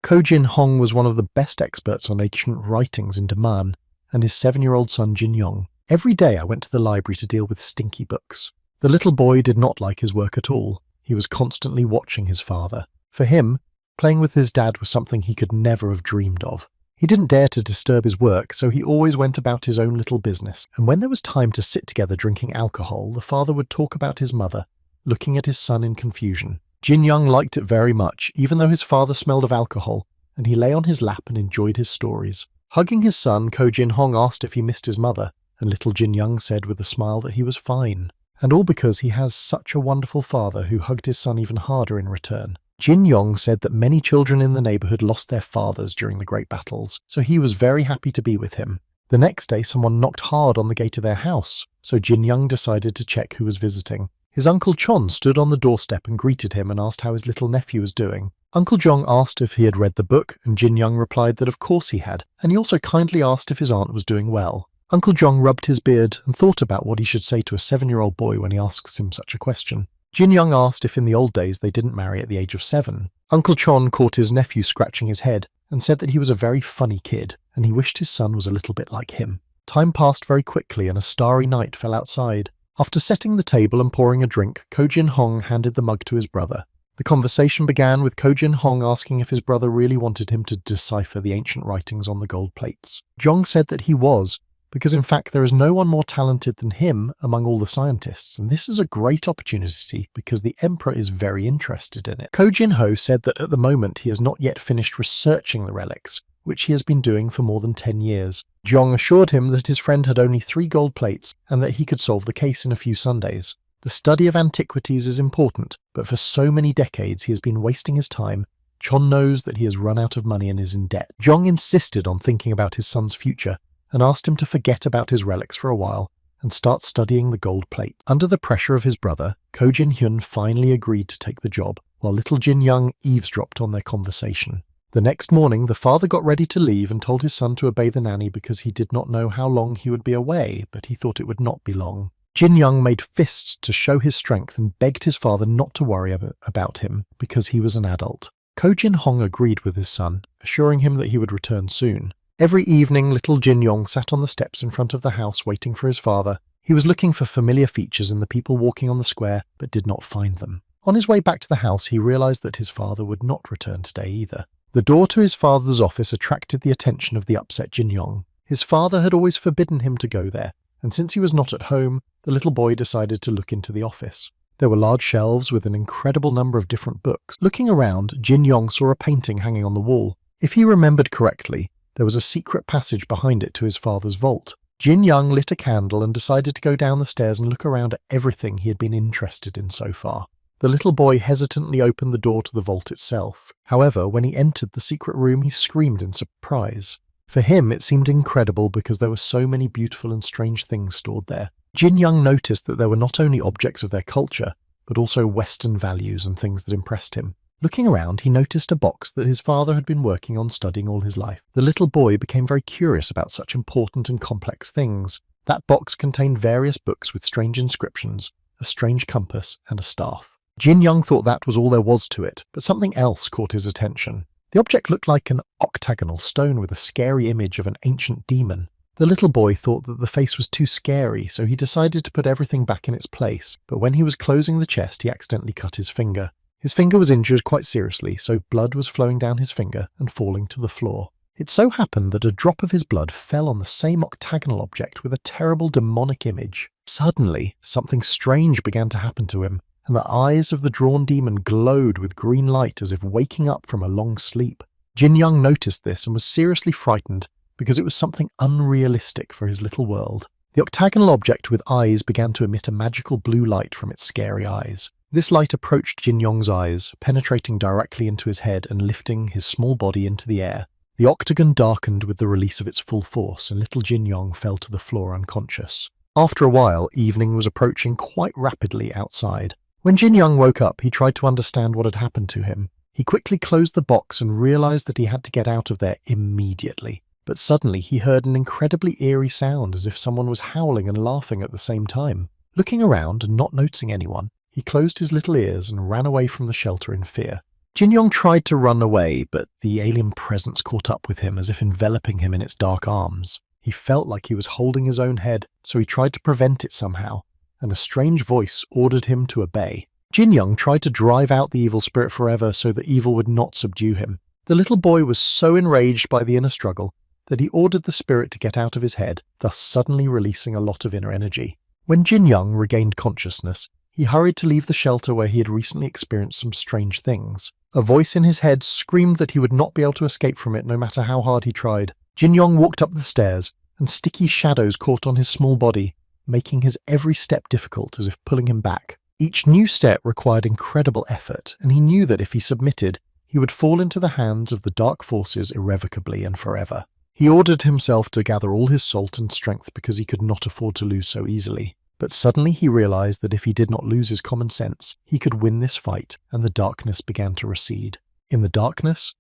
Ko Jin-hong was one of the best experts on ancient writings in Daman, and his 7-year-old son Jin-yong. Every day I went to the library to deal with stinky books. The little boy did not like his work at all. He was constantly watching his father. For him, playing with his dad was something he could never have dreamed of. He didn't dare to disturb his work, so he always went about his own little business. And when there was time to sit together drinking alcohol, the father would talk about his mother, looking at his son in confusion. Jin-young liked it very much, even though his father smelled of alcohol, and he lay on his lap and enjoyed his stories. Hugging his son, Ko Jin-hong asked if he missed his mother, and little Jin-young said with a smile that he was fine. And all because he has such a wonderful father who hugged his son even harder in return. Jin-yong said that many children in the neighborhood lost their fathers during the great battles, so he was very happy to be with him. The next day someone knocked hard on the gate of their house, so Jin-young decided to check who was visiting. His Uncle Chon stood on the doorstep and greeted him and asked how his little nephew was doing. Uncle Jong asked if he had read the book, and Jin-young replied that of course he had, and he also kindly asked if his aunt was doing well. Uncle Jong rubbed his beard and thought about what he should say to a 7-year-old boy when he asks him such a question. Jin-young asked if in the old days they didn't marry at the age of 7. Uncle Chon caught his nephew scratching his head and said that he was a very funny kid, and he wished his son was a little bit like him. Time passed very quickly and a starry night fell outside. After setting the table and pouring a drink, Ko Jin-hong handed the mug to his brother. The conversation began with Ko Jin-hong asking if his brother really wanted him to decipher the ancient writings on the gold plates. Jong said that he was, because in fact there is no one more talented than him among all the scientists, and this is a great opportunity because the Emperor is very interested in it. Ko Jin-ho said that at the moment he has not yet finished researching the relics, which he has been doing for more than 10 years. Jong assured him that his friend had only 3 gold plates and that he could solve the case in a few Sundays. The study of antiquities is important, but for so many decades he has been wasting his time. Chon knows that he has run out of money and is in debt. Jong insisted on thinking about his son's future and asked him to forget about his relics for a while and start studying the gold plate. Under the pressure of his brother, Ko Jin-hyun finally agreed to take the job, while little Jin-young eavesdropped on their conversation. The next morning, the father got ready to leave and told his son to obey the nanny because he did not know how long he would be away, but he thought it would not be long. Jin-young made fists to show his strength and begged his father not to worry about him because he was an adult. Ko Jin-hong agreed with his son, assuring him that he would return soon. Every evening, little Jin-yong sat on the steps in front of the house waiting for his father. He was looking for familiar features in the people walking on the square, but did not find them. On his way back to the house, he realized that his father would not return today either. The door to his father's office attracted the attention of the upset Jin-yong. His father had always forbidden him to go there, and since he was not at home, the little boy decided to look into the office. There were large shelves with an incredible number of different books. Looking around, Jin-yong saw a painting hanging on the wall. If he remembered correctly, there was a secret passage behind it to his father's vault. Jin-young lit a candle and decided to go down the stairs and look around at everything he had been interested in so far. The little boy hesitantly opened the door to the vault itself. However, when he entered the secret room, he screamed in surprise. For him, it seemed incredible because there were so many beautiful and strange things stored there. Jin-young noticed that there were not only objects of their culture, but also Western values and things that impressed him. Looking around, he noticed a box that his father had been working on studying all his life. The little boy became very curious about such important and complex things. That box contained various books with strange inscriptions, a strange compass, and a staff. Jin-young thought that was all there was to it, but something else caught his attention. The object looked like an octagonal stone with a scary image of an ancient demon. The little boy thought that the face was too scary, so he decided to put everything back in its place, but when he was closing the chest, he accidentally cut his finger. His finger was injured quite seriously, so blood was flowing down his finger and falling to the floor. It so happened that a drop of his blood fell on the same octagonal object with a terrible demonic image. Suddenly, something strange began to happen to him, and the eyes of the drawn demon glowed with green light as if waking up from a long sleep. Jin-young noticed this and was seriously frightened because it was something unrealistic for his little world. The octagonal object with eyes began to emit a magical blue light from its scary eyes. This light approached Jin-young's eyes, penetrating directly into his head and lifting his small body into the air. The octagon darkened with the release of its full force, and little Jin-young fell to the floor unconscious. After a while, evening was approaching quite rapidly outside. When Jin-young woke up, he tried to understand what had happened to him. He quickly closed the box and realized that he had to get out of there immediately. But suddenly he heard an incredibly eerie sound as if someone was howling and laughing at the same time. Looking around and not noticing anyone, he closed his little ears and ran away from the shelter in fear. Jin Yong tried to run away, but the alien presence caught up with him as if enveloping him in its dark arms. He felt like he was holding his own head, so he tried to prevent it somehow, and a strange voice ordered him to obey. Jin Yong tried to drive out the evil spirit forever so that evil would not subdue him. The little boy was so enraged by the inner struggle that he ordered the spirit to get out of his head, thus suddenly releasing a lot of inner energy. When Jin Yong regained consciousness, he hurried to leave the shelter where he had recently experienced some strange things. A voice in his head screamed that he would not be able to escape from it no matter how hard he tried. Jin Yong walked up the stairs, and sticky shadows caught on his small body, making his every step difficult as if pulling him back. Each new step required incredible effort, and he knew that if he submitted, he would fall into the hands of the dark forces irrevocably and forever. He ordered himself to gather all his salt and strength because he could not afford to lose so easily. But suddenly he realized that if he did not lose his common sense, he could win this fight, and the darkness began to recede. In the darkness,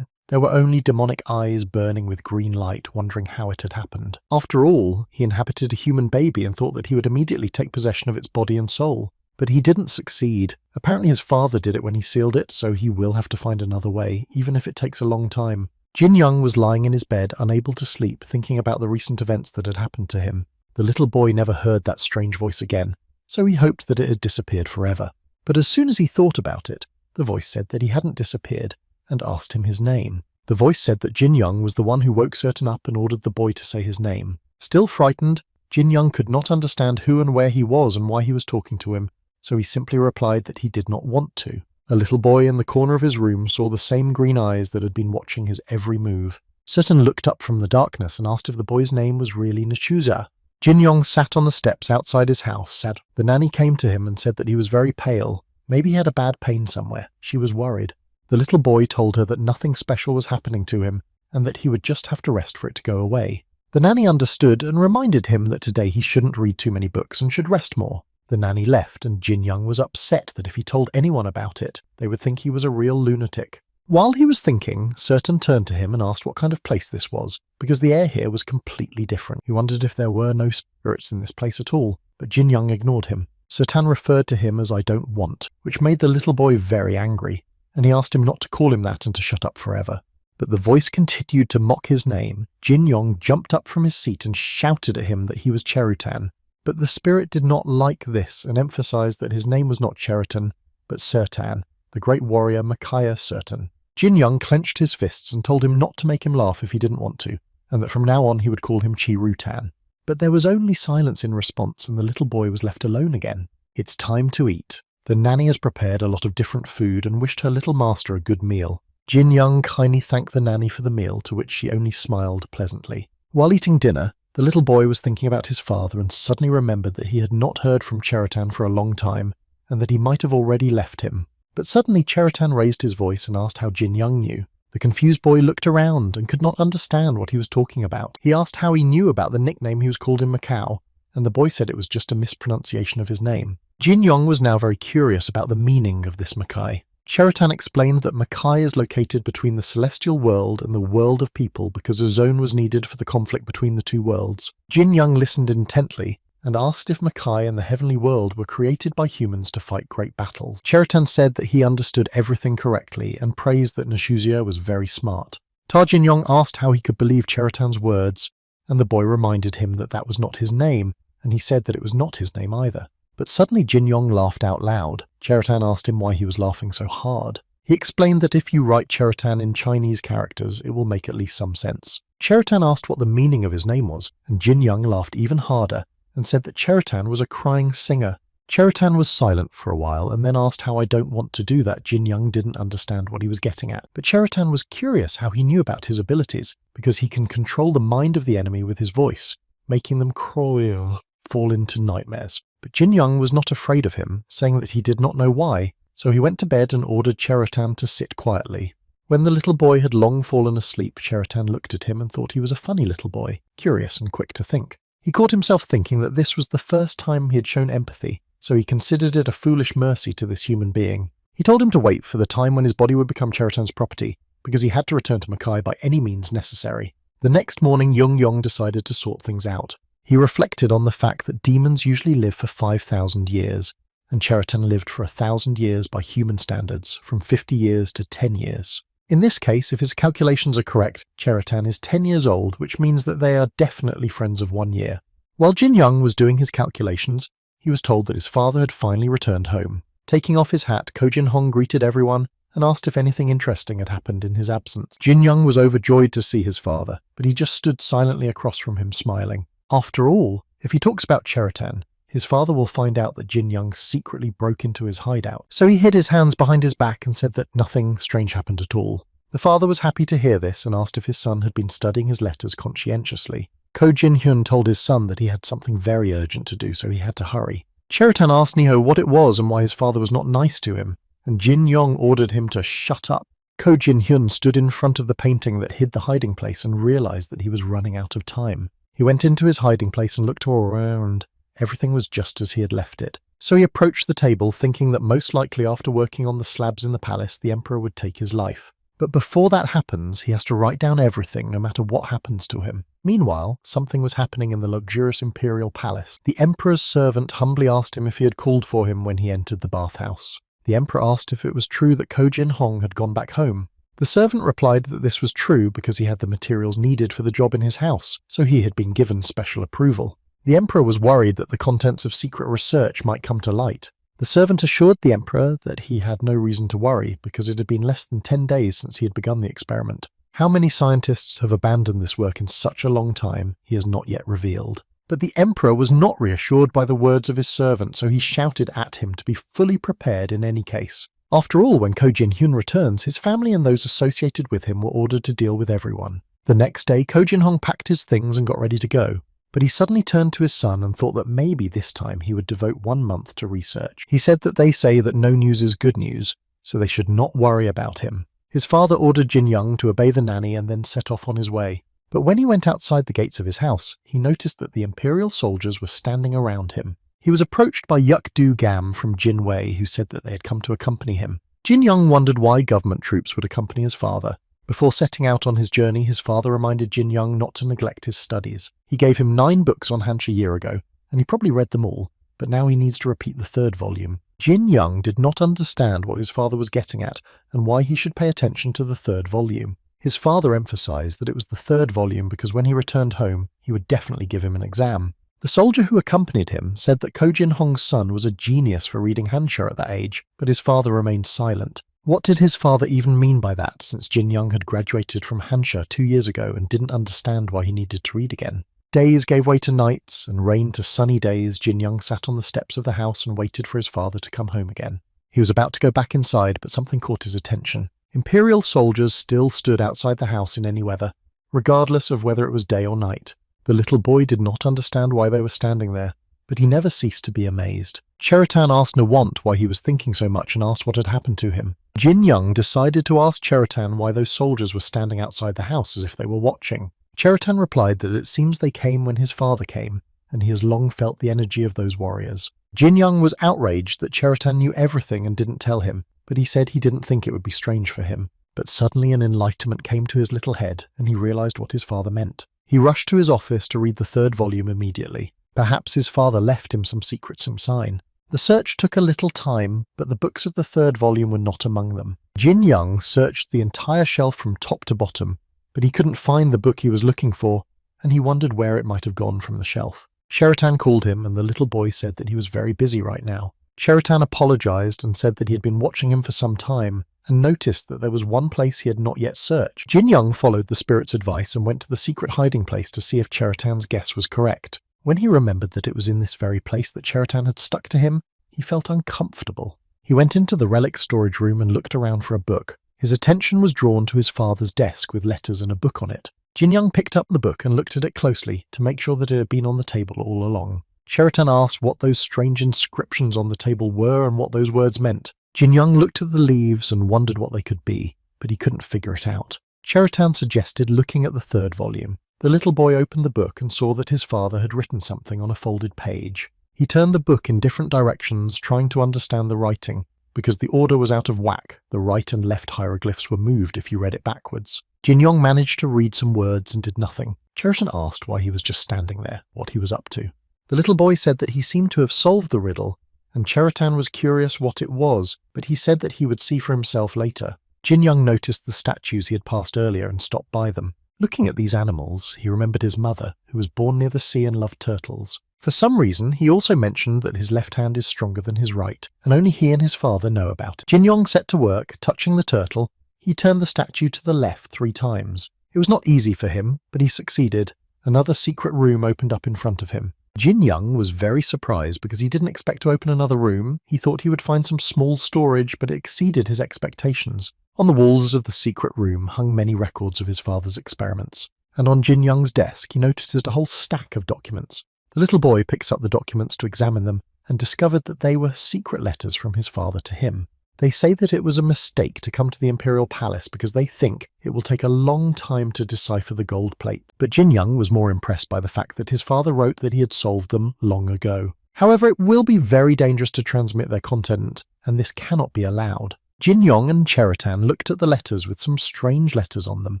there were only demonic eyes burning with green light, wondering how it had happened. After all, he inhabited a human baby and thought that he would immediately take possession of its body and soul. But he didn't succeed. Apparently his father did it when he sealed it, so he will have to find another way, even if it takes a long time. Jin Yong was lying in his bed, unable to sleep, thinking about the recent events that had happened to him. The little boy never heard that strange voice again, so he hoped that it had disappeared forever. But as soon as he thought about it, the voice said that he hadn't disappeared, and asked him his name. The voice said that Jin Yong was the one who woke Certain up and ordered the boy to say his name. Still frightened, Jin Yong could not understand who and where he was and why he was talking to him, so he simply replied that he did not want to. A little boy in the corner of his room saw the same green eyes that had been watching his every move. Certain looked up from the darkness and asked if the boy's name was really Nichuza. Jin Yong sat on the steps outside his house, sad. The nanny came to him and said that he was very pale. Maybe he had a bad pain somewhere. She was worried. The little boy told her that nothing special was happening to him, and that he would just have to rest for it to go away. The nanny understood and reminded him that today he shouldn't read too many books and should rest more. The nanny left, and Jin Yong was upset that if he told anyone about it, they would think he was a real lunatic. While he was thinking, Certain turned to him and asked what kind of place this was, because the air here was completely different. He wondered if there were no spirits in this place at all, but Jin Yong ignored him. Certain referred to him as I don't want, which made the little boy very angry, and he asked him not to call him that and to shut up forever. But the voice continued to mock his name. Jin Yong jumped up from his seat and shouted at him that he was Cherutan. But the spirit did not like this and emphasized that his name was not Cheriton, but Certain, the great warrior Micaiah Certain. Jin Yong clenched his fists and told him not to make him laugh if he didn't want to, and that from now on he would call him Chi Rutan. But there was only silence in response, and the little boy was left alone again. It's time to eat. The nanny has prepared a lot of different food and wished her little master a good meal. Jin Yong kindly thanked the nanny for the meal, to which she only smiled pleasantly. While eating dinner, the little boy was thinking about his father and suddenly remembered that he had not heard from Cheritan for a long time, and that he might have already left him. But suddenly Cheritan raised his voice and asked how Jin Yong knew. The confused boy looked around and could not understand what he was talking about. He asked how he knew about the nickname he was called in Macau, and the boy said it was just a mispronunciation of his name. Jin Yong was now very curious about the meaning of this Makai. Cheritan explained that Makai is located between the celestial world and the world of people because a zone was needed for the conflict between the two worlds. Jin Yong listened intently and asked if Makai and the heavenly world were created by humans to fight great battles. Cheritan said that he understood everything correctly and praised that Nichuza was very smart. Jin Yong asked how he could believe Cheritan's words, and the boy reminded him that that was not his name, and he said that it was not his name either. But suddenly Jin Yong laughed out loud. Cheritan asked him why he was laughing so hard. He explained that if you write Cheritan in Chinese characters, it will make at least some sense. Cheritan asked what the meaning of his name was, and Jin Yong laughed even harder and said that Cheritan was a crying singer. Cheritan was silent for a while and then asked how I don't want to do that. Jin Yong didn't understand what he was getting at, but Cheritan was curious how he knew about his abilities, because he can control the mind of the enemy with his voice, making them fall into nightmares. But Jin Yong was not afraid of him, saying that he did not know why, so he went to bed and ordered Cheritan to sit quietly. When the little boy had long fallen asleep, Cheritan looked at him and thought he was a funny little boy, curious and quick to think. He caught himself thinking that this was the first time he had shown empathy, so he considered it a foolish mercy to this human being. He told him to wait for the time when his body would become Cheritan's property, because he had to return to Makai by any means necessary. The next morning, Jung Yong decided to sort things out. He reflected on the fact that demons usually live for 5,000 years, and Cheritan lived for 1,000 years by human standards, from 50 years to 10 years. In this case, if his calculations are correct, Cheritan is 10 years old, which means that they are definitely friends of 1 year. While Jin Young was doing his calculations, he was told that his father had finally returned home. Taking off his hat, Ko Jin Hong greeted everyone and asked if anything interesting had happened in his absence. Jin Young was overjoyed to see his father, but he just stood silently across from him, smiling. After all, if he talks about Cheritan, his father will find out that Jin Young secretly broke into his hideout. So he hid his hands behind his back and said that nothing strange happened at all. The father was happy to hear this and asked if his son had been studying his letters conscientiously. Ko Jin Hyun told his son that he had something very urgent to do, so he had to hurry. Cheritan asked Niho what it was and why his father was not nice to him, and Jin Young ordered him to shut up. Ko Jin Hyun stood in front of the painting that hid the hiding place and realized that he was running out of time. He went into his hiding place and looked all around. Everything was just as he had left it. So he approached the table, thinking that most likely after working on the slabs in the palace, the emperor would take his life. But before that happens, he has to write down everything, no matter what happens to him. Meanwhile, something was happening in the luxurious imperial palace. The emperor's servant humbly asked him if he had called for him when he entered the bathhouse. The emperor asked if it was true that Ko Jin Hong had gone back home. The servant replied that this was true because he had the materials needed for the job in his house, so he had been given special approval. The emperor was worried that the contents of secret research might come to light. The servant assured the emperor that he had no reason to worry because it had been less than 10 days since he had begun the experiment. How many scientists have abandoned this work in such a long time, he has not yet revealed. But the emperor was not reassured by the words of his servant, so he shouted at him to be fully prepared in any case. After all, when Ko Jin Hyun returns, his family and those associated with him were ordered to deal with everyone. The next day, Ko Jin Hong packed his things and got ready to go. But he suddenly turned to his son and thought that maybe this time he would devote 1 month to research. He said that they say that no news is good news, so they should not worry about him. His father ordered Jin Young to obey the nanny and then set off on his way. But when he went outside the gates of his house, he noticed that the imperial soldiers were standing around him. He was approached by Yuk Do Gam from Jin Wei, who said that they had come to accompany him. Jin Young wondered why government troops would accompany his father. Before setting out on his journey, his father reminded Jin Young not to neglect his studies. He gave him 9 books on Hancha a year ago, and he probably read them all, but now he needs to repeat the 3rd volume. Jin Young did not understand what his father was getting at and why he should pay attention to the 3rd volume. His father emphasized that it was the 3rd volume because when he returned home, he would definitely give him an exam. The soldier who accompanied him said that Ko Jin Hong's son was a genius for reading Hancha at that age, but his father remained silent. What did his father even mean by that, since Jin Young had graduated from Hancha 2 years ago and didn't understand why he needed to read again? Days gave way to nights, and rain to sunny days. Jin Young sat on the steps of the house and waited for his father to come home again. He was about to go back inside, but something caught his attention. Imperial soldiers still stood outside the house in any weather, regardless of whether it was day or night. The little boy did not understand why they were standing there, but he never ceased to be amazed. Cheritan asked Nawant why he was thinking so much and asked what had happened to him. Jin Young decided to ask Cheritan why those soldiers were standing outside the house as if they were watching. Cheritan replied that it seems they came when his father came, and he has long felt the energy of those warriors. Jin Young was outraged that Cheritan knew everything and didn't tell him, but he said he didn't think it would be strange for him. But suddenly an enlightenment came to his little head, and he realized what his father meant. He rushed to his office to read the 3rd volume immediately. Perhaps his father left him some secret sign. The search took a little time, but the books of the 3rd volume were not among them. Jin Young searched the entire shelf from top to bottom, but he couldn't find the book he was looking for, and he wondered where it might have gone from the shelf. Cheritan called him, and the little boy said that he was very busy right now. Cheritan apologized and said that he had been watching him for some time, and noticed that there was one place he had not yet searched. Jin Young followed the spirit's advice and went to the secret hiding place to see if Cheritan's guess was correct. When he remembered that it was in this very place that Cheritan had stuck to him, he felt uncomfortable. He went into the relic storage room and looked around for a book. His attention was drawn to his father's desk with letters and a book on it. Jin Young picked up the book and looked at it closely to make sure that it had been on the table all along. Cheritan asked what those strange inscriptions on the table were and what those words meant. Jin Young looked at the leaves and wondered what they could be, but he couldn't figure it out. Cheritan suggested looking at the 3rd volume. The little boy opened the book and saw that his father had written something on a folded page. He turned the book in different directions, trying to understand the writing. Because the order was out of whack, the right and left hieroglyphs were moved if you read it backwards. Jin Young managed to read some words and did nothing. Cheritan asked why he was just standing there, what he was up to. The little boy said that he seemed to have solved the riddle, and Cheritan was curious what it was, but he said that he would see for himself later. Jin Young noticed the statues he had passed earlier and stopped by them. Looking at these animals, he remembered his mother, who was born near the sea and loved turtles. For some reason, he also mentioned that his left hand is stronger than his right, and only he and his father know about it. Jin Young set to work, touching the turtle. He turned the statue to the left 3 times. It was not easy for him, but he succeeded. Another secret room opened up in front of him. Jin Young was very surprised because he didn't expect to open another room. He thought he would find some small storage, but it exceeded his expectations. On the walls of the secret room hung many records of his father's experiments, and on Jin Young's desk he noticed a whole stack of documents. The little boy picks up the documents to examine them and discovered that they were secret letters from his father to him. They say that it was a mistake to come to the Imperial Palace because they think it will take a long time to decipher the gold plate. But Jin Young was more impressed by the fact that his father wrote that he had solved them long ago. However, it will be very dangerous to transmit their content, and this cannot be allowed. Jin Young and Cheritan looked at the letters with some strange letters on them.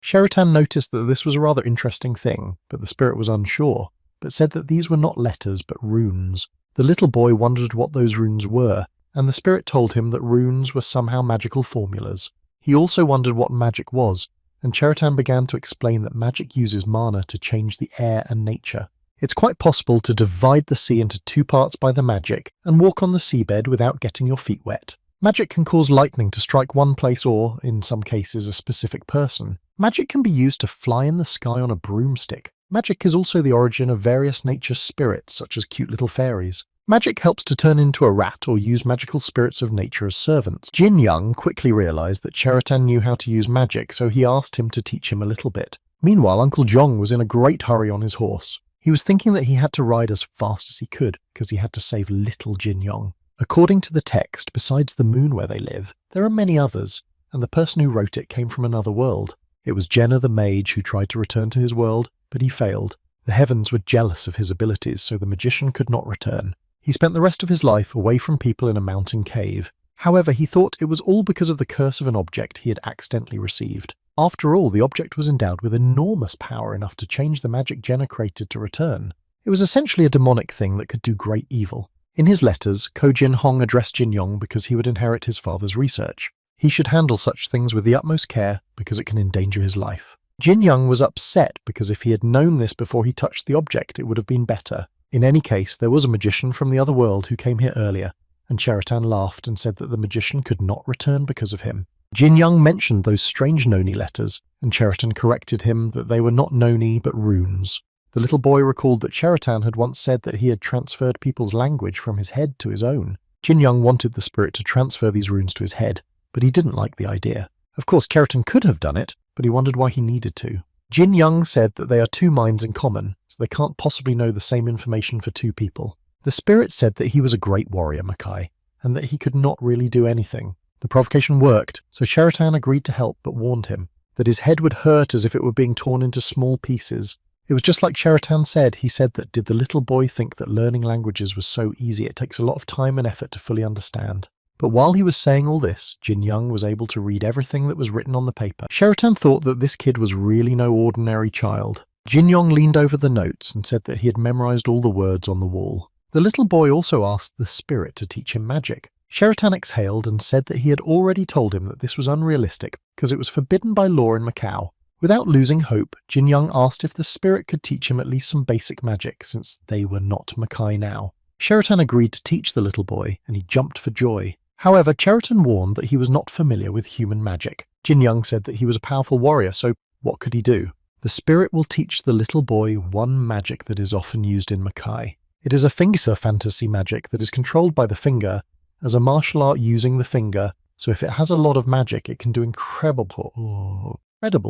Cheritan noticed that this was a rather interesting thing, but the spirit was unsure, but said that these were not letters but runes. The little boy wondered what those runes were, and the spirit told him that runes were somehow magical formulas. He also wondered what magic was, and Cheritan began to explain that magic uses mana to change the air and nature. It's quite possible to divide the sea into 2 parts by the magic and walk on the seabed without getting your feet wet. Magic can cause lightning to strike one place or, in some cases, a specific person. Magic can be used to fly in the sky on a broomstick. Magic is also the origin of various nature spirits, such as cute little fairies. Magic helps to turn into a rat or use magical spirits of nature as servants. Jin Young quickly realized that Cheritan knew how to use magic, so he asked him to teach him a little bit. Meanwhile, Uncle Jong was in a great hurry on his horse. He was thinking that he had to ride as fast as he could, because he had to save little Jin Young. According to the text, besides the moon where they live, there are many others, and the person who wrote it came from another world. It was Jenna the mage who tried to return to his world, but he failed. The heavens were jealous of his abilities, so the magician could not return. He spent the rest of his life away from people in a mountain cave. However, he thought it was all because of the curse of an object he had accidentally received. After all, the object was endowed with enormous power enough to change the magic Jenna created to return. It was essentially a demonic thing that could do great evil. In his letters, Ko Jin Hong addressed Jin Young because he would inherit his father's research. He should handle such things with the utmost care because it can endanger his life. Jin Young was upset because if he had known this before he touched the object, it would have been better. In any case, there was a magician from the other world who came here earlier, and Cheritan laughed and said that the magician could not return because of him. Jin Young mentioned those strange Noni letters, and Cheritan corrected him that they were not Noni but runes. The little boy recalled that Cheritan had once said that he had transferred people's language from his head to his own. Jin Young wanted the spirit to transfer these runes to his head, but he didn't like the idea. Of course, Cheritan could have done it, but he wondered why he needed to. Jin Young said that they are 2 minds in common, so they can't possibly know the same information for 2 people. The spirit said that he was a great warrior, Makai, and that he could not really do anything. The provocation worked, so Cheritan agreed to help but warned him that his head would hurt as if it were being torn into small pieces. It was just like Cheritan said. He said that did the little boy think that learning languages was so easy, it takes a lot of time and effort to fully understand. But while he was saying all this, Jin Young was able to read everything that was written on the paper. Cheritan thought that this kid was really no ordinary child. Jin Young leaned over the notes and said that he had memorized all the words on the wall. The little boy also asked the spirit to teach him magic. Cheritan exhaled and said that he had already told him that this was unrealistic because it was forbidden by law in Macau. Without losing hope, Jin Young asked if the spirit could teach him at least some basic magic, since they were not Makai now. Cheritan agreed to teach the little boy, and he jumped for joy. However, Cheritan warned that he was not familiar with human magic. Jin Young said that he was a powerful warrior, so what could he do? The spirit will teach the little boy one magic that is often used in Makai. It is a finger fantasy magic that is controlled by the finger, as a martial art using the finger, so if it has a lot of magic, it can do incredible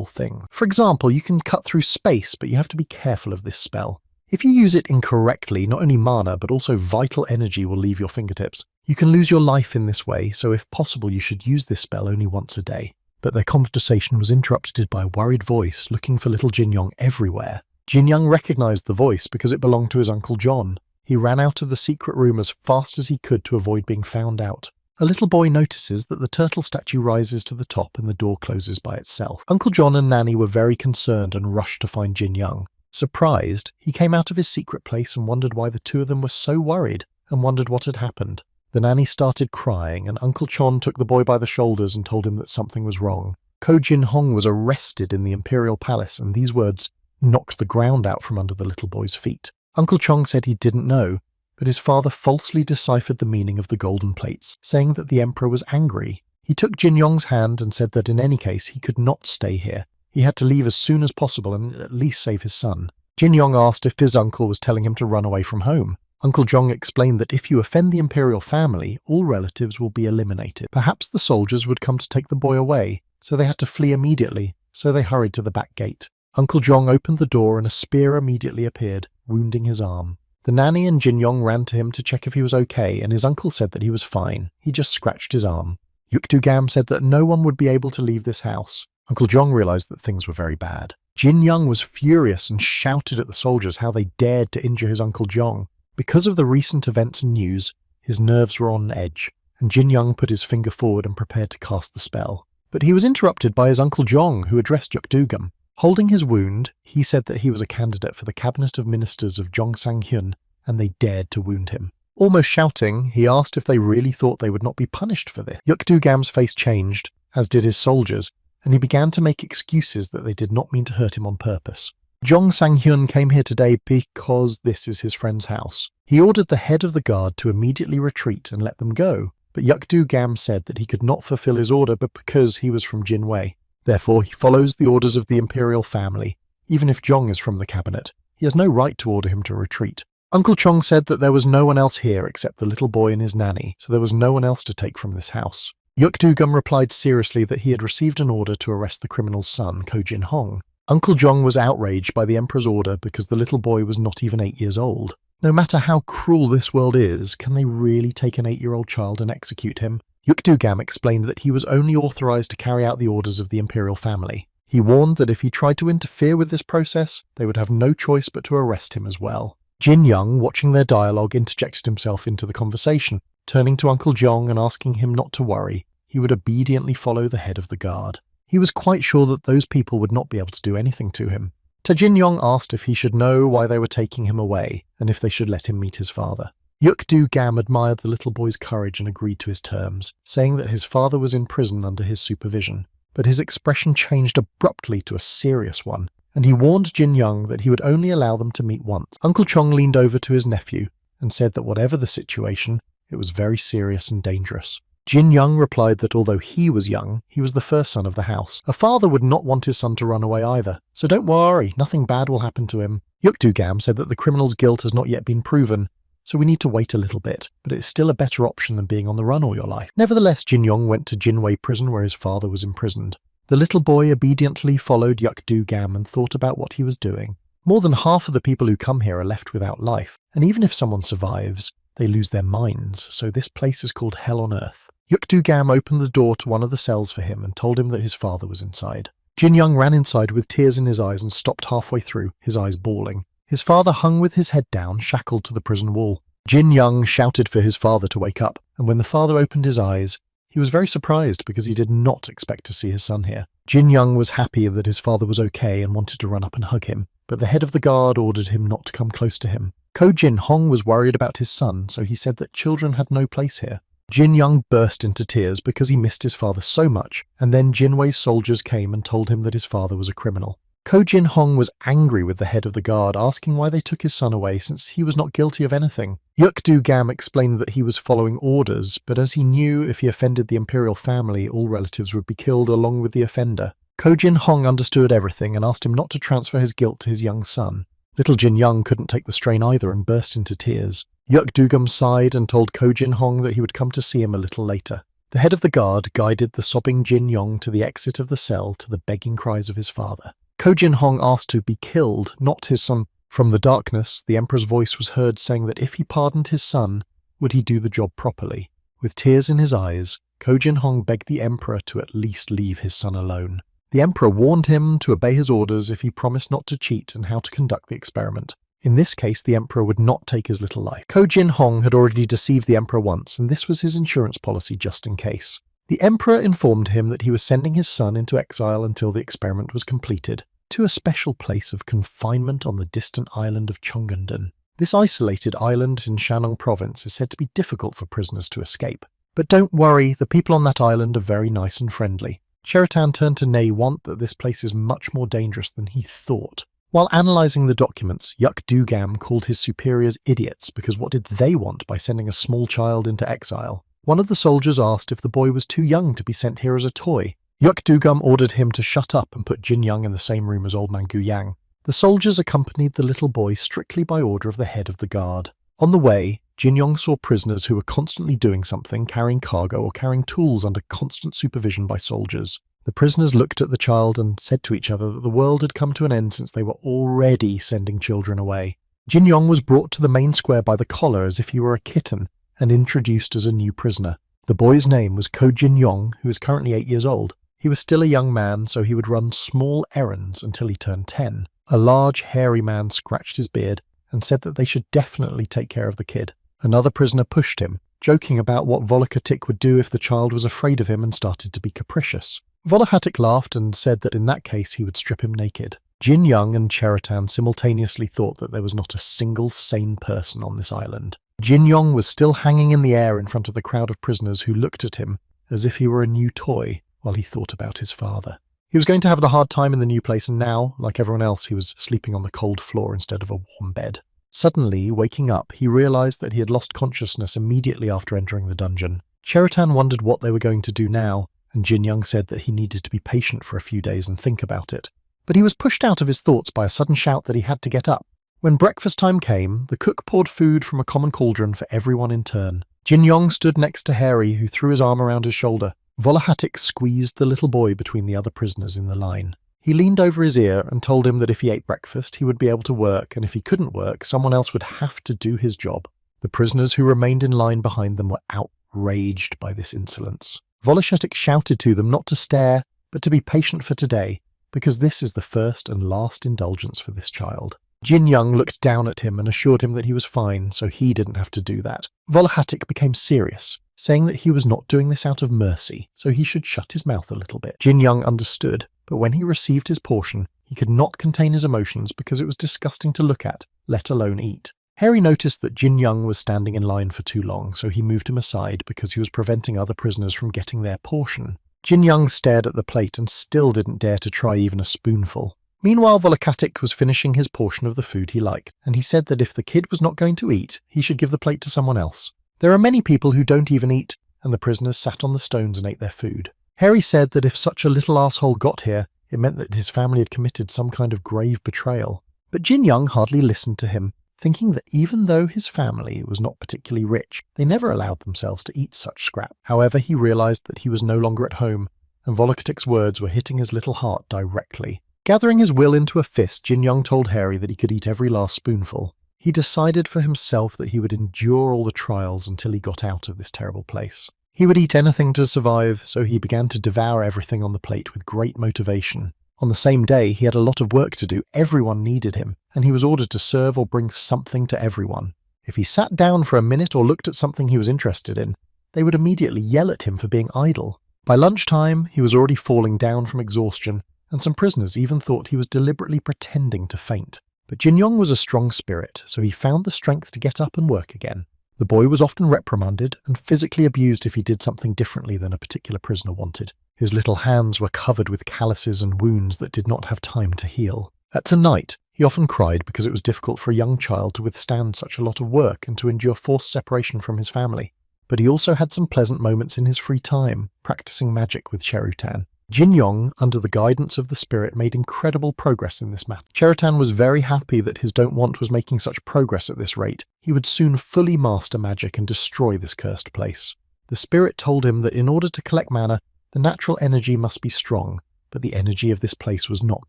things. For example, you can cut through space, but you have to be careful of this spell. If you use it incorrectly, not only mana, but also vital energy will leave your fingertips. You can lose your life in this way, so if possible, you should use this spell only once a day. But their conversation was interrupted by a worried voice looking for little Jin Young everywhere. Jin Young recognized the voice because it belonged to his Uncle John. He ran out of the secret room as fast as he could to avoid being found out. A little boy notices that the turtle statue rises to the top and the door closes by itself. Uncle John and Nanny were very concerned and rushed to find Jin Young. Surprised, he came out of his secret place and wondered why the 2 of them were so worried and wondered what had happened. The nanny started crying, and Uncle Chon took the boy by the shoulders and told him that something was wrong. Ko Jin Hong was arrested in the imperial palace, and these words knocked the ground out from under the little boy's feet. Uncle Chong said he didn't know, but his father falsely deciphered the meaning of the golden plates, saying that the emperor was angry. He took Jin Yong's hand and said that in any case he could not stay here. He had to leave as soon as possible and at least save his son. Jin Yong asked if his uncle was telling him to run away from home. Uncle Jong explained that if you offend the imperial family, all relatives will be eliminated. Perhaps the soldiers would come to take the boy away, so they had to flee immediately, so they hurried to the back gate. Uncle Jong opened the door and a spear immediately appeared, wounding his arm. The nanny and Jin Yong ran to him to check if he was okay, and his uncle said that he was fine. He just scratched his arm. Yukdu-gam said that no one would be able to leave this house. Uncle Jong realized that things were very bad. Jin Young was furious and shouted at the soldiers how they dared to injure his Uncle Jong. Because of the recent events and news, his nerves were on edge, and Jin Young put his finger forward and prepared to cast the spell. But he was interrupted by his Uncle Jong, who addressed Yukdu-gam. Holding his wound, he said that he was a candidate for the cabinet of ministers of Jong-sang-hyun, and they dared to wound him. Almost shouting, he asked if they really thought they would not be punished for this. Yukdu-gam's face changed, as did his soldiers, and he began to make excuses that they did not mean to hurt him on purpose. Jong-sang-hyun came here today because this is his friend's house. He ordered the head of the guard to immediately retreat and let them go, but Yukdu-gam said that he could not fulfill his order but because he was from Jinwei. Therefore, he follows the orders of the imperial family. Even if Jong is from the cabinet, he has no right to order him to retreat. Uncle Chong said that there was no one else here except the little boy and his nanny, so there was no one else to take from this house. Yukdu-gam replied seriously that he had received an order to arrest the criminal's son, Ko Jin Hong. Uncle Jong was outraged by the emperor's order because the little boy was not even 8 years old. No matter how cruel this world is, can they really take an 8-year-old child and execute him? Yukdu-gam explained that he was only authorized to carry out the orders of the imperial family. He warned that if he tried to interfere with this process, they would have no choice but to arrest him as well. Jin Young, watching their dialogue, interjected himself into the conversation, turning to Uncle Jong and asking him not to worry. He would obediently follow the head of the guard. He was quite sure that those people would not be able to do anything to him. Jin Yong asked if he should know why they were taking him away, and if they should let him meet his father. Yukdu-gam admired the little boy's courage and agreed to his terms, saying that his father was in prison under his supervision. But his expression changed abruptly to a serious one, and he warned Jin Young that he would only allow them to meet once. Uncle Chong leaned over to his nephew and said that whatever the situation, it was very serious and dangerous. Jin Young replied that although he was young, he was the first son of the house. A father would not want his son to run away either, so don't worry, nothing bad will happen to him. Yukdu-gam said that the criminal's guilt has not yet been proven, so we need to wait a little bit, but it's still a better option than being on the run all your life. Nevertheless, Jin Yong went to Jinwei prison where his father was imprisoned. The little boy obediently followed Yukdu-gam and thought about what he was doing. More than half of the people who come here are left without life, and even if someone survives, they lose their minds, so this place is called Hell on Earth. Yukdu-gam opened the door to one of the cells for him and told him that his father was inside. Jin Young ran inside with tears in his eyes and stopped halfway through, his eyes bawling. His father hung with his head down, shackled to the prison wall. Jin Young shouted for his father to wake up, and when the father opened his eyes, he was very surprised because he did not expect to see his son here. Jin Young was happy that his father was okay and wanted to run up and hug him, but the head of the guard ordered him not to come close to him. Ko Jin Hong was worried about his son, so he said that children had no place here. Jin Young burst into tears because he missed his father so much, and then Jinwei's soldiers came and told him that his father was a criminal. Ko Jin Hong was angry with the head of the guard, asking why they took his son away since he was not guilty of anything. Yukdu-gam explained that he was following orders, but as he knew if he offended the imperial family, all relatives would be killed along with the offender. Ko Jin Hong understood everything and asked him not to transfer his guilt to his young son. Little Jin Young couldn't take the strain either and burst into tears. Yukdu-gam sighed and told Ko Jin Hong that he would come to see him a little later. The head of the guard guided the sobbing Jin Young to the exit of the cell to the begging cries of his father. Ko Jin Hong asked to be killed, not his son. From the darkness, the emperor's voice was heard saying that if he pardoned his son, would he do the job properly. With tears in his eyes, Ko Jin Hong begged the emperor to at least leave his son alone. The emperor warned him to obey his orders if he promised not to cheat and how to conduct the experiment. In this case, the emperor would not take his little life. Ko Jin Hong had already deceived the emperor once, and this was his insurance policy just in case. The emperor informed him that he was sending his son into exile until the experiment was completed, to a special place of confinement on the distant island of Cheonggandan. This isolated island in Shannon province is said to be difficult for prisoners to escape. But don't worry, the people on that island are very nice and friendly. Cheritan turned to Ney want that this place is much more dangerous than he thought. While analysing the documents, Yuk Dugam called his superiors idiots because what did they want by sending a small child into exile? One of the soldiers asked if the boy was too young to be sent here as a toy. Yuk Dugam ordered him to shut up and put Jin Young in the same room as Old Man Guyang. The soldiers accompanied the little boy strictly by order of the head of the guard. On the way, Jin Young saw prisoners who were constantly doing something, carrying cargo or carrying tools under constant supervision by soldiers. The prisoners looked at the child and said to each other that the world had come to an end since they were already sending children away. Jin Young was brought to the main square by the collar as if he were a kitten and introduced as a new prisoner. The boy's name was Ko Jin Yong, who is currently 8 years old. He was still a young man, so he would run small errands until he turned 10. A large, hairy man scratched his beard and said that they should definitely take care of the kid. Another prisoner pushed him, joking about what Volokatik would do if the child was afraid of him and started to be capricious. Volokatik laughed and said that in that case he would strip him naked. Jin Young and Cheritan simultaneously thought that there was not a single sane person on this island. Jin Young was still hanging in the air in front of the crowd of prisoners who looked at him as if he were a new toy while he thought about his father. He was going to have a hard time in the new place, and now, like everyone else, he was sleeping on the cold floor instead of a warm bed. Suddenly, waking up, he realised that he had lost consciousness immediately after entering the dungeon. Cheritan wondered what they were going to do now, and Jin Young said that he needed to be patient for a few days and think about it. But he was pushed out of his thoughts by a sudden shout that he had to get up. When breakfast time came, the cook poured food from a common cauldron for everyone in turn. Jin Young stood next to Harry, who threw his arm around his shoulder. Volohatik squeezed the little boy between the other prisoners in the line. He leaned over his ear and told him that if he ate breakfast, he would be able to work, and if he couldn't work, someone else would have to do his job. The prisoners who remained in line behind them were outraged by this insolence. Volohatik shouted to them not to stare, but to be patient for today, because this is the first and last indulgence for this child. Jin Young looked down at him and assured him that he was fine, so he didn't have to do that. Volohatik became serious, saying that he was not doing this out of mercy, so he should shut his mouth a little bit. Jin Young understood, but when he received his portion, he could not contain his emotions because it was disgusting to look at, let alone eat. Harry noticed that Jin Young was standing in line for too long, so he moved him aside because he was preventing other prisoners from getting their portion. Jin Young stared at the plate and still didn't dare to try even a spoonful. Meanwhile, Volokatik was finishing his portion of the food he liked, and he said that if the kid was not going to eat, he should give the plate to someone else. There are many people who don't even eat, and the prisoners sat on the stones and ate their food. Harry said that if such a little asshole got here, it meant that his family had committed some kind of grave betrayal. But Jin Young hardly listened to him, thinking that even though his family was not particularly rich, they never allowed themselves to eat such scrap. However, he realised that he was no longer at home, and Volokatik's words were hitting his little heart directly. Gathering his will into a fist, Jin Young told Harry that he could eat every last spoonful. He decided for himself that he would endure all the trials until he got out of this terrible place. He would eat anything to survive, so he began to devour everything on the plate with great motivation. On the same day, he had a lot of work to do. Everyone needed him, and he was ordered to serve or bring something to everyone. If he sat down for a minute or looked at something he was interested in, they would immediately yell at him for being idle. By lunchtime, he was already falling down from exhaustion, and some prisoners even thought he was deliberately pretending to faint. But Jin Young was a strong spirit, so he found the strength to get up and work again. The boy was often reprimanded and physically abused if he did something differently than a particular prisoner wanted. His little hands were covered with calluses and wounds that did not have time to heal. At night, he often cried because it was difficult for a young child to withstand such a lot of work and to endure forced separation from his family. But he also had some pleasant moments in his free time, practicing magic with Cherutan. Jin Young, under the guidance of the spirit, made incredible progress in this matter. Cheritan was very happy that his Don't Want was making such progress at this rate. He would soon fully master magic and destroy this cursed place. The spirit told him that in order to collect mana, the natural energy must be strong, but the energy of this place was not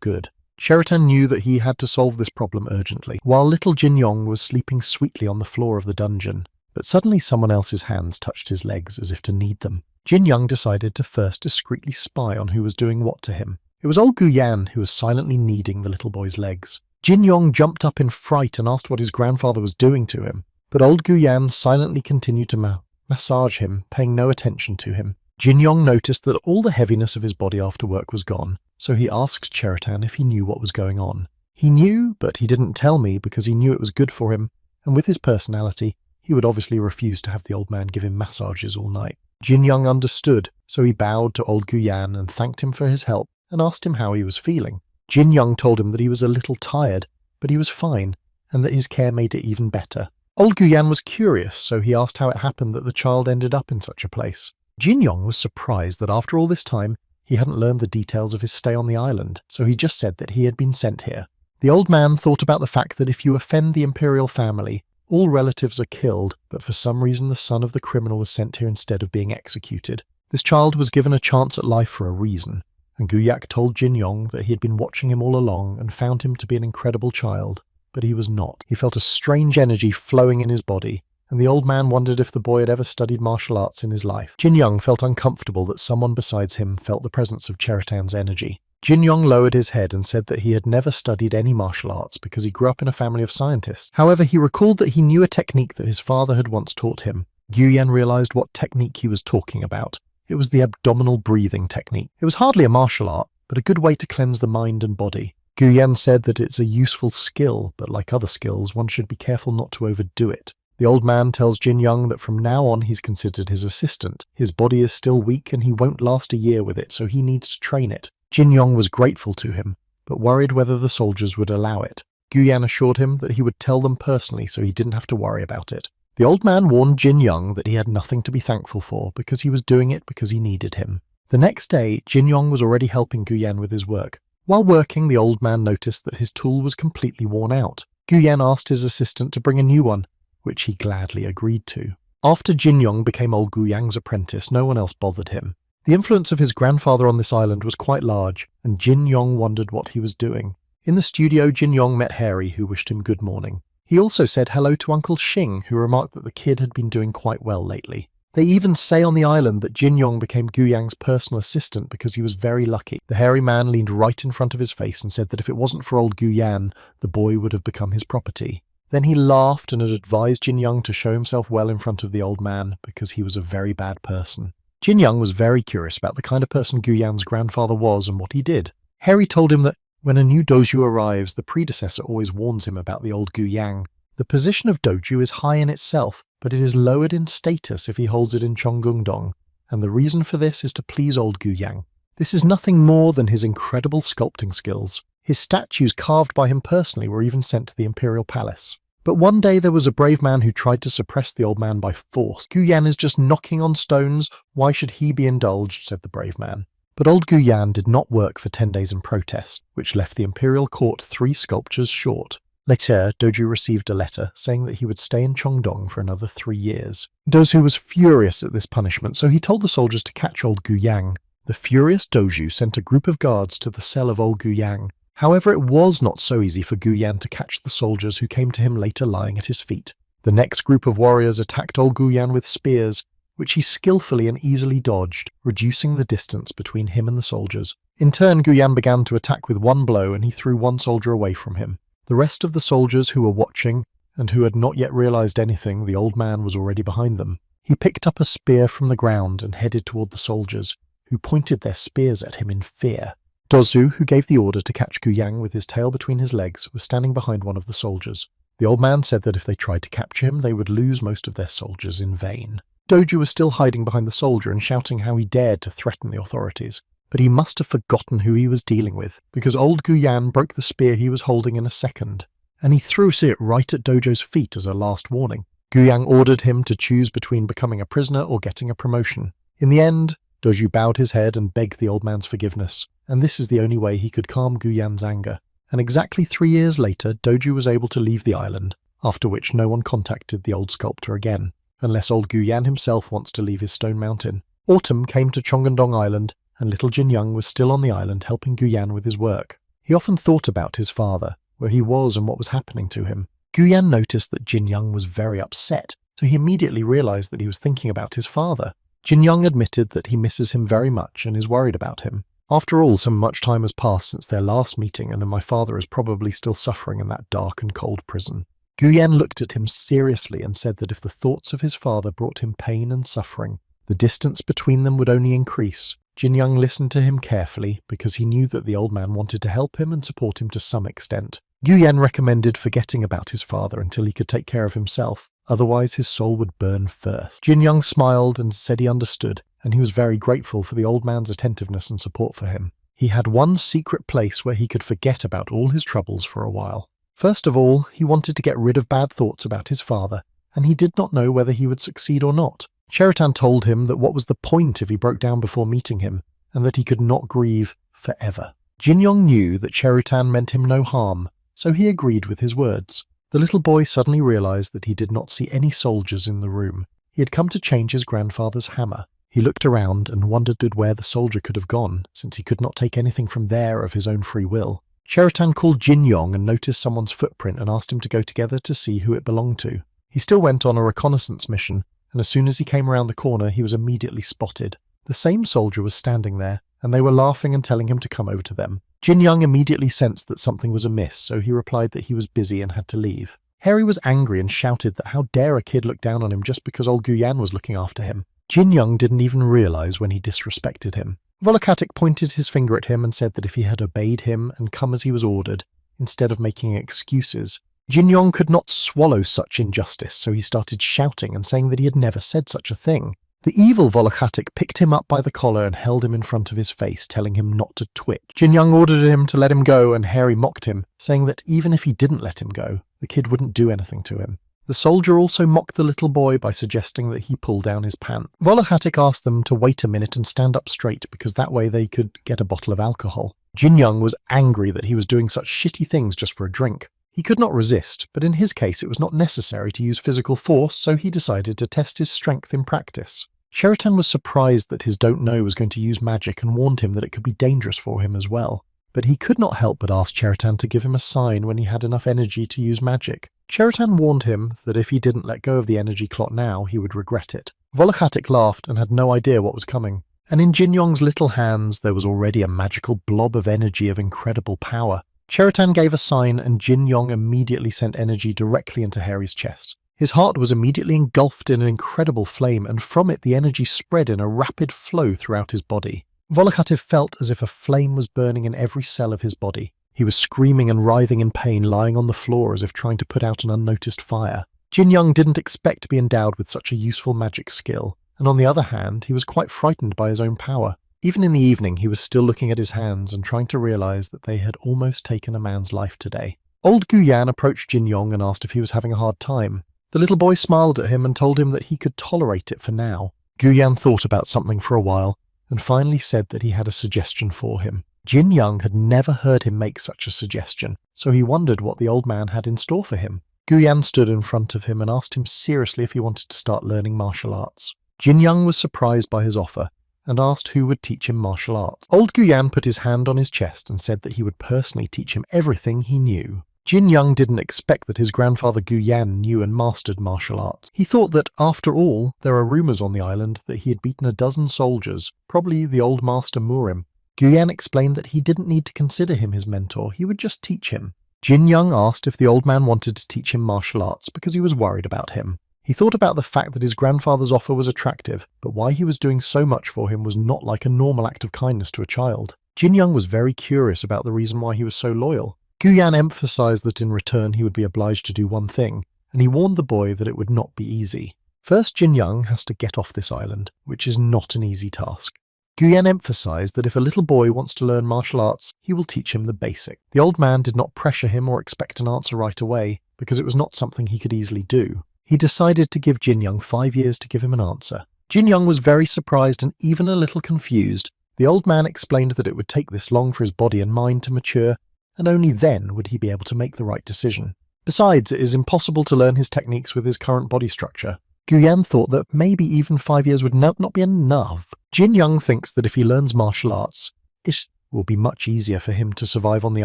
good. Cheritan knew that he had to solve this problem urgently, while little Jin Young was sleeping sweetly on the floor of the dungeon. But suddenly someone else's hands touched his legs as if to knead them. Jin Young decided to first discreetly spy on who was doing what to him. It was old Guyan who was silently kneading the little boy's legs. Jin Young jumped up in fright and asked what his grandfather was doing to him, but old Guyan silently continued to massage him, paying no attention to him. Jin Young noticed that all the heaviness of his body after work was gone, so he asked Cheritan if he knew what was going on. He knew, but he didn't tell me because he knew it was good for him, and with his personality, he would obviously refuse to have the old man give him massages all night. Jin Young understood, so he bowed to old Guyan and thanked him for his help and asked him how he was feeling. Jin Young told him that he was a little tired, but he was fine, and that his care made it even better. Old Guyan was curious, so he asked how it happened that the child ended up in such a place. Jin Young was surprised that after all this time, he hadn't learned the details of his stay on the island, so he just said that he had been sent here. The old man thought about the fact that if you offend the imperial family, all relatives are killed, but for some reason the son of the criminal was sent here instead of being executed. This child was given a chance at life for a reason, and Guyak told Jin Young that he had been watching him all along and found him to be an incredible child. But he was not. He felt a strange energy flowing in his body, and the old man wondered if the boy had ever studied martial arts in his life. Jin Young felt uncomfortable that someone besides him felt the presence of Cheritan's energy. Jin Young lowered his head and said that he had never studied any martial arts because he grew up in a family of scientists. However, he recalled that he knew a technique that his father had once taught him. Guyan realized what technique he was talking about. It was the abdominal breathing technique. It was hardly a martial art, but a good way to cleanse the mind and body. Guyan said that it's a useful skill, but like other skills, one should be careful not to overdo it. The old man tells Jin Young that from now on he's considered his assistant. His body is still weak and he won't last a year with it, so he needs to train it. Jin Young was grateful to him, but worried whether the soldiers would allow it. Guyan assured him that he would tell them personally so he didn't have to worry about it. The old man warned Jin Young that he had nothing to be thankful for because he was doing it because he needed him. The next day, Jin Young was already helping Guyan with his work. While working, the old man noticed that his tool was completely worn out. Guyan asked his assistant to bring a new one, which he gladly agreed to. After Jin Young became old Guyang's apprentice, no one else bothered him. The influence of his grandfather on this island was quite large, and Jin Young wondered what he was doing. In the studio, Jin Young met Harry, who wished him good morning. He also said hello to Uncle Xing, who remarked that the kid had been doing quite well lately. They even say on the island that Jin Young became Guyang's personal assistant because he was very lucky. The hairy man leaned right in front of his face and said that if it wasn't for old Guyan, the boy would have become his property. Then he laughed and had advised Jin Young to show himself well in front of the old man because he was a very bad person. Jin Young was very curious about the kind of person Guyan's grandfather was and what he did. Harry told him that when a new doju arrives, the predecessor always warns him about the old Guyang. The position of doju is high in itself, but it is lowered in status if he holds it in Chonggungdong, and the reason for this is to please old Guyang. This is nothing more than his incredible sculpting skills. His statues carved by him personally were even sent to the imperial palace. But one day there was a brave man who tried to suppress the old man by force. Guyan is just knocking on stones, why should he be indulged, said the brave man. But old Guyan did not work for 10 days in protest, which left the imperial court 3 sculptures short. Later, Doju received a letter saying that he would stay in Chongdong for another 3 years. Doju was furious at this punishment, so he told the soldiers to catch old Guyang. The furious Doju sent a group of guards to the cell of old Guyang. However, it was not so easy for Guyan to catch the soldiers who came to him later lying at his feet. The next group of warriors attacked old Guyan with spears, which he skillfully and easily dodged, reducing the distance between him and the soldiers. In turn, Guyan began to attack with one blow and he threw one soldier away from him. The rest of the soldiers who were watching, and who had not yet realized anything, the old man was already behind them. He picked up a spear from the ground and headed toward the soldiers, who pointed their spears at him in fear. Dozu, who gave the order to catch Guyang with his tail between his legs, was standing behind one of the soldiers. The old man said that if they tried to capture him, they would lose most of their soldiers in vain. Doju was still hiding behind the soldier and shouting how he dared to threaten the authorities. But he must have forgotten who he was dealing with, because old Guyan broke the spear he was holding in a second, and he threw it right at Doju's feet as a last warning. Guyang ordered him to choose between becoming a prisoner or getting a promotion. In the end, Doju bowed his head and begged the old man's forgiveness, and this is the only way he could calm Guyan's anger. And exactly 3 years later, Doju was able to leave the island, after which no one contacted the old sculptor again, unless old Guyan himself wants to leave his stone mountain. Autumn came to Chongandong Island, and little Jin Young was still on the island helping Guyan with his work. He often thought about his father, where he was and what was happening to him. Guyan noticed that Jin Young was very upset, so he immediately realized that he was thinking about his father. Jin Young admitted that he misses him very much and is worried about him. After all, so much time has passed since their last meeting, and my father is probably still suffering in that dark and cold prison. Guyan looked at him seriously and said that if the thoughts of his father brought him pain and suffering, the distance between them would only increase. Jin Young listened to him carefully because he knew that the old man wanted to help him and support him to some extent. Guyan recommended forgetting about his father until he could take care of himself, otherwise his soul would burn first. Jin Young smiled and said he understood, and he was very grateful for the old man's attentiveness and support for him. He had one secret place where he could forget about all his troubles for a while. First of all, he wanted to get rid of bad thoughts about his father, and he did not know whether he would succeed or not. Cheritan told him that what was the point if he broke down before meeting him, and that he could not grieve forever. Jin Young knew that Cheritan meant him no harm, so he agreed with his words. The little boy suddenly realized that he did not see any soldiers in the room. He had come to change his grandfather's hammer. He looked around and wondered where the soldier could have gone, since he could not take anything from there of his own free will. Cheritan called Jin Young and noticed someone's footprint and asked him to go together to see who it belonged to. He still went on a reconnaissance mission, and as soon as he came around the corner, he was immediately spotted. The same soldier was standing there, and they were laughing and telling him to come over to them. Jin Young immediately sensed that something was amiss, so he replied that he was busy and had to leave. Harry was angry and shouted that how dare a kid look down on him just because old Guyan was looking after him. Jin Young didn't even realize when he disrespected him. Volakatic pointed his finger at him and said that if he had obeyed him and come as he was ordered, instead of making excuses, Jin Young could not swallow such injustice, so he started shouting and saying that he had never said such a thing. The evil Volakatic picked him up by the collar and held him in front of his face, telling him not to twitch. Jin Young ordered him to let him go, and Harry mocked him, saying that even if he didn't let him go, the kid wouldn't do anything to him. The soldier also mocked the little boy by suggesting that he pull down his pants. Volakatic asked them to wait a minute and stand up straight, because that way they could get a bottle of alcohol. Jin Young was angry that he was doing such shitty things just for a drink. He could not resist, but in his case it was not necessary to use physical force, so he decided to test his strength in practice. Cheritan was surprised that his don't know was going to use magic and warned him that it could be dangerous for him as well. But he could not help but ask Cheritan to give him a sign when he had enough energy to use magic. Cheritan warned him that if he didn't let go of the energy clot now, he would regret it. Volakatic laughed and had no idea what was coming. And in Jin Young's little hands there was already a magical blob of energy of incredible power. Cheritan gave a sign and Jin Young immediately sent energy directly into Harry's chest. His heart was immediately engulfed in an incredible flame, and from it the energy spread in a rapid flow throughout his body. Volakatic felt as if a flame was burning in every cell of his body. He was screaming and writhing in pain, lying on the floor as if trying to put out an unnoticed fire. Jin Young didn't expect to be endowed with such a useful magic skill, and on the other hand, he was quite frightened by his own power. Even in the evening, he was still looking at his hands and trying to realize that they had almost taken a man's life today. Old Guyan approached Jin Young and asked if he was having a hard time. The little boy smiled at him and told him that he could tolerate it for now. Guyan thought about something for a while, and finally said that he had a suggestion for him. Jin Young had never heard him make such a suggestion, so he wondered what the old man had in store for him. Guyan stood in front of him and asked him seriously if he wanted to start learning martial arts. Jin Young was surprised by his offer, and asked who would teach him martial arts. Old Guyan put his hand on his chest and said that he would personally teach him everything he knew. Jin Young didn't expect that his grandfather Guyan knew and mastered martial arts. He thought that, after all, there are rumours on the island that he had beaten a dozen soldiers, probably the old master Murim. Guyan explained that he didn't need to consider him his mentor, he would just teach him. Jin Young asked if the old man wanted to teach him martial arts because he was worried about him. He thought about the fact that his grandfather's offer was attractive, but why he was doing so much for him was not like a normal act of kindness to a child. Jin Young was very curious about the reason why he was so loyal. Guyan emphasized that in return he would be obliged to do one thing, and he warned the boy that it would not be easy. First, Jin Young has to get off this island, which is not an easy task. Guyan emphasized that if a little boy wants to learn martial arts, he will teach him the basic. The old man did not pressure him or expect an answer right away, because it was not something he could easily do. He decided to give Jin Young 5 years to give him an answer. Jin Young was very surprised and even a little confused. The old man explained that it would take this long for his body and mind to mature, and only then would he be able to make the right decision. Besides, it is impossible to learn his techniques with his current body structure. Guyan thought that maybe even 5 years would not be enough. Jin Young thinks that if he learns martial arts, it will be much easier for him to survive on the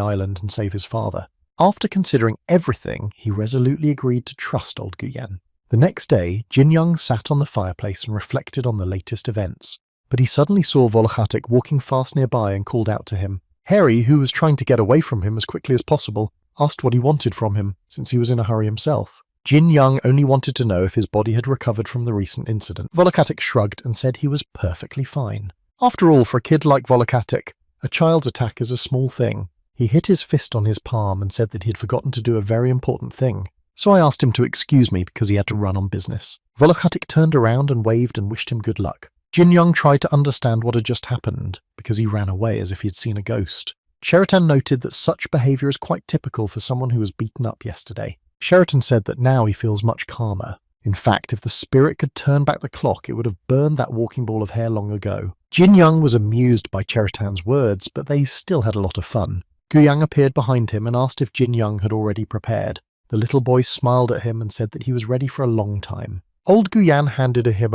island and save his father. After considering everything, he resolutely agreed to trust old Guyan. The next day, Jin Young sat on the fireplace and reflected on the latest events. But he suddenly saw Volakatic walking fast nearby and called out to him. Harry, who was trying to get away from him as quickly as possible, asked what he wanted from him, since he was in a hurry himself. Jin Young only wanted to know if his body had recovered from the recent incident. Volakatic shrugged and said he was perfectly fine. After all, for a kid like Volakatic, a child's attack is a small thing. He hit his fist on his palm and said that he had forgotten to do a very important thing. So I asked him to excuse me because he had to run on business. Volokhatik turned around and waved and wished him good luck. Jin Young tried to understand what had just happened because he ran away as if he had seen a ghost. Sheraton noted that such behaviour is quite typical for someone who was beaten up yesterday. Sheraton said that now he feels much calmer. In fact, if the spirit could turn back the clock, it would have burned that walking ball of hair long ago. Jin Young was amused by Cheratan's words, but they still had a lot of fun. Guyang appeared behind him and asked if Jin Young had already prepared. The little boy smiled at him and said that he was ready for a long time. Old Guyan handed him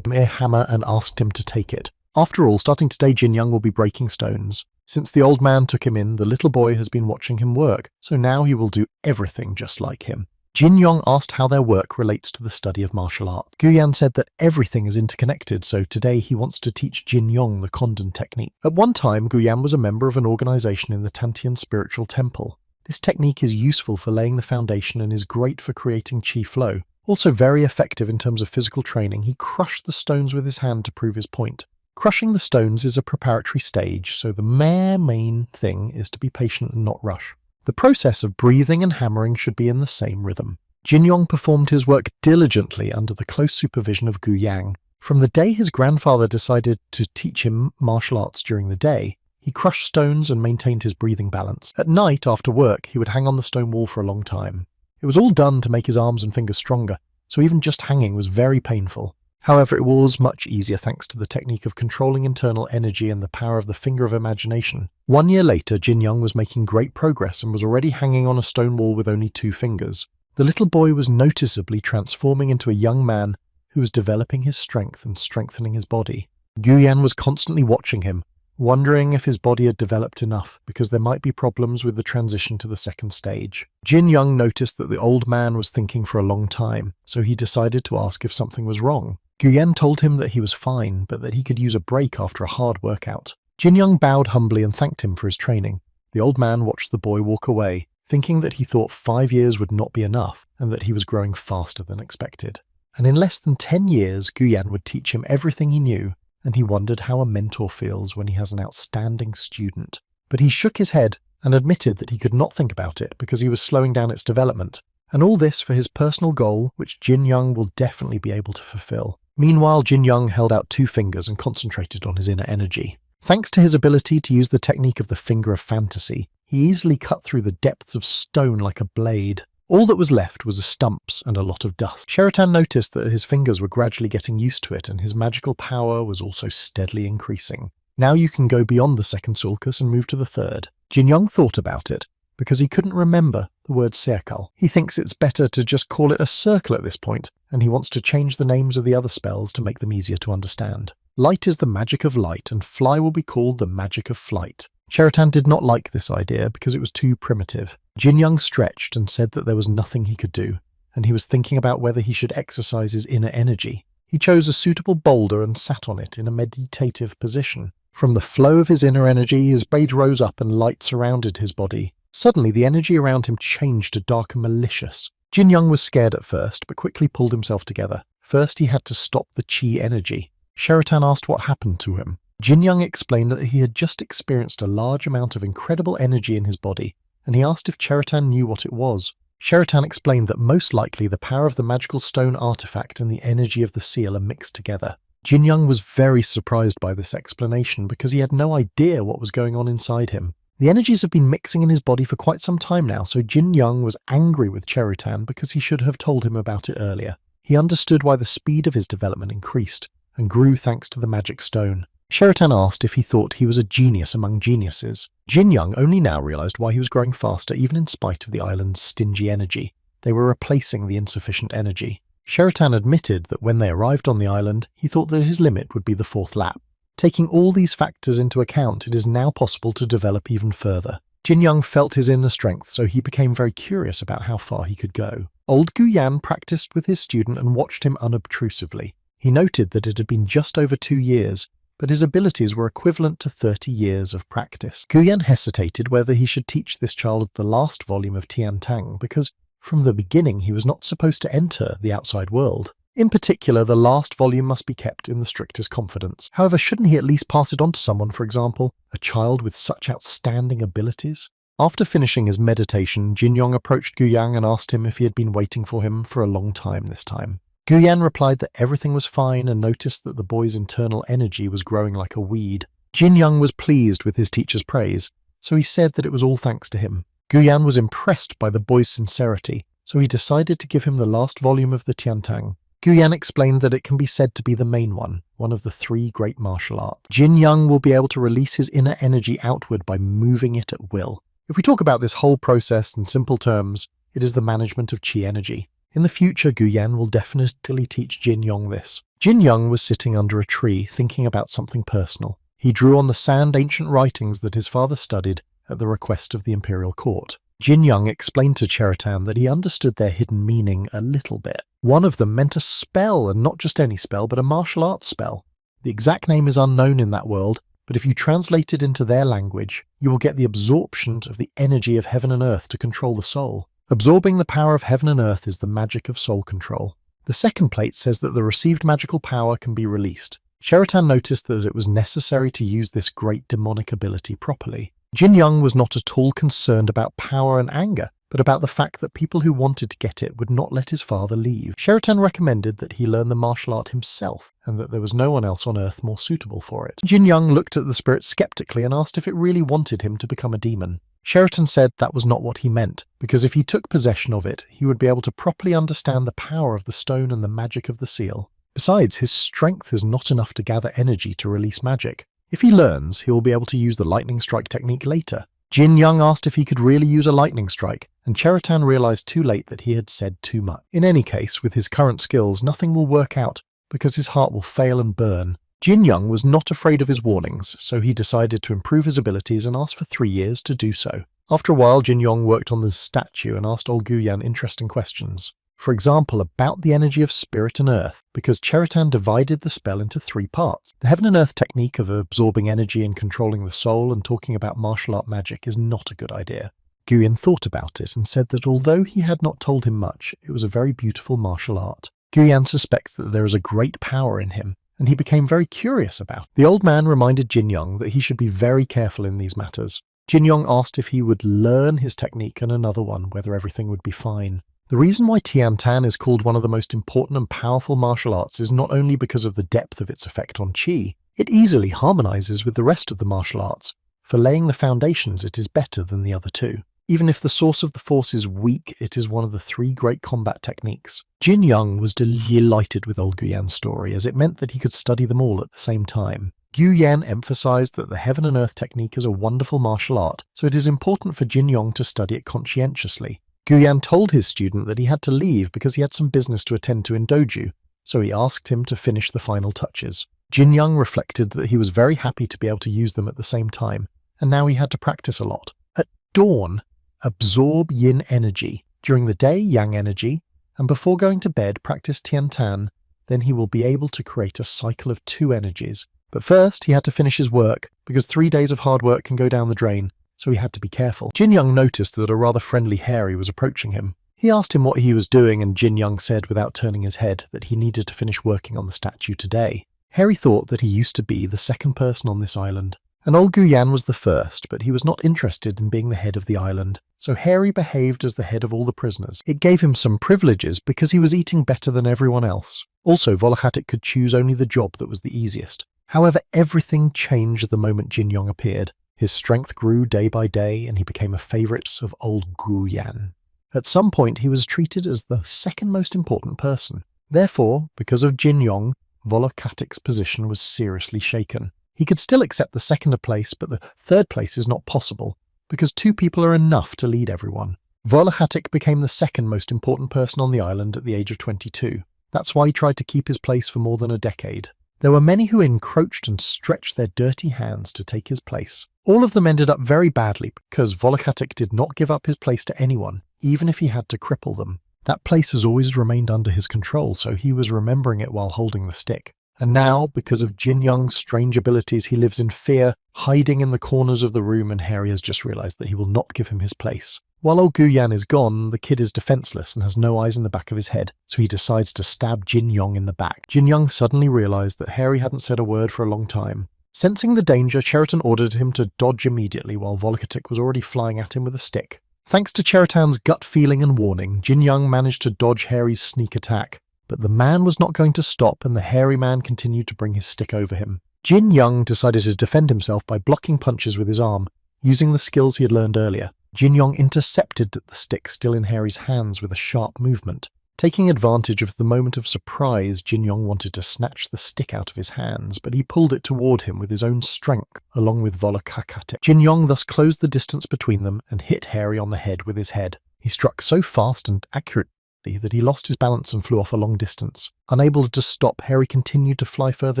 a hammer and asked him to take it. After all, starting today, Jin Young will be breaking stones. Since the old man took him in, the little boy has been watching him work, so now he will do everything just like him. Jin Young asked how their work relates to the study of martial arts. Guyan said that everything is interconnected, so today he wants to teach Jin Young the Kondon technique. At one time, Guyan was a member of an organization in the Tantian spiritual temple. This technique is useful for laying the foundation and is great for creating chi flow. Also very effective in terms of physical training, he crushed the stones with his hand to prove his point. Crushing the stones is a preparatory stage, so the main thing is to be patient and not rush. The process of breathing and hammering should be in the same rhythm. Jin Young performed his work diligently under the close supervision of Gu Yang. From the day his grandfather decided to teach him martial arts during the day, he crushed stones and maintained his breathing balance. At night, after work, he would hang on the stone wall for a long time. It was all done to make his arms and fingers stronger, so even just hanging was very painful. However, it was much easier thanks to the technique of controlling internal energy and the power of the finger of imagination. 1 year later, Jin Young was making great progress and was already hanging on a stone wall with only 2 fingers. The little boy was noticeably transforming into a young man who was developing his strength and strengthening his body. Guyan was constantly watching him, wondering if his body had developed enough, because there might be problems with the transition to the second stage. Jin Young noticed that the old man was thinking for a long time, so he decided to ask if something was wrong. Guyan told him that he was fine, but that he could use a break after a hard workout. Jin Young bowed humbly and thanked him for his training. The old man watched the boy walk away, thinking that he thought 5 years would not be enough, and that he was growing faster than expected. And in less than 10 years, Guyan would teach him everything he knew, and he wondered how a mentor feels when he has an outstanding student. But he shook his head and admitted that he could not think about it because he was slowing down its development, and all this for his personal goal, which Jin Young will definitely be able to fulfill. Meanwhile, Jin Young held out 2 fingers and concentrated on his inner energy. Thanks to his ability to use the technique of the finger of fantasy, he easily cut through the depths of stone like a blade. All that was left was stumps and a lot of dust. Sheraton noticed that his fingers were gradually getting used to it, and his magical power was also steadily increasing. Now you can go beyond the second sulcus and move to the third. Jin Young thought about it, because he couldn't remember the word circle. He thinks it's better to just call it a circle at this point, and he wants to change the names of the other spells to make them easier to understand. Light is the magic of light, and fly will be called the magic of flight. Sheraton did not like this idea because it was too primitive. Jin Young stretched and said that there was nothing he could do, and he was thinking about whether he should exercise his inner energy. He chose a suitable boulder and sat on it in a meditative position. From the flow of his inner energy, his blade rose up and light surrounded his body. Suddenly, the energy around him changed to dark and malicious. Jin Young was scared at first, but quickly pulled himself together. First, he had to stop the chi energy. Sheraton asked what happened to him. Jin Young explained that he had just experienced a large amount of incredible energy in his body, and he asked if Sheraton knew what it was. Sheraton explained that most likely the power of the magical stone artifact and the energy of the seal are mixed together. Jin Young was very surprised by this explanation because he had no idea what was going on inside him. The energies have been mixing in his body for quite some time now, so Jin Young was angry with Sheraton because he should have told him about it earlier. He understood why the speed of his development increased, and grew thanks to the magic stone. Sheraton asked if he thought he was a genius among geniuses. Jin Young only now realized why he was growing faster even in spite of the island's stingy energy. They were replacing the insufficient energy. Sheraton admitted that when they arrived on the island, he thought that his limit would be the 4th lap. Taking all these factors into account, it is now possible to develop even further. Jin Young felt his inner strength, so he became very curious about how far he could go. Old Guyan practiced with his student and watched him unobtrusively. He noted that it had been just over 2 years, but his abilities were equivalent to 30 years of practice. Guyan hesitated whether he should teach this child the last volume of Tian Tang, because from the beginning he was not supposed to enter the outside world. In particular, the last volume must be kept in the strictest confidence. However, shouldn't he at least pass it on to someone, for example, a child with such outstanding abilities? After finishing his meditation, Jin-young approached Gu-yang and asked him if he had been waiting for him for a long time this time. Gu-yan replied that everything was fine and noticed that the boy's internal energy was growing like a weed. Jin-young was pleased with his teacher's praise, so he said that it was all thanks to him. Gu-yan was impressed by the boy's sincerity, so he decided to give him the last volume of the Tiantang. Gu-yan explained that it can be said to be the main one of the 3 great martial arts. Jin-young will be able to release his inner energy outward by moving it at will. If we talk about this whole process in simple terms, it is the management of chi energy. In the future, Gu-yan will definitely teach Jin-young this. Jin-young was sitting under a tree thinking about something personal. He drew on the sand ancient writings that his father studied at the request of the imperial court. Jin-young explained to Cheritan that he understood their hidden meaning a little bit. One of them meant a spell, and not just any spell, but a martial arts spell. The exact name is unknown in that world, but if you translate it into their language, you will get the absorption of the energy of heaven and earth to control the soul. Absorbing the power of heaven and earth is the magic of soul control. The second plate says that the received magical power can be released. Cheritan noticed that it was necessary to use this great demonic ability properly. Jin-young was not at all concerned about power and anger, but about the fact that people who wanted to get it would not let his father leave. Cheritan recommended that he learn the martial art himself, and that there was no one else on Earth more suitable for it. Jin-young looked at the spirit skeptically and asked if it really wanted him to become a demon. Cheritan said that was not what he meant, because if he took possession of it, he would be able to properly understand the power of the stone and the magic of the seal. Besides, his strength is not enough to gather energy to release magic. If he learns, he will be able to use the lightning strike technique later. Jin-young asked if he could really use a lightning strike, and Cheritan realized too late that he had said too much. In any case, with his current skills, nothing will work out, because his heart will fail and burn. Jin-young was not afraid of his warnings, so he decided to improve his abilities and asked for 3 years to do so. After a while, Jin-young worked on the statue and asked old Gu-yan interesting questions. For example, about the energy of spirit and earth, because Cheritan divided the spell into 3 parts. The heaven and earth technique of absorbing energy and controlling the soul and talking about martial art magic is not a good idea. Gu-yan thought about it and said that although he had not told him much, it was a very beautiful martial art. Gu-yan suspects that there is a great power in him, and he became very curious about it. The old man reminded Jin-young that he should be very careful in these matters. Jin-young asked if he would learn his technique and another one, whether everything would be fine. The reason why Tian-tan is called one of the most important and powerful martial arts is not only because of the depth of its effect on qi, it easily harmonizes with the rest of the martial arts. For laying the foundations, it is better than the other 2. Even if the source of the force is weak, it is one of the 3 great combat techniques. Jin-young was delighted with old Gu-yan's story, as it meant that he could study them all at the same time. Gu-yan emphasized that the heaven and earth technique is a wonderful martial art, so it is important for Jin-young to study it conscientiously. Gu-yan told his student that he had to leave because he had some business to attend to in doju, so he asked him to finish the final touches. Jin-young reflected that he was very happy to be able to use them at the same time, and now he had to practice a lot. At dawn, absorb yin energy. During the day, yang energy, and before going to bed, practice Tian-tan. Then he will be able to create a cycle of 2 energies. But first, he had to finish his work, because 3 days of hard work can go down the drain, so he had to be careful. Jin-young noticed that a rather friendly Harry was approaching him. He asked him what he was doing, and Jin-young said without turning his head that he needed to finish working on the statue today. Harry thought that he used to be the second person on this island, and old Gu-yan was the first, but he was not interested in being the head of the island, so Harry behaved as the head of all the prisoners. It gave him some privileges because he was eating better than everyone else. Also, Volokhatik could choose only the job that was the easiest. However, everything changed the moment Jin-young appeared. His strength grew day by day, and he became a favorite of old Gu-yan. At some point, he was treated as the second most important person. Therefore, because of Jin-young, Volokhatik's position was seriously shaken. He could still accept the second place, but the third place is not possible, because 2 people are enough to lead everyone. Volokhatik became the second most important person on the island at the age of 22. That's why he tried to keep his place for more than a decade. There were many who encroached and stretched their dirty hands to take his place. All of them ended up very badly because Volokhatik did not give up his place to anyone, even if he had to cripple them. That place has always remained under his control, so he was remembering it while holding the stick. And now, because of Jin Young's strange abilities, he lives in fear, hiding in the corners of the room, and Harry has just realized that he will not give him his place. While old Guyan is gone, the kid is defenseless and has no eyes in the back of his head, so he decides to stab Jin Young in the back. Jin Young suddenly realized that Harry hadn't said a word for a long time. Sensing the danger, Cheriton ordered him to dodge immediately while Volakotic was already flying at him with a stick. Thanks to Cheritan's gut feeling and warning, Jin Young managed to dodge Harry's sneak attack. But the man was not going to stop, and the hairy man continued to bring his stick over him. Jin Young decided to defend himself by blocking punches with his arm, using the skills he had learned earlier. Jin Young intercepted the stick still in Harry's hands with a sharp movement. Taking advantage of the moment of surprise, Jin Young wanted to snatch the stick out of his hands, but he pulled it toward him with his own strength, along with Volakotic. Jin Young thus closed the distance between them and hit Harry on the head with his head. He struck so fast and accurately that he lost his balance and flew off a long distance. Unable to stop, Harry continued to fly further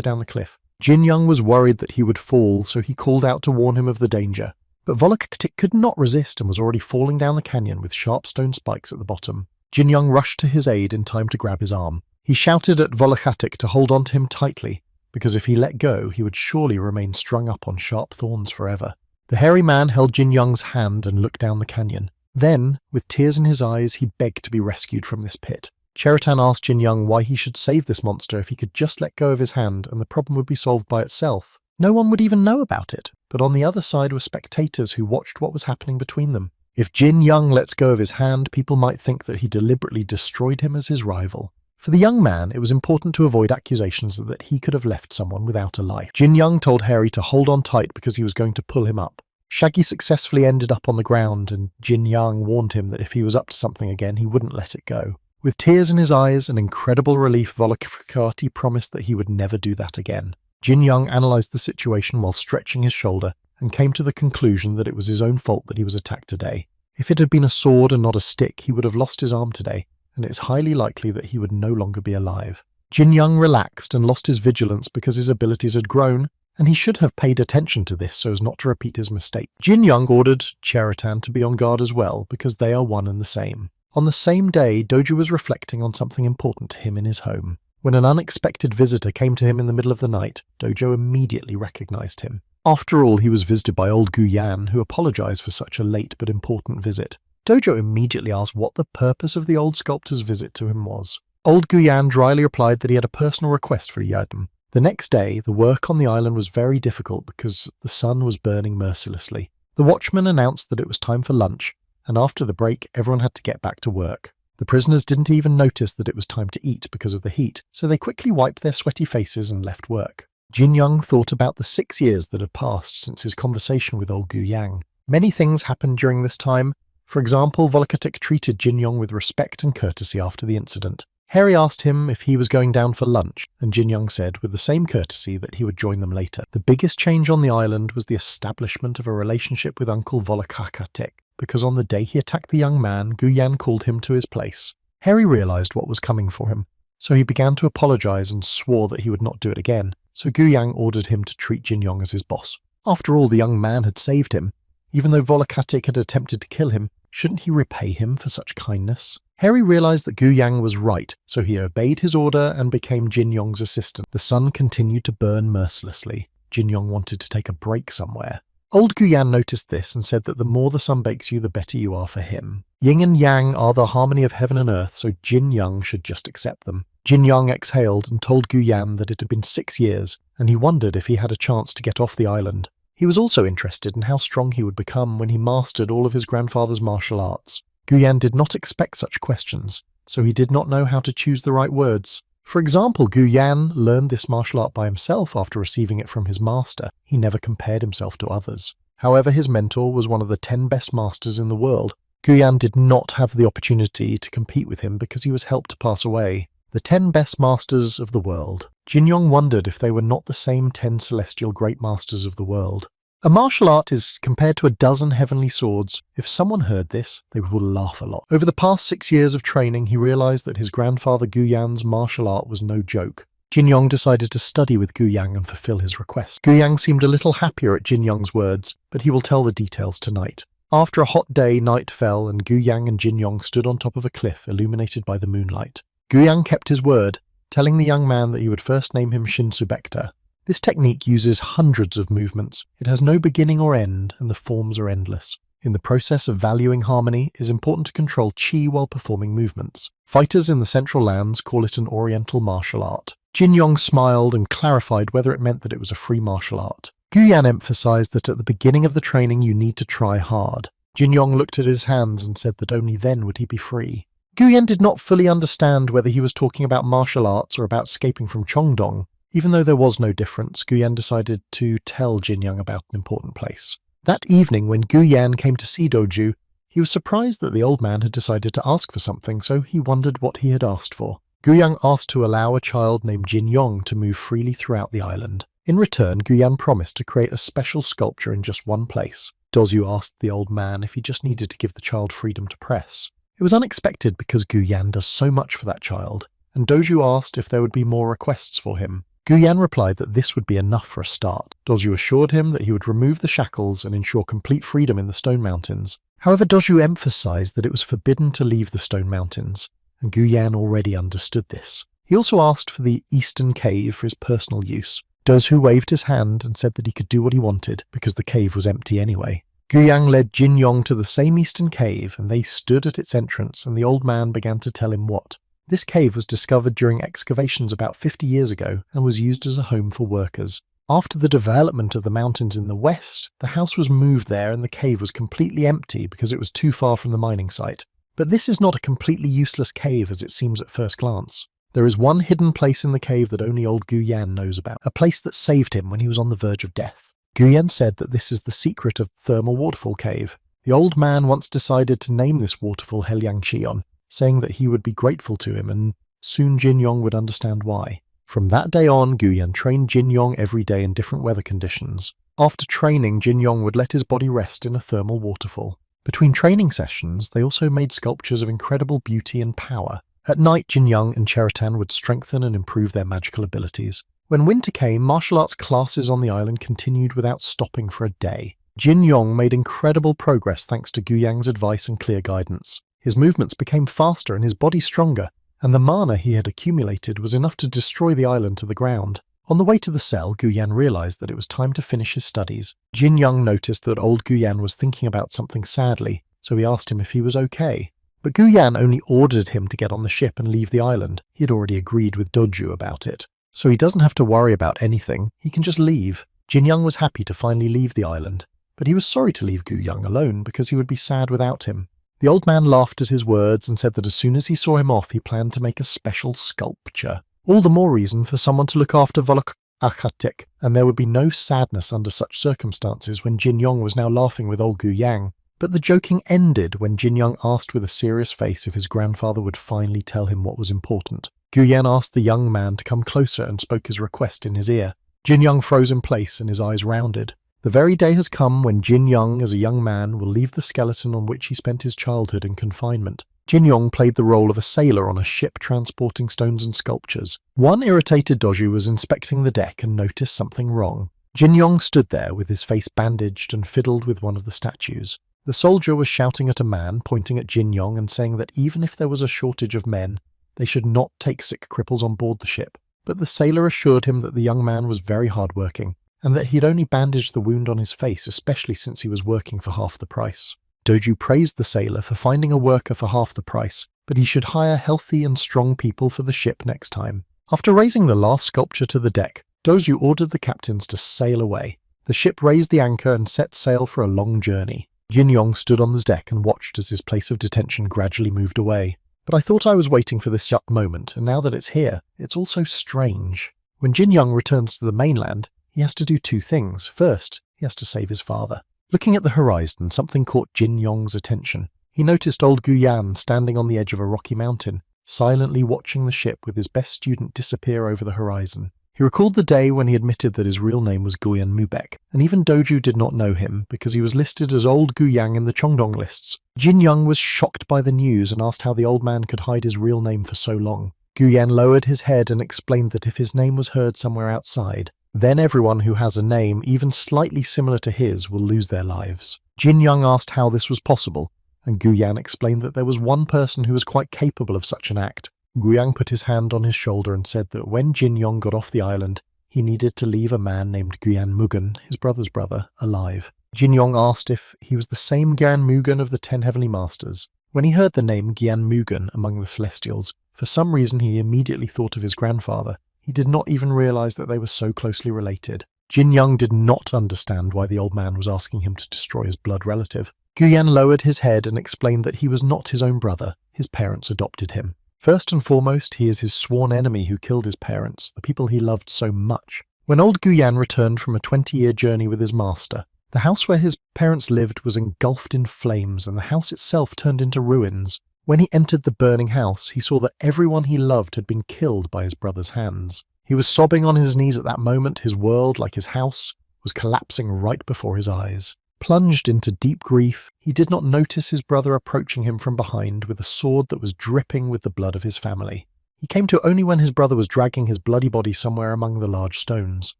down the cliff. Jin Young was worried that he would fall, so he called out to warn him of the danger. But Volakotic could not resist and was already falling down the canyon with sharp stone spikes at the bottom. Jin Young rushed to his aid in time to grab his arm. He shouted at Volakotic to hold on to him tightly, because if he let go, he would surely remain strung up on sharp thorns forever. The hairy man held Jin Young's hand and looked down the canyon. Then, with tears in his eyes, he begged to be rescued from this pit. Cheritan asked Jin Young why he should save this monster if he could just let go of his hand and the problem would be solved by itself. No one would even know about it, but on the other side were spectators who watched what was happening between them. If Jin Young lets go of his hand, people might think that he deliberately destroyed him as his rival. For the young man, it was important to avoid accusations that he could have left someone without a life. Jin Young told Harry to hold on tight because he was going to pull him up. Shaggy successfully ended up on the ground, and Jin Young warned him that if he was up to something again, he wouldn't let it go. With tears in his eyes and incredible relief, Volakotic promised that he would never do that again. Jin Young analysed the situation while stretching his shoulder, and came to the conclusion that it was his own fault that he was attacked today. If it had been a sword and not a stick, he would have lost his arm today, and it is highly likely that he would no longer be alive. Jin Young relaxed and lost his vigilance because his abilities had grown, and he should have paid attention to this so as not to repeat his mistake. Jin Young ordered Cheritan to be on guard as well, because they are one and the same. On the same day, Dojo was reflecting on something important to him in his home. When an unexpected visitor came to him in the middle of the night, Dojo immediately recognized him. After all, he was visited by old Guyan, who apologized for such a late but important visit. Dojo immediately asked what the purpose of the old sculptor's visit to him was. Old Guyan dryly replied that he had a personal request for Yadam. The next day, the work on the island was very difficult because the sun was burning mercilessly. The watchman announced that it was time for lunch, and after the break, everyone had to get back to work. The prisoners didn't even notice that it was time to eat because of the heat, so they quickly wiped their sweaty faces and left work. Jin Young thought about the 6 years that had passed since his conversation with old Guyang. Many things happened during this time. For example, Volakotic treated Jin Young with respect and courtesy after the incident. Harry asked him if he was going down for lunch, and Jin Young said with the same courtesy that he would join them later. The biggest change on the island was the establishment of a relationship with Uncle Volakotic, because on the day he attacked the young man, Guyan called him to his place. Harry realized what was coming for him, so he began to apologize and swore that he would not do it again, so Guyang ordered him to treat Jin Young as his boss. After all, the young man had saved him. Even though Volakotic had attempted to kill him, shouldn't he repay him for such kindness? Harry realized that Guyang was right, so he obeyed his order and became Jin Yong's assistant. The sun continued to burn mercilessly. Jin Yong wanted to take a break somewhere. Old Guyan noticed this and said that the more the sun bakes you, the better you are for him. Yin and Yang are the harmony of heaven and earth, so Jin Young should just accept them. Jin Young exhaled and told Guyan that it had been 6 years, and he wondered if he had a chance to get off the island. He was also interested in how strong he would become when he mastered all of his grandfather's martial arts. Guyan did not expect such questions, so he did not know how to choose the right words. For example, Guyan learned this martial art by himself after receiving it from his master. He never compared himself to others. However, his mentor was one of the 10 best masters in the world. Guyan did not have the opportunity to compete with him because he was helped to pass away. The 10 best masters of the world. Jin Yong wondered if they were not the same 10 celestial great masters of the world. A martial art is compared to a dozen heavenly swords. If someone heard this, they would laugh a lot. Over the past 6 years of training, he realized that his grandfather Guyan's martial art was no joke. Jin Yong decided to study with Guyang and fulfill his request. Guyang seemed a little happier at Jin Yong's words, but he will tell the details tonight. After a hot day, night fell, and Guyang and Jin Yong stood on top of a cliff illuminated by the moonlight. Guyang kept his word, telling the young man that he would first name him Shinsubekta. This technique uses hundreds of movements. It has no beginning or end, and the forms are endless. In the process of valuing harmony, it is important to control qi while performing movements. Fighters in the Central Lands call it an Oriental martial art. Jin Yong smiled and clarified whether it meant that it was a free martial art. Gu Yan emphasized that at the beginning of the training you need to try hard. Jin Yong looked at his hands and said that only then would he be free. Gu Yan did not fully understand whether he was talking about martial arts or about escaping from Chongdong. Even though there was no difference, Gu Yan decided to tell Jin Yong about an important place. That evening, when Gu Yan came to see Doju, he was surprised that the old man had decided to ask for something, so he wondered what he had asked for. Gu Yan asked to allow a child named Jin Yong to move freely throughout the island. In return, Gu Yan promised to create a special sculpture in just one place. Dozu asked the old man if he just needed to give the child freedom to press. It was unexpected because Gu Yan does so much for that child, and Doju asked if there would be more requests for him. Gu Yan replied that this would be enough for a start. Dozu assured him that he would remove the shackles and ensure complete freedom in the Stone Mountains. However, Dozu emphasized that it was forbidden to leave the Stone Mountains, and Gu Yan already understood this. He also asked for the Eastern Cave for his personal use. Dozu waved his hand and said that he could do what he wanted because the cave was empty anyway. Gu Yan led Jin Yong to the same Eastern Cave, and they stood at its entrance, and the old man began to tell him what. This cave was discovered during excavations about 50 years ago and was used as a home for workers. After the development of the mountains in the west, the house was moved there and the cave was completely empty because it was too far from the mining site. But this is not a completely useless cave as it seems at first glance. There is one hidden place in the cave that only old Gu Yan knows about, a place that saved him when he was on the verge of death. Gu Yan said that this is the secret of the Thermal Waterfall Cave. The old man once decided to name this waterfall Helyang Cheon, saying that he would be grateful to him, and soon Jin Yong would understand why. From that day on, Gu Yan trained Jin Yong every day in different weather conditions. After training, Jin Yong would let his body rest in a thermal waterfall. Between training sessions, they also made sculptures of incredible beauty and power. At night, Jin Yong and Cheritan would strengthen and improve their magical abilities. When winter came, martial arts classes on the island continued without stopping for a day. Jin Yong made incredible progress thanks to Gu Yan's advice and clear guidance. His movements became faster and his body stronger, and the mana he had accumulated was enough to destroy the island to the ground. On the way to the cell, Gu Yan realized that it was time to finish his studies. Jin Yong noticed that old Gu Yan was thinking about something sadly, so he asked him if he was okay. But Gu Yan only ordered him to get on the ship and leave the island. He had already agreed with Doju about it. So he doesn't have to worry about anything, he can just leave. Jin Yong was happy to finally leave the island, but he was sorry to leave Gu Yan alone because he would be sad without him. The old man laughed at his words and said that as soon as he saw him off, he planned to make a special sculpture. All the more reason for someone to look after Volok Akhatik, and there would be no sadness under such circumstances when Jin Yong was now laughing with old Gu Yang. But the joking ended when Jin Yong asked with a serious face if his grandfather would finally tell him what was important. Gu Yan asked the young man to come closer and spoke his request in his ear. Jin Yong froze in place and his eyes rounded. The very day has come when Jin Yong, as a young man, will leave the skeleton on which he spent his childhood in confinement. Jin Yong played the role of a sailor on a ship transporting stones and sculptures. One irritated Doju was inspecting the deck and noticed something wrong. Jin Yong stood there with his face bandaged and fiddled with one of the statues. The soldier was shouting at a man, pointing at Jin Yong and saying that even if there was a shortage of men, they should not take sick cripples on board the ship. But the sailor assured him that the young man was very hard-working, and that he'd only bandaged the wound on his face, especially since he was working for half the price. Doju praised the sailor for finding a worker for half the price, but he should hire healthy and strong people for the ship next time. After raising the last sculpture to the deck, Doju ordered the captains to sail away. The ship raised the anchor and set sail for a long journey. Jin Yong stood on the deck and watched as his place of detention gradually moved away. But I thought I was waiting for this moment, and now that it's here, it's all so strange. When Jin Yong returns to the mainland, he has to do two things. First, he has to save his father. Looking at the horizon, something caught Jin Yong's attention. He noticed old Gu Yan standing on the edge of a rocky mountain, silently watching the ship with his best student disappear over the horizon. He recalled the day when he admitted that his real name was Guyan Mubek, and even Doju did not know him because he was listed as old Gu Yang in the Chongdong lists. Jin Yong was shocked by the news and asked how the old man could hide his real name for so long. Gu Yan lowered his head and explained that if his name was heard somewhere outside, then everyone who has a name even slightly similar to his will lose their lives. Jin Yong asked how this was possible, and Gu Yan explained that there was one person who was quite capable of such an act. Guyang put his hand on his shoulder and said that when Jin Yong got off the island, he needed to leave a man named Guyan Mugen, his brother's brother, alive. Jin Yong asked if he was the same Guyan Mugen of the 10 Heavenly Masters. When he heard the name Guyan Mugen among the Celestials, for some reason he immediately thought of his grandfather. He did not even realize that they were so closely related. Jin Young did not understand why the old man was asking him to destroy his blood relative. Guyan lowered his head and explained that he was not his own brother. His parents adopted him. First and foremost, he is his sworn enemy who killed his parents, the people he loved so much. When old Guyan returned from a 20-year journey with his master, the house where his parents lived was engulfed in flames and the house itself turned into ruins. When he entered the burning house, he saw that everyone he loved had been killed by his brother's hands. He was sobbing on his knees at that moment. His world, like his house, was collapsing right before his eyes. Plunged into deep grief, he did not notice his brother approaching him from behind with a sword that was dripping with the blood of his family. He came to only when his brother was dragging his bloody body somewhere among the large stones.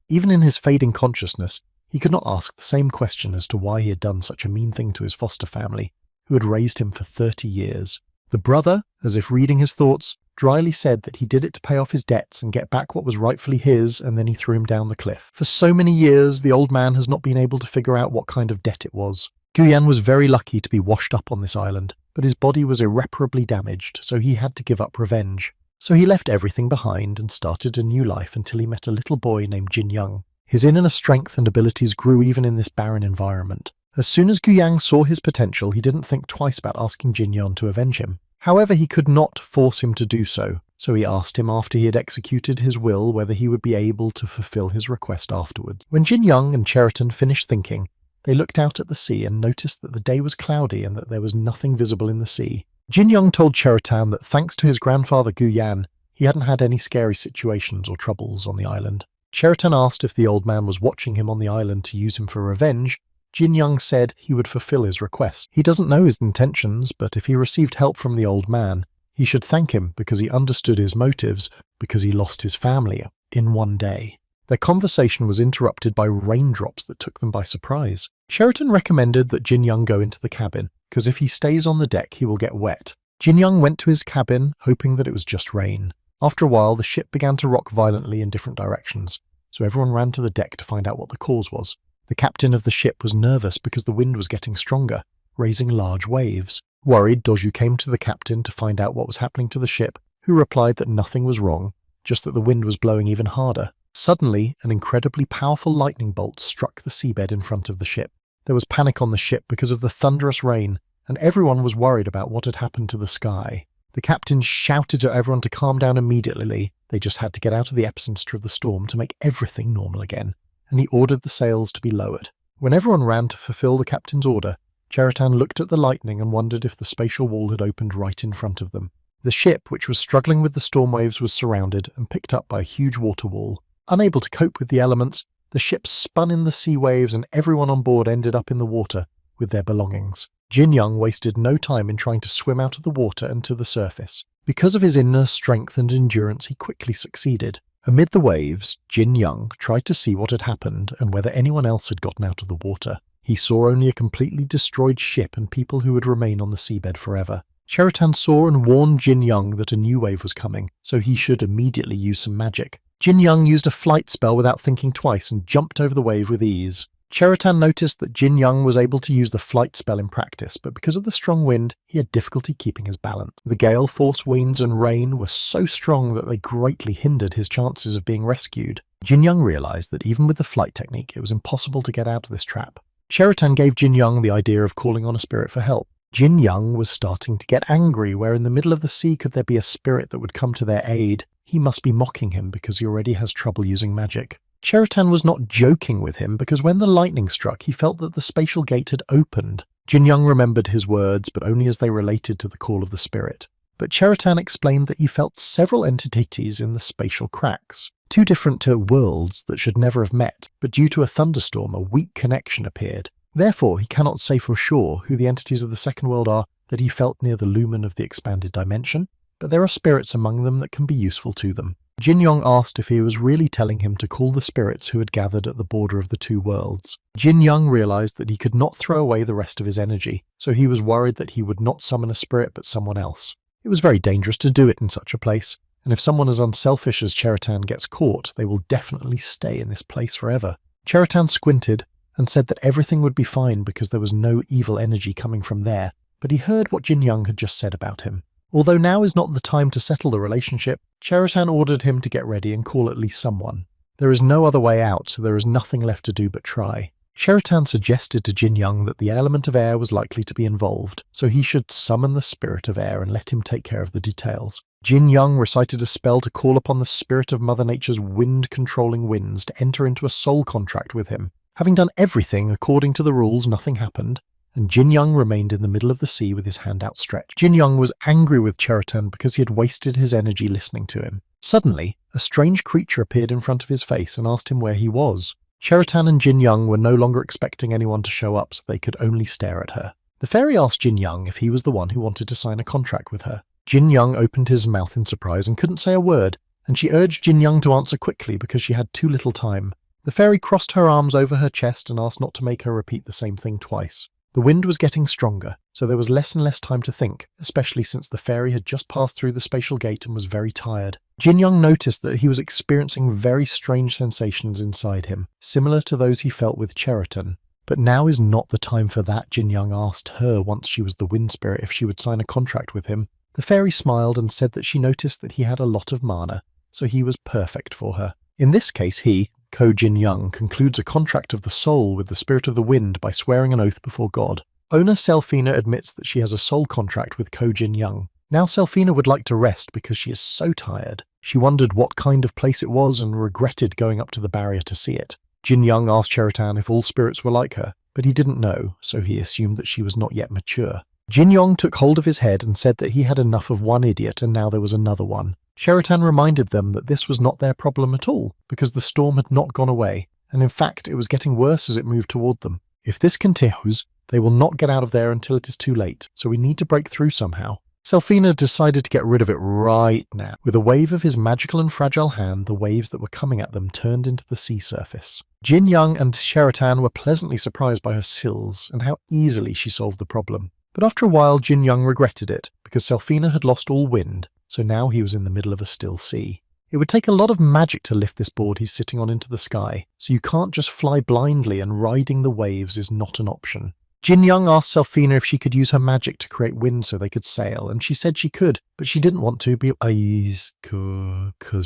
Even in his fading consciousness, he could not ask the same question as to why he had done such a mean thing to his foster family, who had raised him for 30 years. The brother, as if reading his thoughts, dryly said that he did it to pay off his debts and get back what was rightfully his, and then he threw him down the cliff. For so many years, the old man has not been able to figure out what kind of debt it was. Guyan was very lucky to be washed up on this island, but his body was irreparably damaged, so he had to give up revenge. So he left everything behind and started a new life until he met a little boy named Jin Young. His inner strength and abilities grew even in this barren environment. As soon as Guyang saw his potential, he didn't think twice about asking Jin Young to avenge him. However, he could not force him to do so, so he asked him after he had executed his will whether he would be able to fulfill his request afterwards. When Jin Young and Cheriton finished thinking, they looked out at the sea and noticed that the day was cloudy and that there was nothing visible in the sea. Jin Young told Cheriton that thanks to his grandfather Guyan, he hadn't had any scary situations or troubles on the island. Cheriton asked if the old man was watching him on the island to use him for revenge. Jin Young said he would fulfill his request. He doesn't know his intentions, but if he received help from the old man, he should thank him because he understood his motives, because he lost his family in one day. Their conversation was interrupted by raindrops that took them by surprise. Cheriton recommended that Jin Young go into the cabin, because if he stays on the deck he will get wet. Jin Young went to his cabin, hoping that it was just rain. After a while, the ship began to rock violently in different directions, so everyone ran to the deck to find out what the cause was. The captain of the ship was nervous because the wind was getting stronger, raising large waves. Worried, Doju came to the captain to find out what was happening to the ship, who replied that nothing was wrong, just that the wind was blowing even harder. Suddenly, an incredibly powerful lightning bolt struck the seabed in front of the ship. There was panic on the ship because of the thunderous rain, and everyone was worried about what had happened to the sky. The captain shouted to everyone to calm down immediately. They just had to get out of the epicenter of the storm to make everything normal again, and he ordered the sails to be lowered. When everyone ran to fulfill the captain's order, Cheriton looked at the lightning and wondered if the spatial wall had opened right in front of them. The ship, which was struggling with the storm waves, was surrounded and picked up by a huge water wall. Unable to cope with the elements, the ship spun in the sea waves and everyone on board ended up in the water with their belongings. Jin Young wasted no time in trying to swim out of the water and to the surface. Because of his inner strength and endurance, he quickly succeeded. Amid the waves, Jin Young tried to see what had happened and whether anyone else had gotten out of the water. He saw only a completely destroyed ship and people who would remain on the seabed forever. Cheriton saw and warned Jin Young that a new wave was coming, so he should immediately use some magic. Jin Young used a flight spell without thinking twice and jumped over the wave with ease. Cheriton noticed that Jin Young was able to use the flight spell in practice, but because of the strong wind, he had difficulty keeping his balance. The gale force winds and rain were so strong that they greatly hindered his chances of being rescued. Jin Young realized that even with the flight technique, it was impossible to get out of this trap. Cheriton gave Jin Young the idea of calling on a spirit for help. Jin Young was starting to get angry. Where in the middle of the sea could there be a spirit that would come to their aid? He must be mocking him because he already has trouble using magic. Cheriton was not joking with him because when the lightning struck, he felt that the spatial gate had opened. Jin Young remembered his words, but only as they related to the call of the spirit. But Cheriton explained that he felt several entities in the spatial cracks. Two different worlds that should never have met, but due to a thunderstorm, a weak connection appeared. Therefore, he cannot say for sure who the entities of the second world are that he felt near the lumen of the expanded dimension, but there are spirits among them that can be useful to them. Jin Young asked if he was really telling him to call the spirits who had gathered at the border of the two worlds. Jin Young realized that he could not throw away the rest of his energy, so he was worried that he would not summon a spirit but someone else. It was very dangerous to do it in such a place, and if someone as unselfish as Cheritan gets caught, they will definitely stay in this place forever. Cheritan squinted and said that everything would be fine because there was no evil energy coming from there, but he heard what Jin Young had just said about him. Although now is not the time to settle the relationship, Cheritan ordered him to get ready and call at least someone. There is no other way out, so there is nothing left to do but try. Cheritan suggested to Jin Young that the element of air was likely to be involved, so he should summon the spirit of air and let him take care of the details. Jin Young recited a spell to call upon the spirit of Mother Nature's wind-controlling winds to enter into a soul contract with him. Having done everything according to the rules, nothing happened, and Jin Young remained in the middle of the sea with his hand outstretched. Jin Young was angry with Cheritan because he had wasted his energy listening to him. Suddenly, a strange creature appeared in front of his face and asked him where he was. Cheritan and Jin Young were no longer expecting anyone to show up, so they could only stare at her. The fairy asked Jin Young if he was the one who wanted to sign a contract with her. Jin Young opened his mouth in surprise and couldn't say a word, and she urged Jin Young to answer quickly because she had too little time. The fairy crossed her arms over her chest and asked not to make her repeat the same thing twice. The wind was getting stronger, so there was less and less time to think, especially since the fairy had just passed through the spatial gate and was very tired. Jin Young noticed that he was experiencing very strange sensations inside him, similar to those he felt with Cheritan. But now is not the time for that, Jin Young asked her once she was the wind spirit if she would sign a contract with him. The fairy smiled and said that she noticed that he had a lot of mana, so he was perfect for her. In this case he, Ko Jin Young, concludes a contract of the soul with the spirit of the wind by swearing an oath before God. Owner Selfina admits that she has a soul contract with Ko Jin Young. Now Selfina would like to rest because she is so tired. She wondered what kind of place it was and regretted going up to the barrier to see it. Jin Young asked Cheritan if all spirits were like her, but he didn't know, so he assumed that she was not yet mature. Jin Young took hold of his head and said that he had enough of one idiot and now there was another one. Cheritan reminded them that this was not their problem at all, because the storm had not gone away, and in fact it was getting worse as it moved toward them. If this continues, they will not get out of there until it is too late, so we need to break through somehow. Selfina decided to get rid of it right now. With a wave of his magical and fragile hand, the waves that were coming at them turned into the sea surface. Jin Young and Cheritan were pleasantly surprised by her skills and how easily she solved the problem. But after a while, Jin Young regretted it, because Selfina had lost all wind, so now he was in the middle of a still sea. It would take a lot of magic to lift this board he's sitting on into the sky, so you can't just fly blindly, and riding the waves is not an option. Jin Young asked Selfina if she could use her magic to create wind so they could sail, and she said she could, but she didn't want to because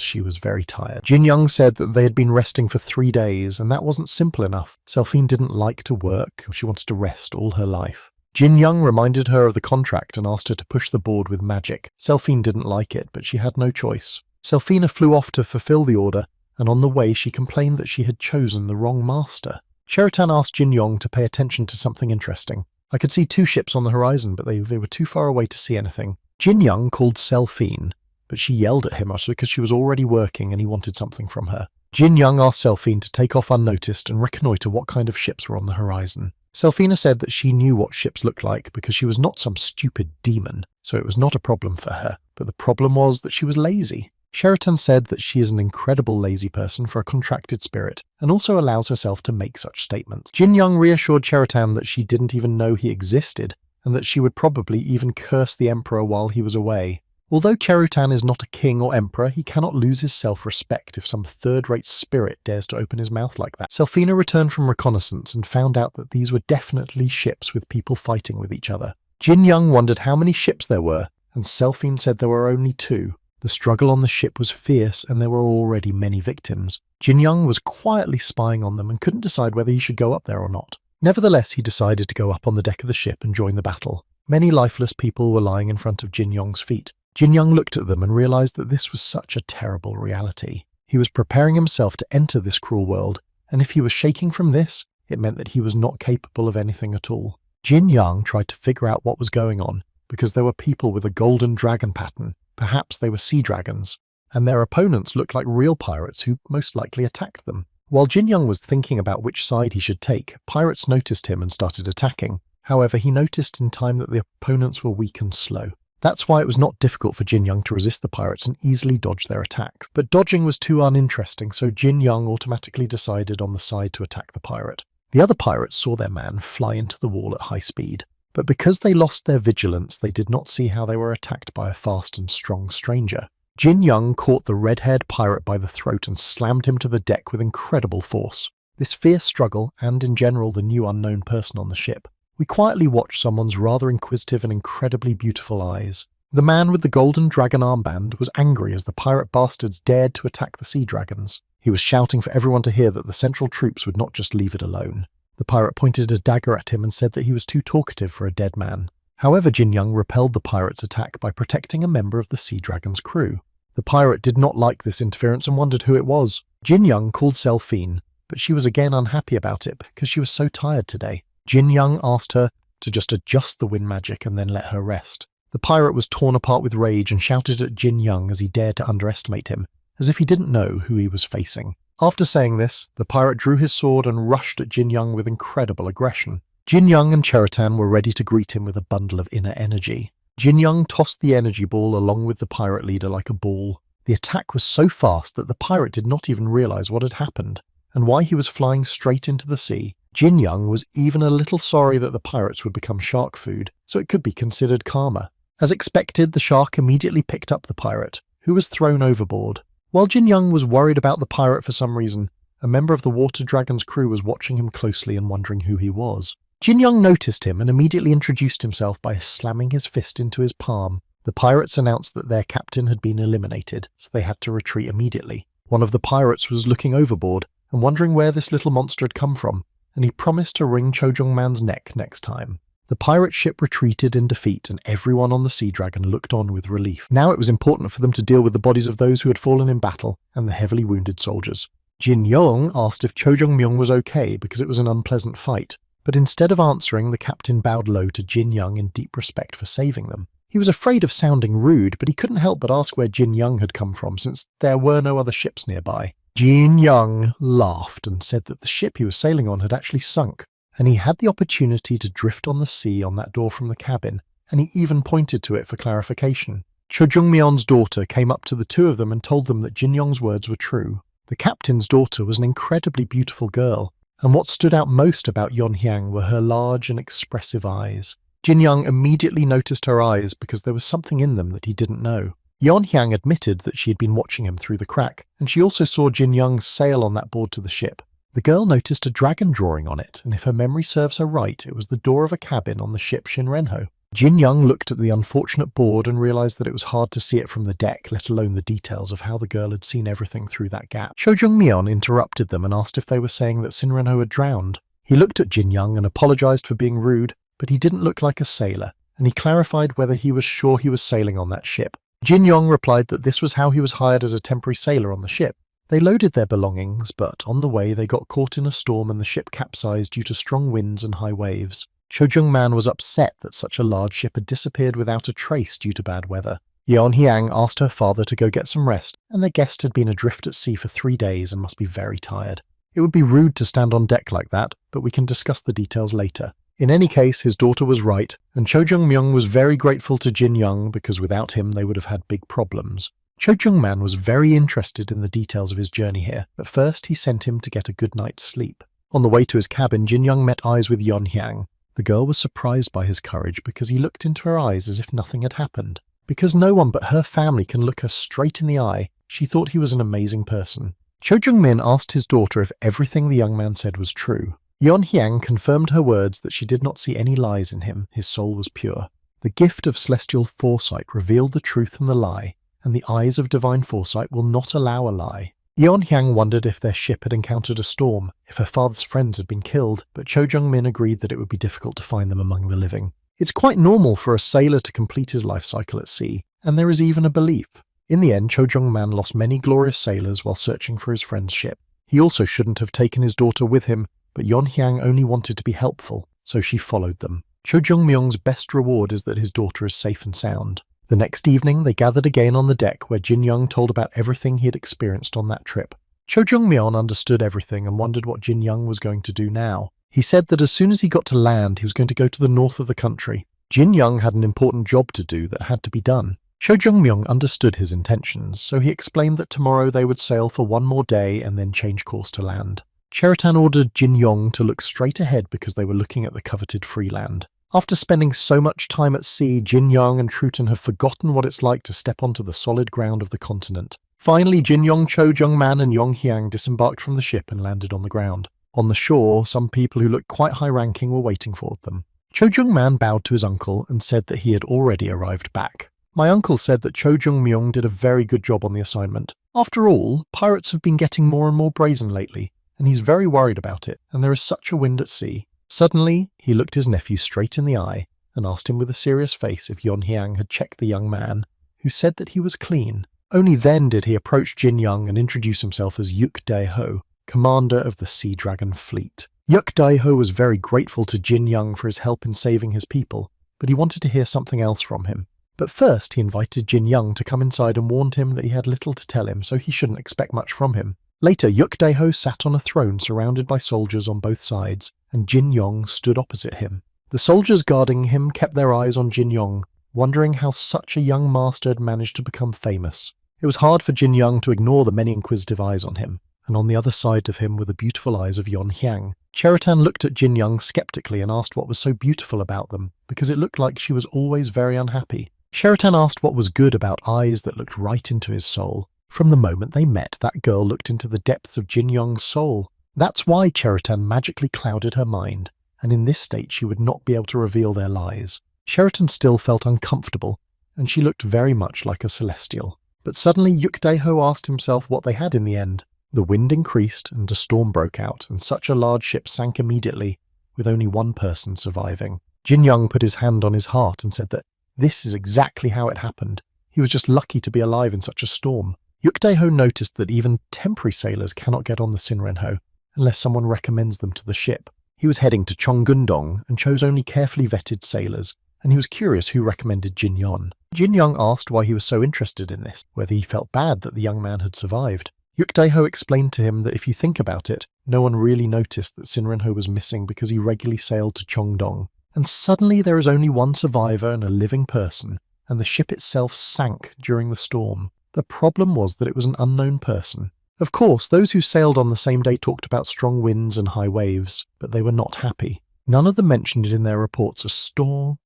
she was very tired. Jin Young said that they had been resting for 3 days, and that wasn't simple enough. Selfina didn't like to work, she wanted to rest all her life. Jin Young reminded her of the contract and asked her to push the board with magic. Selfina didn't like it, but she had no choice. Selfina flew off to fulfill the order, and on the way she complained that she had chosen the wrong master. Cheritan asked Jin Young to pay attention to something interesting. I could see 2 ships on the horizon, but they were too far away to see anything. Jin Young called Selfina, but she yelled at him because she was already working and he wanted something from her. Jin Young asked Selfina to take off unnoticed and reconnoitre what kind of ships were on the horizon. Selfina said that she knew what ships looked like because she was not some stupid demon, so it was not a problem for her, but the problem was that she was lazy. Cheritan said that she is an incredible lazy person for a contracted spirit, and also allows herself to make such statements. Jin Young reassured Cheritan that she didn't even know he existed, and that she would probably even curse the emperor while he was away. Although Cheritan is not a king or emperor, he cannot lose his self-respect if some third-rate spirit dares to open his mouth like that. Selfina returned from reconnaissance and found out that these were definitely ships with people fighting with each other. Jin Young wondered how many ships there were, and Selfina said there were only 2. The struggle on the ship was fierce and there were already many victims. Jin Young was quietly spying on them and couldn't decide whether he should go up there or not. Nevertheless, he decided to go up on the deck of the ship and join the battle. Many lifeless people were lying in front of Jin Young's feet. Jin Young looked at them and realized that this was such a terrible reality. He was preparing himself to enter this cruel world, and if he was shaking from this, it meant that he was not capable of anything at all. Jin Young tried to figure out what was going on, because there were people with a golden dragon pattern. Perhaps they were sea dragons, and their opponents looked like real pirates who most likely attacked them. While Jin Young was thinking about which side he should take, pirates noticed him and started attacking. However, he noticed in time that the opponents were weak and slow. That's why it was not difficult for Jin Young to resist the pirates and easily dodge their attacks. But dodging was too uninteresting, so Jin Young automatically decided on the side to attack the pirate. The other pirates saw their man fly into the wall at high speed. But because they lost their vigilance, they did not see how they were attacked by a fast and strong stranger. Jin Young caught the red-haired pirate by the throat and slammed him to the deck with incredible force. This fierce struggle, and in general the new unknown person on the ship, we quietly watched someone's rather inquisitive and incredibly beautiful eyes. The man with the golden dragon armband was angry as the pirate bastards dared to attack the sea dragons. He was shouting for everyone to hear that the central troops would not just leave it alone. The pirate pointed a dagger at him and said that he was too talkative for a dead man. However, Jin Young repelled the pirate's attack by protecting a member of the sea dragon's crew. The pirate did not like this interference and wondered who it was. Jin Young called Selphine, but she was again unhappy about it because she was so tired today. Jin Young asked her to just adjust the wind magic and then let her rest. The pirate was torn apart with rage and shouted at Jin Young as he dared to underestimate him, as if he didn't know who he was facing. After saying this, the pirate drew his sword and rushed at Jin Young with incredible aggression. Jin Young and Cheritan were ready to greet him with a bundle of inner energy. Jin Young tossed the energy ball along with the pirate leader like a ball. The attack was so fast that the pirate did not even realize what had happened, and why he was flying straight into the sea. Jin Young was even a little sorry that the pirates would become shark food, so it could be considered karma. As expected, the shark immediately picked up the pirate, who was thrown overboard. While Jin Young was worried about the pirate for some reason, a member of the water dragon's crew was watching him closely and wondering who he was. Jin Young noticed him and immediately introduced himself by slamming his fist into his palm. The pirates announced that their captain had been eliminated, so they had to retreat immediately. One of the pirates was looking overboard and wondering where this little monster had come from, and he promised to wring Chojong Man's neck next time. The pirate ship retreated in defeat, and everyone on the Sea Dragon looked on with relief. Now it was important for them to deal with the bodies of those who had fallen in battle and the heavily wounded soldiers. Jin Young asked if Chojong Myung was okay because it was an unpleasant fight, but instead of answering, the captain bowed low to Jin Young in deep respect for saving them. He was afraid of sounding rude, but he couldn't help but ask where Jin Young had come from since there were no other ships nearby. Jin Young laughed and said that the ship he was sailing on had actually sunk, and he had the opportunity to drift on the sea on that door from the cabin, and he even pointed to it for clarification. Cho Jung-myeon's daughter came up to the two of them and told them that Jin Young's words were true. The captain's daughter was an incredibly beautiful girl, and what stood out most about Yeon Hyang were her large and expressive eyes. Jin Young immediately noticed her eyes because there was something in them that he didn't know. Yeon Hyang admitted that she had been watching him through the crack, and she also saw Jin Young sail on that board to the ship. The girl noticed a dragon drawing on it, and if her memory serves her right, it was the door of a cabin on the ship Shinrenho. Jin Young looked at the unfortunate board and realized that it was hard to see it from the deck, let alone the details of how the girl had seen everything through that gap. Cho Jung-myeon interrupted them and asked if they were saying that Shinrenho had drowned. He looked at Jin Young and apologized for being rude, but he didn't look like a sailor, and he clarified whether he was sure he was sailing on that ship. Jin Young replied that this was how he was hired as a temporary sailor on the ship. They loaded their belongings, but on the way they got caught in a storm and the ship capsized due to strong winds and high waves. Cho Jung-man was upset that such a large ship had disappeared without a trace due to bad weather. Yeon Hyang asked her father to go get some rest, and their guest had been adrift at sea for 3 days and must be very tired. It would be rude to stand on deck like that, but we can discuss the details later. In any case, his daughter was right, and Cho Jung-myung was very grateful to Jin Young because without him they would have had big problems. Cho Jung-man was very interested in the details of his journey here, but first he sent him to get a good night's sleep. On the way to his cabin, Jin Young met eyes with Yeon Hyang. The girl was surprised by his courage because he looked into her eyes as if nothing had happened. Because no one but her family can look her straight in the eye, she thought he was an amazing person. Cho Jung-min asked his daughter if everything the young man said was true. Yeon Hyang confirmed her words that she did not see any lies in him, his soul was pure. The gift of celestial foresight revealed the truth and the lie, and the eyes of divine foresight will not allow a lie. Yeon Hyang wondered if their ship had encountered a storm, if her father's friends had been killed, but Cho Jung-min agreed that it would be difficult to find them among the living. It's quite normal for a sailor to complete his life cycle at sea, and there is even a belief. In the end, Cho Jung-man lost many glorious sailors while searching for his friend's ship. He also shouldn't have taken his daughter with him, but Yeon Hyang only wanted to be helpful, so she followed them. Cho Jung-myung's best reward is that his daughter is safe and sound. The next evening, they gathered again on the deck where Jin Young told about everything he had experienced on that trip. Cho Jung-myeon understood everything and wondered what Jin Young was going to do now. He said that as soon as he got to land, he was going to go to the north of the country. Jin Young had an important job to do that had to be done. Cho Jung-myung understood his intentions, so he explained that tomorrow they would sail for 1 more day and then change course to land. Cheritan ordered Jin Young to look straight ahead because they were looking at the coveted free land. After spending so much time at sea, Jin Young and Truton have forgotten what it's like to step onto the solid ground of the continent. Finally, Jin Young, Cho Jung-man and Yong Hyang disembarked from the ship and landed on the ground. On the shore, some people who looked quite high-ranking were waiting for them. Cho Jung-man bowed to his uncle and said that he had already arrived back. My uncle said that Cho Jung-myung did a very good job on the assignment. After all, pirates have been getting more and more brazen lately, and he's very worried about it, and there is such a wind at sea. Suddenly, he looked his nephew straight in the eye and asked him with a serious face if Yon Hyang had checked the young man, who said that he was clean. Only then did he approach Jin Young and introduce himself as Yuk Dae-ho, commander of the Sea Dragon fleet. Yuk Dae-ho was very grateful to Jin Young for his help in saving his people, but he wanted to hear something else from him. But first he invited Jin Young to come inside and warned him that he had little to tell him, so he shouldn't expect much from him. Later, Yuk Dae-ho sat on a throne surrounded by soldiers on both sides, and Jin Young stood opposite him. The soldiers guarding him kept their eyes on Jin Young, wondering how such a young master had managed to become famous. It was hard for Jin Young to ignore the many inquisitive eyes on him, and on the other side of him were the beautiful eyes of Yon Hyang. Cheritan looked at Jin Young skeptically and asked what was so beautiful about them, because it looked like she was always very unhappy. Cheritan asked what was good about eyes that looked right into his soul. From the moment they met, that girl looked into the depths of Jin Young's soul. That's why Cheritan magically clouded her mind, and in this state she would not be able to reveal their lies. Cheritan still felt uncomfortable, and she looked very much like a celestial. But suddenly Yuk Dae-ho asked himself what they had in the end. The wind increased and a storm broke out, and such a large ship sank immediately, with only one person surviving. Jin Young put his hand on his heart and said that this is exactly how it happened. He was just lucky to be alive in such a storm. Yuk Dae-ho noticed that even temporary sailors cannot get on the Sinren-ho unless someone recommends them to the ship. He was heading to Cheonggundong and chose only carefully vetted sailors, and he was curious who recommended Jin Young. Jin Young asked why he was so interested in this, whether he felt bad that the young man had survived. Yuk Dae-ho explained to him that if you think about it, no one really noticed that Sinren-ho was missing because he regularly sailed to Cheongdong. And suddenly there is only one survivor and a living person, and the ship itself sank during the storm. The problem was that it was an unknown person. Of course, those who sailed on the same day talked about strong winds and high waves, but they were not happy. None of them mentioned it in their reports a storm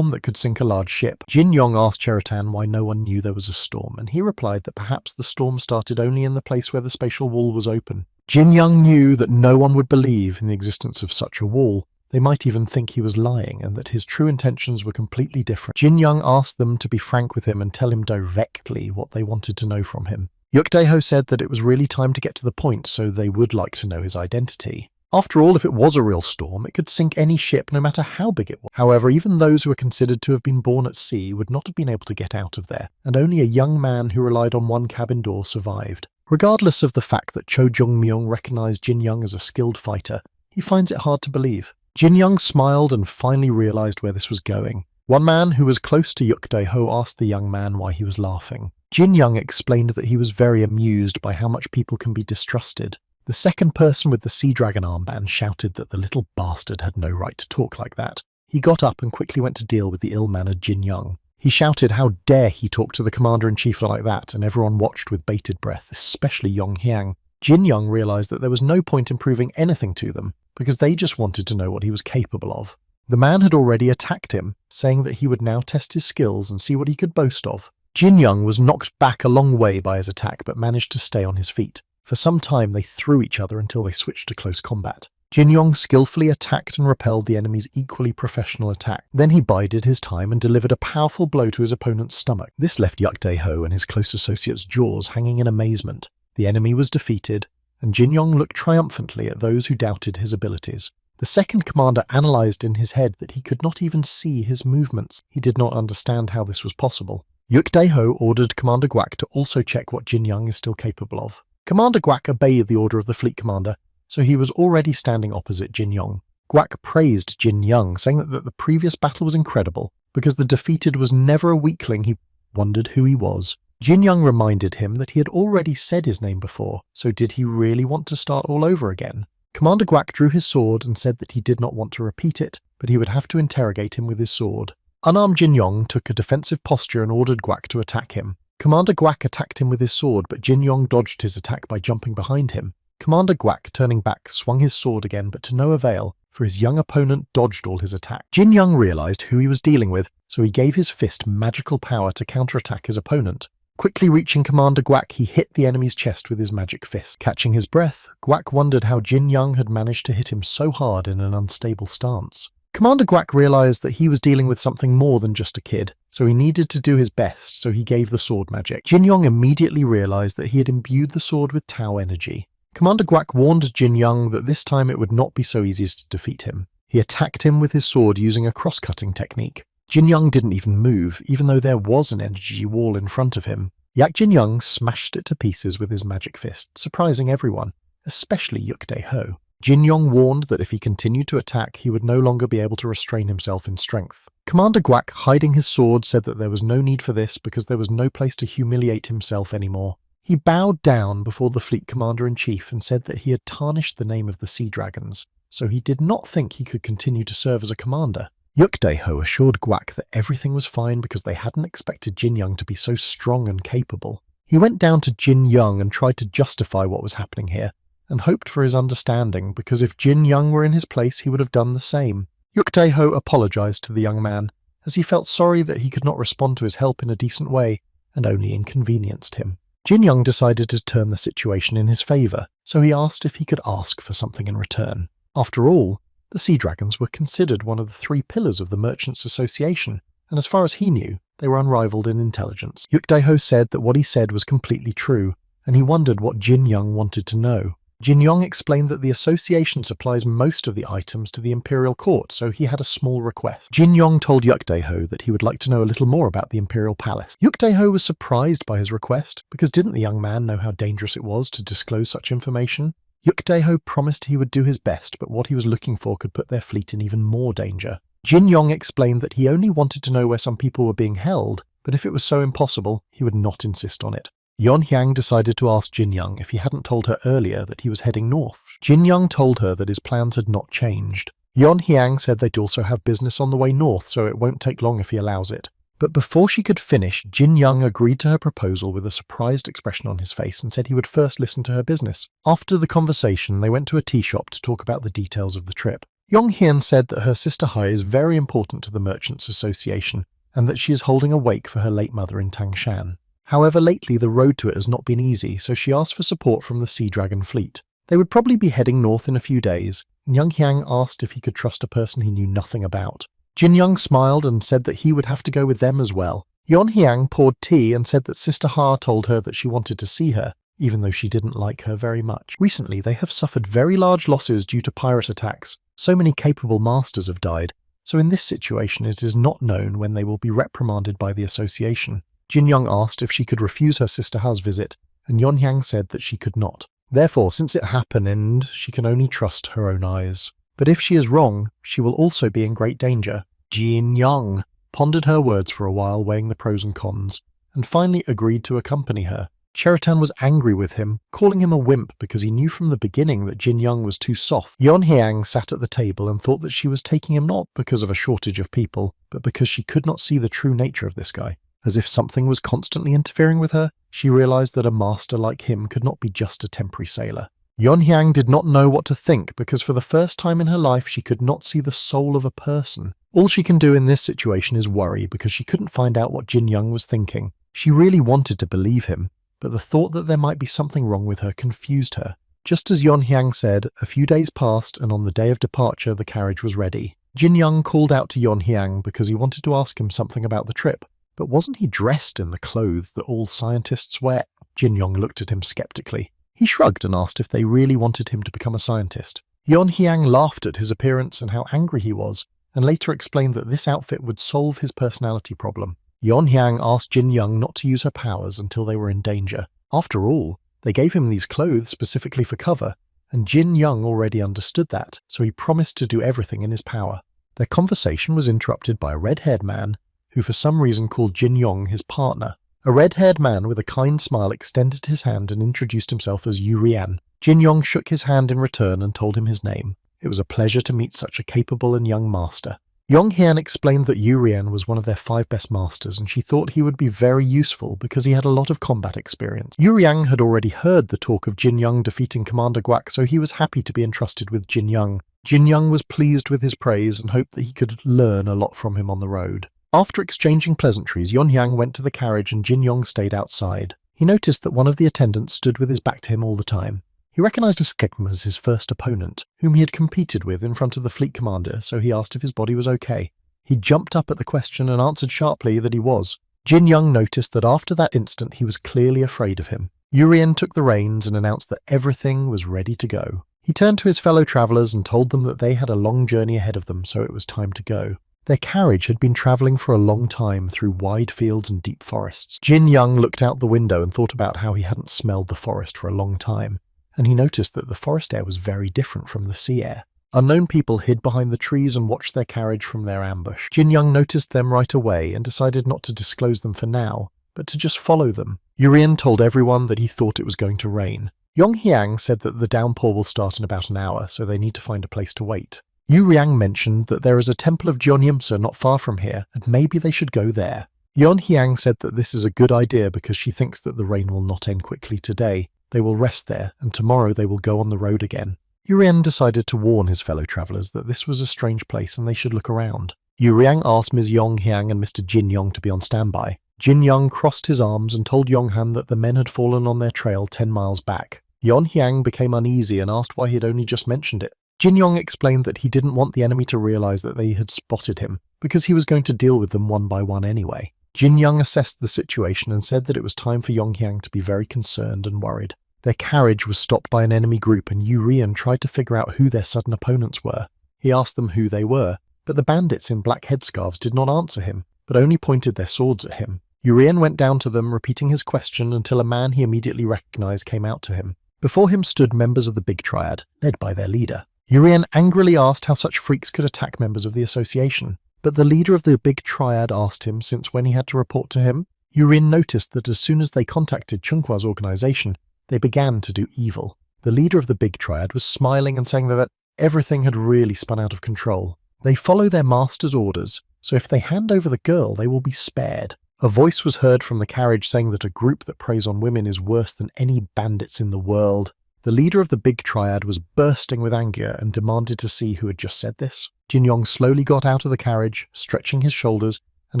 that could sink a large ship. Jin Young asked Cheritan why no one knew there was a storm, and he replied that perhaps the storm started only in the place where the spatial wall was open. Jin Young knew that no one would believe in the existence of such a wall. They might even think he was lying, and that his true intentions were completely different. Jin Young asked them to be frank with him and tell him directly what they wanted to know from him. Yuk Dae-ho said that it was really time to get to the point, so they would like to know his identity. After all, if it was a real storm, it could sink any ship no matter how big it was. However, even those who were considered to have been born at sea would not have been able to get out of there, and only a young man who relied on one cabin door survived. Regardless of the fact that Cho Jung-myung recognized Jin Young as a skilled fighter, he finds it hard to believe. Jin Young smiled and finally realized where this was going. One man who was close to Yuk Dae-ho asked the young man why he was laughing. Jin Young explained that he was very amused by how much people can be distrusted. The second person with the Sea Dragon armband shouted that the little bastard had no right to talk like that. He got up and quickly went to deal with the ill-mannered Jin Young. He shouted how dare he talk to the commander-in-chief like that, and everyone watched with bated breath, especially Yong Hyang. Jin Young realized that there was no point in proving anything to them, because they just wanted to know what he was capable of. The man had already attacked him, saying that he would now test his skills and see what he could boast of. Jin Young was knocked back a long way by his attack, but managed to stay on his feet. For some time they threw each other until they switched to close combat. Jin Young skillfully attacked and repelled the enemy's equally professional attack. Then he bided his time and delivered a powerful blow to his opponent's stomach. This left Yuk Dae-ho and his close associate's jaws hanging in amazement. The enemy was defeated, and Jin Young looked triumphantly at those who doubted his abilities. The second commander analysed in his head that he could not even see his movements. He did not understand how this was possible. Yuk Dae-ho ordered Commander Guak to also check what Jin Young is still capable of. Commander Guak obeyed the order of the fleet commander, so he was already standing opposite Jin Young. Guak praised Jin Young, saying that the previous battle was incredible. Because the defeated was never a weakling, he wondered who he was. Jin Young reminded him that he had already said his name before, so did he really want to start all over again? Commander Guak drew his sword and said that he did not want to repeat it, but he would have to interrogate him with his sword. Unarmed Jin Young took a defensive posture and ordered Guak to attack him. Commander Guak attacked him with his sword, but Jin Young dodged his attack by jumping behind him. Commander Guak, turning back, swung his sword again, but to no avail. for his young opponent dodged all his attacks. Jin Young realized who he was dealing with, so he gave his fist magical power to counterattack his opponent. Quickly reaching Commander Guak, he hit the enemy's chest with his magic fist. Catching his breath, Guak wondered how Jin Young had managed to hit him so hard in an unstable stance. Commander Guak realized that he was dealing with something more than just a kid, so he needed to do his best, so he gave the sword magic. Jin Young immediately realized that he had imbued the sword with Tao energy. Commander Guak warned Jin Young that this time it would not be so easy to defeat him. He attacked him with his sword using a cross-cutting technique. Jin Young didn't even move, even though there was an energy wall in front of him. Yak Jin Young smashed it to pieces with his magic fist, surprising everyone, especially Yuk Dae Ho. Jin Young warned that if he continued to attack, he would no longer be able to restrain himself in strength. Commander Guak, hiding his sword, said that there was no need for this because there was no place to humiliate himself anymore. He bowed down before the fleet commander-in-chief and said that he had tarnished the name of the Sea Dragons, so he did not think he could continue to serve as a commander. Yuk Dae Ho assured Guak that everything was fine because they hadn't expected Jin Young to be so strong and capable. He went down to Jin Young and tried to justify what was happening here, and hoped for his understanding, because if Jin Young were in his place, he would have done the same. Yuk Dae Ho apologized to the young man, as he felt sorry that he could not respond to his help in a decent way, and only inconvenienced him. Jin Young decided to turn the situation in his favor, so he asked if he could ask for something in return. After all, the Sea Dragons were considered one of the 3 pillars of the Merchants' Association, and as far as he knew, they were unrivaled in intelligence. Yuk Dae Ho said that what he said was completely true, and he wondered what Jin Young wanted to know. Jin Young explained that the association supplies most of the items to the Imperial Court, so he had a small request. Jin Young told Yuk Dae Ho that he would like to know a little more about the Imperial Palace. Yuk Dae Ho was surprised by his request, because didn't the young man know how dangerous it was to disclose such information? Yuk Dae Ho promised he would do his best, but what he was looking for could put their fleet in even more danger. Jin Young explained that he only wanted to know where some people were being held, but if it was so impossible, he would not insist on it. Yon Hyang decided to ask Jin Young if he hadn't told her earlier that he was heading north. Jin Young told her that his plans had not changed. Yon Hyang said they'd also have business on the way north, so it won't take long if he allows it. But before she could finish, Jin Young agreed to her proposal with a surprised expression on his face and said he would first listen to her business. After the conversation, they went to a tea shop to talk about the details of the trip. Yong Hyun said that her sister Hai is very important to the Merchants' Association, and that she is holding a wake for her late mother in Tangshan. However, lately the road to it has not been easy, so she asked for support from the Sea Dragon fleet. They would probably be heading north in a few days, and Young Hyang asked if he could trust a person he knew nothing about. Jin Young smiled and said that he would have to go with them as well. Yon Hyang poured tea and said that Sister Ha told her that she wanted to see her, even though she didn't like her very much. Recently, they have suffered very large losses due to pirate attacks. So many capable masters have died, so in this situation it is not known when they will be reprimanded by the association. Jin Young asked if she could refuse her Sister Ha's visit, and Yon Hyang said that she could not. Therefore, since it happened, she can only trust her own eyes. But if she is wrong, she will also be in great danger. Jin Young pondered her words for a while, weighing the pros and cons, and finally agreed to accompany her. Cheritan was angry with him, calling him a wimp because he knew from the beginning that Jin Young was too soft. Yon Hyang sat at the table and thought that she was taking him not because of a shortage of people, but because she could not see the true nature of this guy. As if something was constantly interfering with her, she realized that a master like him could not be just a temporary sailor. Yon Hyang did not know what to think because for the first time in her life she could not see the soul of a person. All she can do in this situation is worry because she couldn't find out what Jin Young was thinking. She really wanted to believe him, but the thought that there might be something wrong with her confused her. Just as Yon Hyang said, a few days passed and on the day of departure the carriage was ready. Jin Young called out to Yon Hyang because he wanted to ask him something about the trip. But wasn't he dressed in the clothes that all scientists wear? Jin Young looked at him skeptically. He shrugged and asked if they really wanted him to become a scientist. Yon Hyang laughed at his appearance and how angry he was, and later explained that this outfit would solve his personality problem. Yon Hyang asked Jin Young not to use her powers until they were in danger. After all, they gave him these clothes specifically for cover, and Jin Young already understood that, so he promised to do everything in his power. Their conversation was interrupted by a red-haired man, who for some reason called Jin Young his partner. A red-haired man with a kind smile extended his hand and introduced himself as Yu Rian. Jin Young shook his hand in return and told him his name. It was a pleasure to meet such a capable and young master. Yong Hyun explained that Yu Rian was one of their 5 best masters, and she thought he would be very useful because he had a lot of combat experience. Yu Rian had already heard the talk of Jin Young defeating Commander Guak, so he was happy to be entrusted with Jin Young. Jin Young was pleased with his praise and hoped that he could learn a lot from him on the road. After exchanging pleasantries, Yon Hyang went to the carriage and Jin Young stayed outside. He noticed that one of the attendants stood with his back to him all the time. He recognized Skegma as his first opponent, whom he had competed with in front of the fleet commander, so he asked if his body was okay. He jumped up at the question and answered sharply that he was. Jin Young noticed that after that instant he was clearly afraid of him. Urien took the reins and announced that everything was ready to go. He turned to his fellow travellers and told them that they had a long journey ahead of them, so it was time to go. Their carriage had been travelling for a long time through wide fields and deep forests. Jin Young looked out the window and thought about how he hadn't smelled the forest for a long time, and he noticed that the forest air was very different from the sea air. Unknown people hid behind the trees and watched their carriage from their ambush. Jin Young noticed them right away and decided not to disclose them for now, but to just follow them. Urien told everyone that he thought it was going to rain. Yong Hyang said that the downpour will start in about an hour, so they need to find a place to wait. Yu Riang mentioned that there is a temple of Jeonyimsa not far from here, and maybe they should go there. Yon Hyang said that this is a good idea because she thinks that the rain will not end quickly today. They will rest there, and tomorrow they will go on the road again. Urien decided to warn his fellow travellers that this was a strange place and they should look around. Yu Riang asked Ms. Yong Hyang and Mr. Jin Yong to be on standby. Jin Yong crossed his arms and told Yong Han that the men had fallen on their trail 10 miles back. Yon Hyang became uneasy and asked why he had only just mentioned it. Jin Yong explained that he didn't want the enemy to realise that they had spotted him, because he was going to deal with them one by one anyway. Jin Young assessed the situation and said that it was time for Yong Hyang to be very concerned and worried. Their carriage was stopped by an enemy group and Yu Rian tried to figure out who their sudden opponents were. He asked them who they were, but the bandits in black headscarves did not answer him, but only pointed their swords at him. Yu Rian went down to them, repeating his question until a man he immediately recognised came out to him. Before him stood members of the Big Triad, led by their leader. Urien angrily asked how such freaks could attack members of the association, but the leader of the Big Triad asked him since when he had to report to him. Urien noticed that as soon as they contacted Chunqua's organization, they began to do evil. The leader of the Big Triad was smiling and saying that everything had really spun out of control. They follow their master's orders, so if they hand over the girl, they will be spared. A voice was heard from the carriage saying that a group that preys on women is worse than any bandits in the world. The leader of the Big Triad was bursting with anger and demanded to see who had just said this. Jin Yong slowly got out of the carriage, stretching his shoulders, and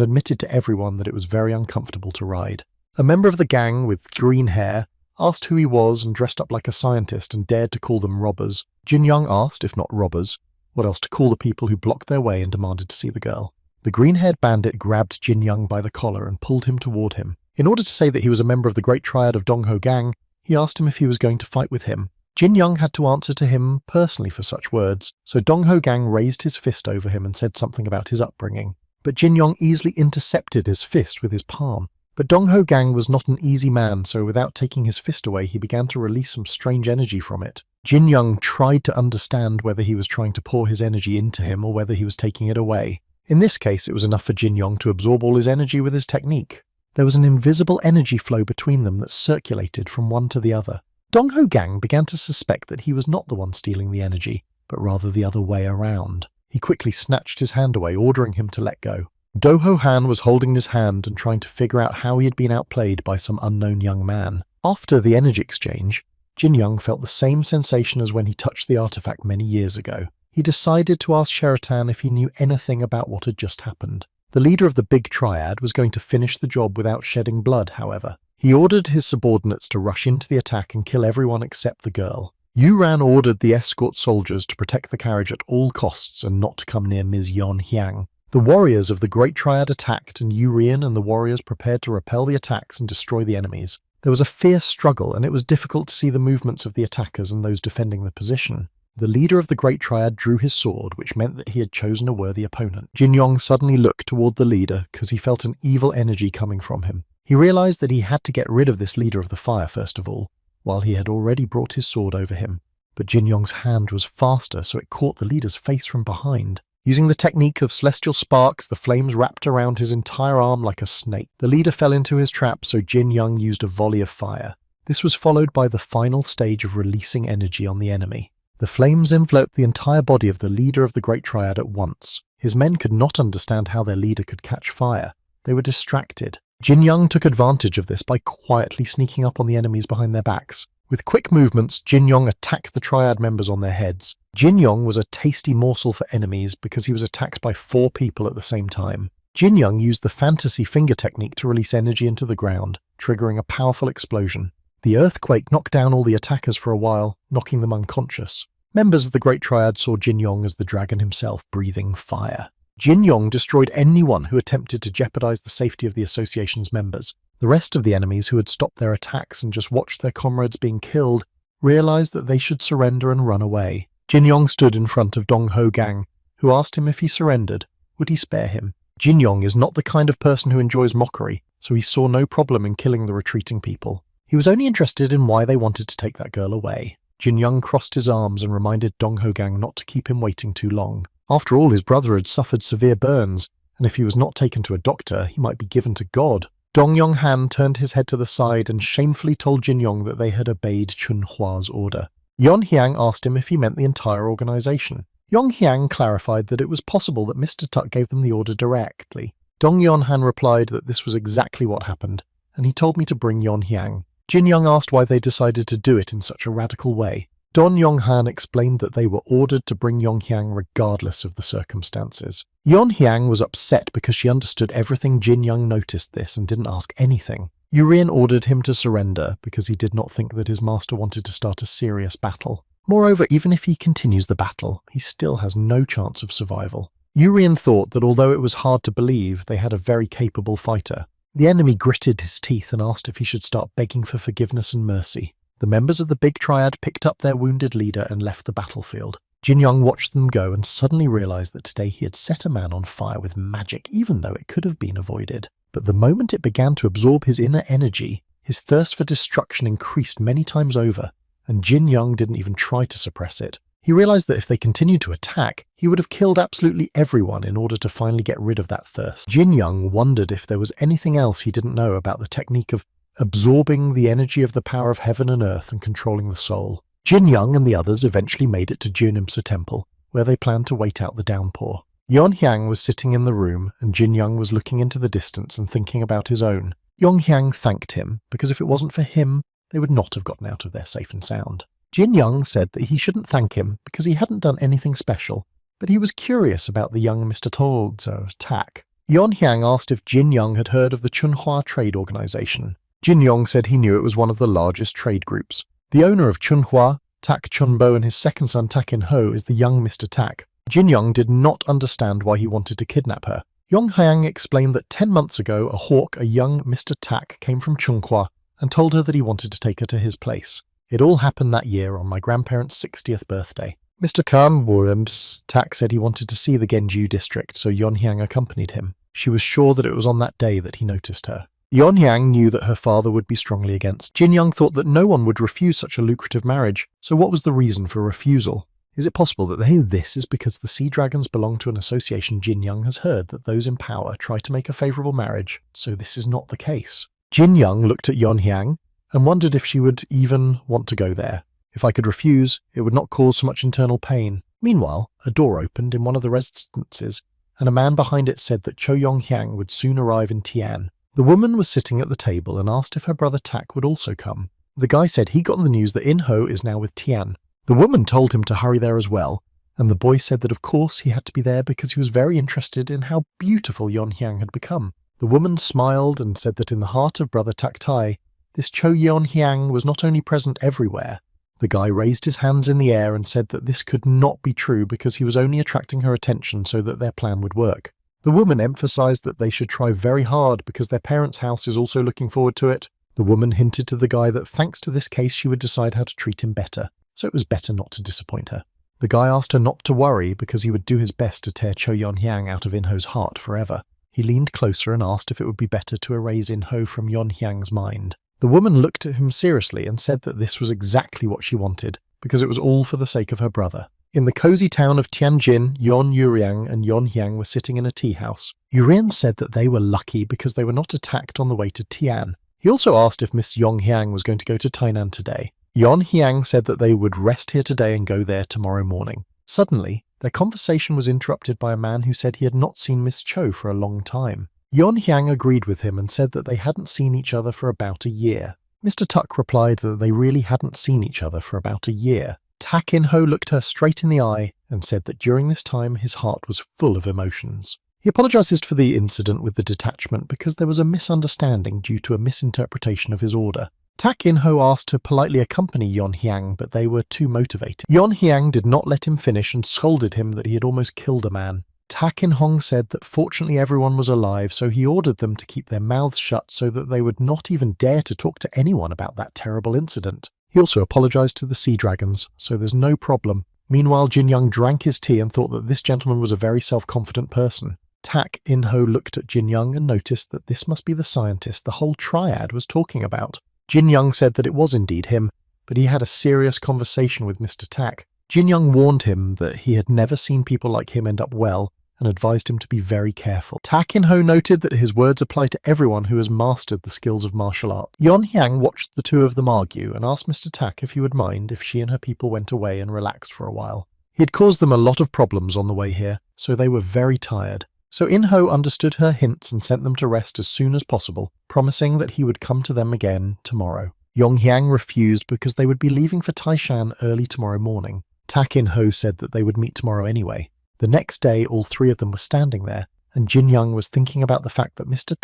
admitted to everyone that it was very uncomfortable to ride. A member of the gang with green hair asked who he was and dressed up like a scientist and dared to call them robbers. Jin Yong asked, if not robbers, what else to call the people who blocked their way and demanded to see the girl. The green-haired bandit grabbed Jin Young by the collar and pulled him toward him. In order to say that he was a member of the Great Triad of Dongho Gang, he asked him if he was going to fight with him. Jin Young had to answer to him personally for such words, so Dongho Gang raised his fist over him and said something about his upbringing. But Jin Young easily intercepted his fist with his palm. But Dongho Gang was not an easy man, so without taking his fist away, he began to release some strange energy from it. Jin Young tried to understand whether he was trying to pour his energy into him or whether he was taking it away. In this case, it was enough for Jin Young to absorb all his energy with his technique. There was an invisible energy flow between them that circulated from one to the other. Dongho Gang began to suspect that he was not the one stealing the energy, but rather the other way around. He quickly snatched his hand away, ordering him to let go. Doho Han was holding his hand and trying to figure out how he had been outplayed by some unknown young man. After the energy exchange, Jin Young felt the same sensation as when he touched the artifact many years ago. He decided to ask Sheratan if he knew anything about what had just happened. The leader of the Big Triad was going to finish the job without shedding blood, however. He ordered his subordinates to rush into the attack and kill everyone except the girl. Yu Ran ordered the escort soldiers to protect the carriage at all costs and not to come near Ms. Yon Hyang. The warriors of the Great Triad attacked, and Yu Rian and the warriors prepared to repel the attacks and destroy the enemies. There was a fierce struggle, and it was difficult to see the movements of the attackers and those defending the position. The leader of the Great Triad drew his sword, which meant that he had chosen a worthy opponent. Jin Yong suddenly looked toward the leader because he felt an evil energy coming from him. He realized that he had to get rid of this leader of the fire first of all, while he had already brought his sword over him. But Jin Yong's hand was faster, so it caught the leader's face from behind. Using the technique of celestial sparks, the flames wrapped around his entire arm like a snake. The leader fell into his trap, so Jin Yong used a volley of fire. This was followed by the final stage of releasing energy on the enemy. The flames enveloped the entire body of the leader of the Great Triad at once. His men could not understand how their leader could catch fire. They were distracted. Jin Young took advantage of this by quietly sneaking up on the enemies behind their backs. With quick movements, Jin Yong attacked the triad members on their heads. Jin Yong was a tasty morsel for enemies because he was attacked by 4 people at the same time. Jin Yong used the fantasy finger technique to release energy into the ground, triggering a powerful explosion. The earthquake knocked down all the attackers for a while, knocking them unconscious. Members of the Great Triad saw Jin Yong as the dragon himself, breathing fire. Jin Yong destroyed anyone who attempted to jeopardize the safety of the association's members. The rest of the enemies who had stopped their attacks and just watched their comrades being killed realized that they should surrender and run away. Jin Yong stood in front of Dong Ho Gang, who asked him if he surrendered, would he spare him? Jin Yong is not the kind of person who enjoys mockery, so he saw no problem in killing the retreating people. He was only interested in why they wanted to take that girl away. Jin Yong crossed his arms and reminded Dong Ho Gang not to keep him waiting too long. After all, his brother had suffered severe burns, and if he was not taken to a doctor, he might be given to God. Dong Yong Han turned his head to the side and shamefully told Jin Yong that they had obeyed Chun Hua's order. Yon Hyang asked him if he meant the entire organization. Yong Hyang clarified that it was possible that Mr. Tuck gave them the order directly. Dong Yon Han replied that this was exactly what happened, and he told me to bring Yon Hyang. Jin Yong asked why they decided to do it in such a radical way. Don Yong Han explained that they were ordered to bring Yong Hyang regardless of the circumstances. Yon Hyang was upset because she understood everything. Jin Young noticed this and didn't ask anything. Urian ordered him to surrender because he did not think that his master wanted to start a serious battle. Moreover, even if he continues the battle, he still has no chance of survival. Urian thought that although it was hard to believe, they had a very capable fighter. The enemy gritted his teeth and asked if he should start begging for forgiveness and mercy. The members of the big triad picked up their wounded leader and left the battlefield. Jin Young watched them go and suddenly realized that today he had set a man on fire with magic, even though it could have been avoided. But the moment it began to absorb his inner energy, his thirst for destruction increased many times over, and Jin Young didn't even try to suppress it. He realized that if they continued to attack, he would have killed absolutely everyone in order to finally get rid of that thirst. Jin Young wondered if there was anything else he didn't know about the technique of absorbing the energy of the power of heaven and earth and controlling the soul. Jin Young and the others eventually made it to Junimsa Temple, where they planned to wait out the downpour. Yon Hyang was sitting in the room, and Jin Young was looking into the distance and thinking about his own. Yong Hyang thanked him, because if it wasn't for him, they would not have gotten out of there safe and sound. Jin Young said that he shouldn't thank him because he hadn't done anything special, but he was curious about the young Mr. Toad's attack. Yon Hyang asked if Jin Young had heard of the Chunhua Trade Organization. Jin Young said he knew it was one of the largest trade groups. The owner of Chunhua, Tak Chunbo, and his second son Tak In Ho is the young Mr. Tak. Jin Young did not understand why he wanted to kidnap her. Yong Hyang explained that 10 months ago a hawk, a young Mr. Tak, came from Chunhua and told her that he wanted to take her to his place. It all happened that year on my grandparents' 60th birthday. Mr. Kam Williams Tak said he wanted to see the Genju district, so Yon Hyang accompanied him. She was sure that it was on that day that he noticed her. Yon Hyang knew that her father would be strongly against. Jin Young thought that no one would refuse such a lucrative marriage, so what was the reason for refusal? Is it possible that this is because the sea dragons belong to an association? Jin Young has heard that those in power try to make a favourable marriage, so this is not the case. Jin Young looked at Yon Hyang and wondered if she would even want to go there. If I could refuse, it would not cause so much internal pain. Meanwhile, a door opened in one of the residences, and a man behind it said that Cho Yong Hyang would soon arrive in Tian. The woman was sitting at the table and asked if her brother Tak would also come. The guy said he got the news that In Ho is now with Tian. The woman told him to hurry there as well, and the boy said that of course he had to be there because he was very interested in how beautiful Yon Hyang had become. The woman smiled and said that in the heart of brother Tak Tai, this Cho Yon Hyang was not only present everywhere. The guy raised his hands in the air and said that this could not be true because he was only attracting her attention so that their plan would work. The woman emphasized that they should try very hard because their parents' house is also looking forward to it. The woman hinted to the guy that thanks to this case she would decide how to treat him better, so it was better not to disappoint her. The guy asked her not to worry because he would do his best to tear Cho Yon Hyang out of In Ho's heart forever. He leaned closer and asked if it would be better to erase In Ho from Yon Hyang's mind. The woman looked at him seriously and said that this was exactly what she wanted, because it was all for the sake of her brother. In the cozy town of Tianjin, Yon Yuriang and Yon Hyang were sitting in a tea house. Yurian said that they were lucky because they were not attacked on the way to Tian. He also asked if Miss Yong Hyang was going to go to Tainan today. Yon Hyang said that they would rest here today and go there tomorrow morning. Suddenly, their conversation was interrupted by a man who said he had not seen Miss Cho for a long time. Yon Hyang agreed with him and said that they hadn't seen each other for about a year. Mr. Tuck replied that they really hadn't seen each other for about a year. Tak In-ho looked her straight in the eye and said that during this time his heart was full of emotions. He apologized for the incident with the detachment because there was a misunderstanding due to a misinterpretation of his order. Tak In-ho asked to politely accompany Yon Hyang, but they were too motivated. Yon Hyang did not let him finish and scolded him that he had almost killed a man. Tak In-hong said that fortunately everyone was alive, so he ordered them to keep their mouths shut so that they would not even dare to talk to anyone about that terrible incident. He also apologized to the sea dragons, so there's no problem. Meanwhile, Jin Young drank his tea and thought that this gentleman was a very self-confident person. Tak In-ho looked at Jin Young and noticed that this must be the scientist the whole triad was talking about. Jin Young said that it was indeed him, but he had a serious conversation with Mr. Tak. Jin Young warned him that he had never seen people like him end up well, and advised him to be very careful. Tak In-ho noted that his words apply to everyone who has mastered the skills of martial art. Yon Hyang watched the two of them argue and asked Mr. Tak if he would mind if she and her people went away and relaxed for a while. He had caused them a lot of problems on the way here, so they were very tired. So In-ho understood her hints and sent them to rest as soon as possible, promising that he would come to them again tomorrow. Yong Hyang refused because they would be leaving for Taishan early tomorrow morning. Tak In-ho said that they would meet tomorrow anyway. The next day, all three of them were standing there, and Jin Young was thinking about the fact that Mr.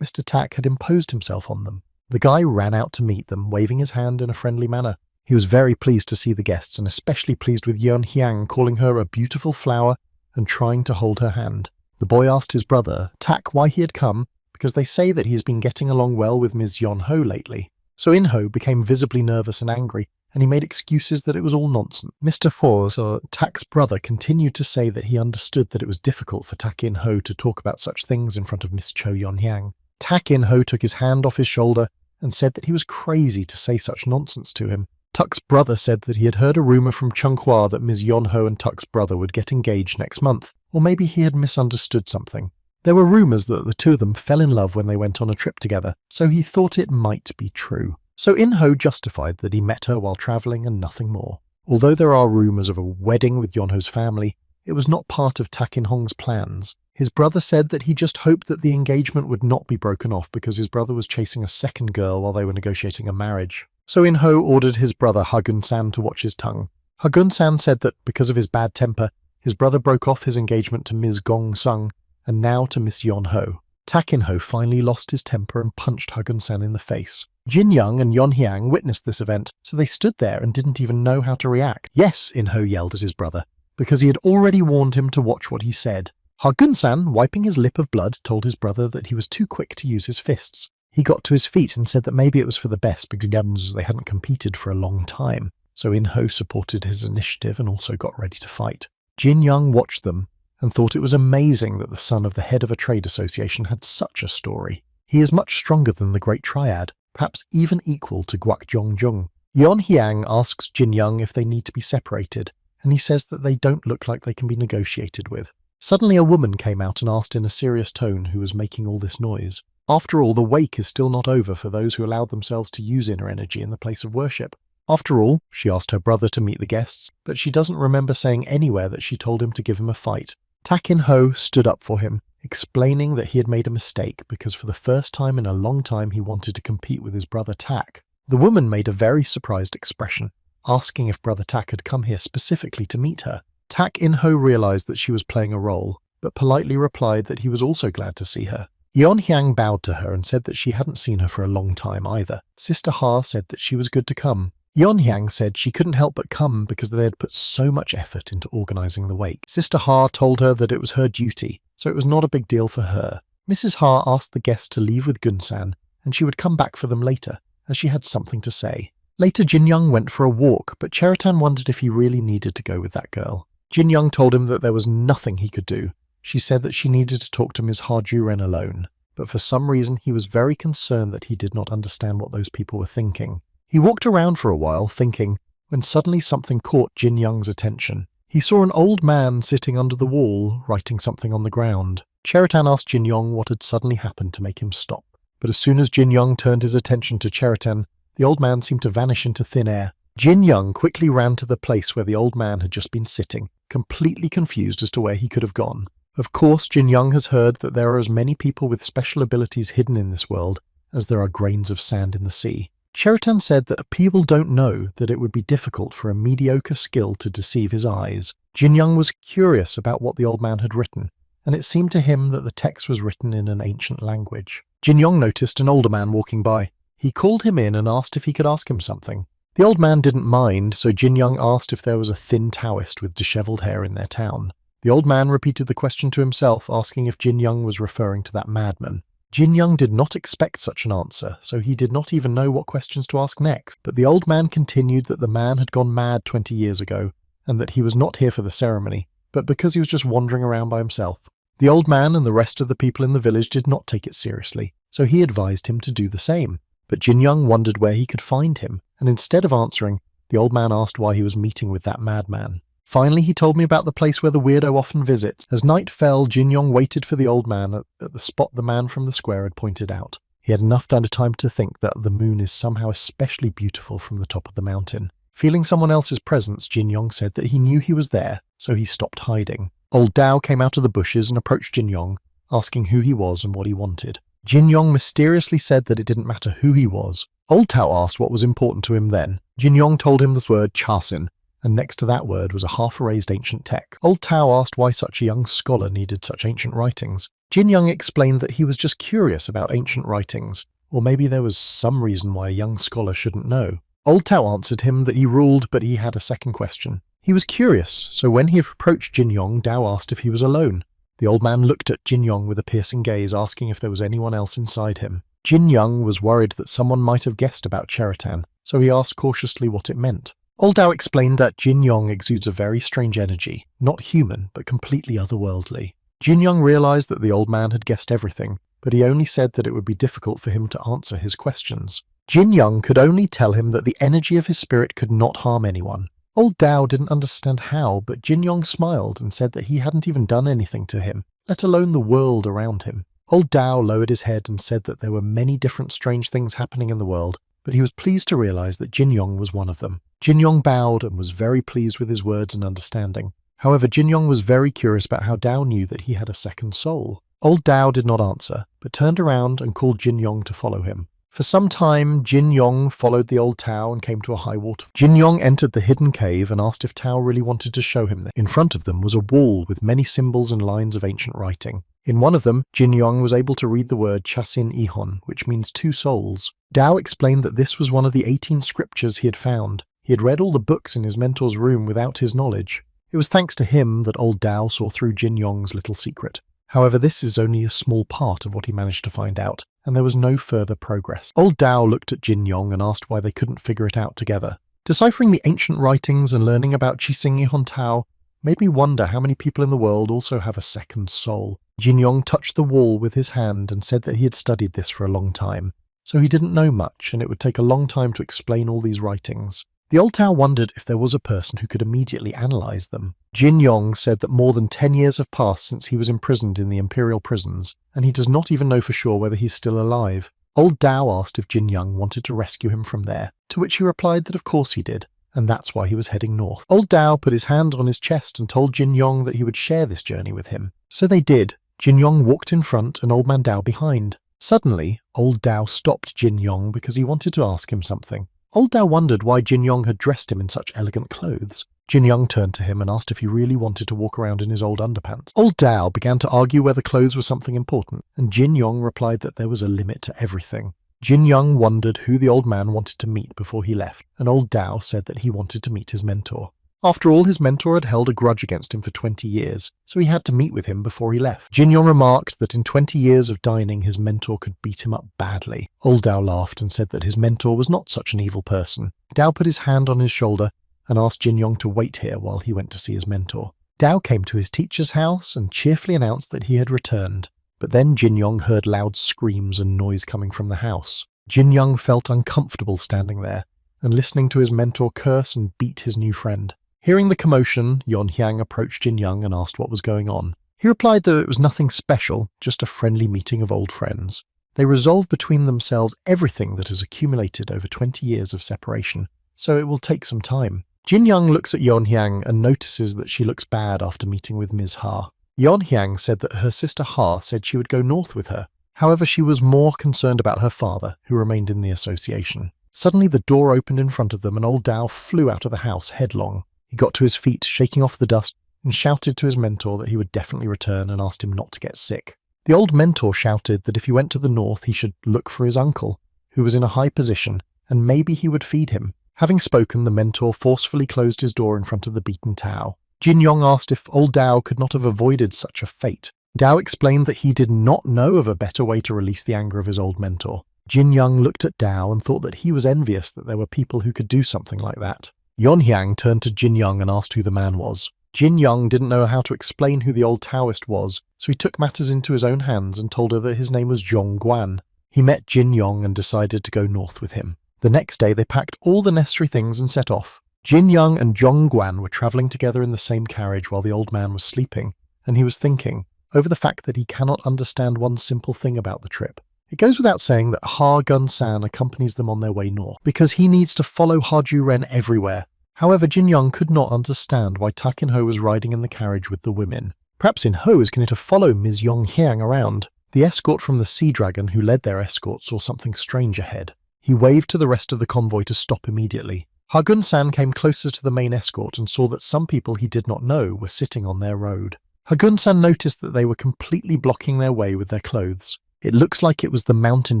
Tak had imposed himself on them. The guy ran out to meet them, waving his hand in a friendly manner. He was very pleased to see the guests, and especially pleased with Yon Hyang calling her a beautiful flower and trying to hold her hand. The boy asked his brother, Tak, why he had come, because they say that he has been getting along well with Ms. Yon-ho lately. So In-ho became visibly nervous and angry, and he made excuses that it was all nonsense. Mr. Fours, or Tak's brother, continued to say that he understood that it was difficult for Tak In-ho to talk about such things in front of Miss Cho Yon-hyang. Tak In-ho took his hand off his shoulder and said that he was crazy to say such nonsense to him. Tuk's brother said that he had heard a rumour from Chung-hwa that Ms. Yon-ho and Tuk's brother would get engaged next month, or maybe he had misunderstood something. There were rumours that the two of them fell in love when they went on a trip together, so he thought it might be true. So In-ho justified that he met her while travelling and nothing more. Although there are rumours of a wedding with Yon-ho's family, it was not part of Tak In-hong's plans. His brother said that he just hoped that the engagement would not be broken off because his brother was chasing a second girl while they were negotiating a marriage. So In-ho ordered his brother Hagun-san to watch his tongue. Hagun-san said that because of his bad temper, his brother broke off his engagement to Ms. Gong-sung and now to Miss Yon-ho. Tak In-ho finally lost his temper and punched Hagun-san in the face. Jin Young and Yon Hyang witnessed this event, so they stood there and didn't even know how to react. Yes, In-ho yelled at his brother, because he had already warned him to watch what he said. Hagun-san, wiping his lip of blood, told his brother that he was too quick to use his fists. He got to his feet and said that maybe it was for the best because they hadn't competed for a long time. So In-ho supported his initiative and also got ready to fight. Jin Young watched them and thought it was amazing that the son of the head of a trade association had such a story. He is much stronger than the Great Triad, perhaps even equal to Guak Jong-jung. Yon Hyang asks Jin Young if they need to be separated, and he says that they don't look like they can be negotiated with. Suddenly a woman came out and asked in a serious tone who was making all this noise. After all, the wake is still not over for those who allowed themselves to use inner energy in the place of worship. After all, she asked her brother to meet the guests, but she doesn't remember saying anywhere that she told him to give him a fight. Tak In-ho stood up for him, explaining that he had made a mistake because for the first time in a long time he wanted to compete with his brother Tak. The woman made a very surprised expression, asking if brother Tak had come here specifically to meet her. Tak In-ho realized that she was playing a role, but politely replied that he was also glad to see her. Yon Hyang bowed to her and said that she hadn't seen her for a long time either. Sister Ha said that she was good to come. Yon Hyang said she couldn't help but come because they had put so much effort into organising the wake. Sister Ha told her that it was her duty, so it was not a big deal for her. Mrs. Ha asked the guests to leave with Gun-san, and she would come back for them later, as she had something to say. Later Jin Young went for a walk, but Cheritan wondered if he really needed to go with that girl. Jin Young told him that there was nothing he could do. She said that she needed to talk to Ms. Ha Ju-ren alone, but for some reason he was very concerned that he did not understand what those people were thinking. He walked around for a while, thinking, when suddenly something caught Jin Young's attention. He saw an old man sitting under the wall, writing something on the ground. Cheritan asked Jin Young what had suddenly happened to make him stop. But as soon as Jin Young turned his attention to Cheritan, the old man seemed to vanish into thin air. Jin Young quickly ran to the place where the old man had just been sitting, completely confused as to where he could have gone. Of course, Jin Young has heard that there are as many people with special abilities hidden in this world as there are grains of sand in the sea. Cheritan said that people don't know that it would be difficult for a mediocre skill to deceive his eyes. Jin Young was curious about what the old man had written, and it seemed to him that the text was written in an ancient language. Jin Young noticed an older man walking by. He called him in and asked if he could ask him something. The old man didn't mind, so Jin Young asked if there was a thin Taoist with dishevelled hair in their town. The old man repeated the question to himself, asking if Jin Young was referring to that madman. Jin Young did not expect such an answer, so he did not even know what questions to ask next. But the old man continued that the man had gone mad 20 years ago, and that he was not here for the ceremony, but because he was just wandering around by himself. The old man and the rest of the people in the village did not take it seriously, so he advised him to do the same. But Jin Young wondered where he could find him, and instead of answering, the old man asked why he was meeting with that madman. Finally, he told me about the place where the weirdo often visits. As night fell, Jin Young waited for the old man at the spot the man from the square had pointed out. He had enough time to think that the moon is somehow especially beautiful from the top of the mountain. Feeling someone else's presence, Jin Young said that he knew he was there, so he stopped hiding. Old Dao came out of the bushes and approached Jin Young, asking who he was and what he wanted. Jin Young mysteriously said that it didn't matter who he was. Old Tao asked what was important to him then. Jin Young told him the word Chasin, and next to that word was a half-erased ancient text. Old Tao asked why such a young scholar needed such ancient writings. Jin Young explained that he was just curious about ancient writings, or maybe there was some reason why a young scholar shouldn't know. Old Tao answered him that he ruled, but he had a second question. He was curious, so when he approached Jin Young, Dao asked if he was alone. The old man looked at Jin Young with a piercing gaze, asking if there was anyone else inside him. Jin Young was worried that someone might have guessed about Cheritan, so he asked cautiously what it meant. Old Dao explained that Jin Young exudes a very strange energy, not human, but completely otherworldly. Jin Young realized that the old man had guessed everything, but he only said that it would be difficult for him to answer his questions. Jin Young could only tell him that the energy of his spirit could not harm anyone. Old Dao didn't understand how, but Jin Young smiled and said that he hadn't even done anything to him, let alone the world around him. Old Dao lowered his head and said that there were many different strange things happening in the world, but he was pleased to realize that Jin Young was one of them. Jin Young bowed and was very pleased with his words and understanding. However, Jin Young was very curious about how Dao knew that he had a second soul. Old Dao did not answer, but turned around and called Jin Young to follow him. For some time, Jin Young followed the old Tao and came to a high waterfall. Jin Young entered the hidden cave and asked if Tao really wanted to show him this. In front of them was a wall with many symbols and lines of ancient writing. In one of them, Jin Young was able to read the word Chasin Ihon, which means 2 souls. Dao explained that this was one of the 18 scriptures he had found. He had read all the books in his mentor's room without his knowledge. It was thanks to him that old Dao saw through Jin Young's little secret. However, this is only a small part of what he managed to find out, and there was no further progress. Old Dao looked at Jin Young and asked why they couldn't figure it out together. Deciphering the ancient writings and learning about Qixing Ihon Tao made me wonder how many people in the world also have a second soul. Jin Young touched the wall with his hand and said that he had studied this for a long time, so he didn't know much and it would take a long time to explain all these writings. The old Tao wondered if there was a person who could immediately analyze them. Jin Young said that more than 10 years have passed since he was imprisoned in the imperial prisons, and he does not even know for sure whether he's still alive. Old Dao asked if Jin Young wanted to rescue him from there, to which he replied that of course he did, and that's why he was heading north. Old Dao put his hand on his chest and told Jin Young that he would share this journey with him. So they did. Jin Young walked in front and Old Man Dao behind. Suddenly, Old Dao stopped Jin Young because he wanted to ask him something. Old Dao wondered why Jin Young had dressed him in such elegant clothes. Jin Young turned to him and asked if he really wanted to walk around in his old underpants. Old Dao began to argue whether clothes were something important, and Jin Young replied that there was a limit to everything. Jin Young wondered who the old man wanted to meet before he left, and Old Dao said that he wanted to meet his mentor. After all, his mentor had held a grudge against him for 20 years, so he had to meet with him before he left. Jin Young remarked that in 20 years of dining, his mentor could beat him up badly. Old Dao laughed and said that his mentor was not such an evil person. Dao put his hand on his shoulder and asked Jin Young to wait here while he went to see his mentor. Dao came to his teacher's house and cheerfully announced that he had returned. But then Jin Young heard loud screams and noise coming from the house. Jin Young felt uncomfortable standing there and listening to his mentor curse and beat his new friend. Hearing the commotion, Yon Hyang approached Jin Young and asked what was going on. He replied that it was nothing special, just a friendly meeting of old friends. They resolved between themselves everything that has accumulated over 20 years of separation, so it will take some time. Jin Young looks at Yon Hyang and notices that she looks bad after meeting with Ms. Ha. Yon Hyang said that her sister Ha said she would go north with her. However, she was more concerned about her father, who remained in the association. Suddenly the door opened in front of them and old Dao flew out of the house headlong. He got to his feet, shaking off the dust, and shouted to his mentor that he would definitely return and asked him not to get sick. The old mentor shouted that if he went to the north he should look for his uncle, who was in a high position, and maybe he would feed him. Having spoken, the mentor forcefully closed his door in front of the beaten Tao. Jin Yong asked if old Dao could not have avoided such a fate. Dao explained that he did not know of a better way to release the anger of his old mentor. Jin Young looked at Dao and thought that he was envious that there were people who could do something like that. Yon Hyang turned to Jin Young and asked who the man was. Jin Young didn't know how to explain who the old Taoist was, so he took matters into his own hands and told her that his name was Zhong Guan. He met Jin Yong and decided to go north with him. The next day they packed all the necessary things and set off. Jin Young and Zhong Guan were travelling together in the same carriage while the old man was sleeping, and he was thinking over the fact that he cannot understand one simple thing about the trip. It goes without saying that Ha Gun-san accompanies them on their way north, because he needs to follow Ha Ju-ren everywhere. However, Jin Young could not understand why Tak In Ho was riding in the carriage with the women. Perhaps In Ho is going to follow Ms. Yong Hyang around. The escort from the Sea Dragon who led their escort saw something strange ahead. He waved to the rest of the convoy to stop immediately. Ha Gun-san came closer to the main escort and saw that some people he did not know were sitting on their road. Ha Gun-san noticed that they were completely blocking their way with their clothes. It looks like it was the mountain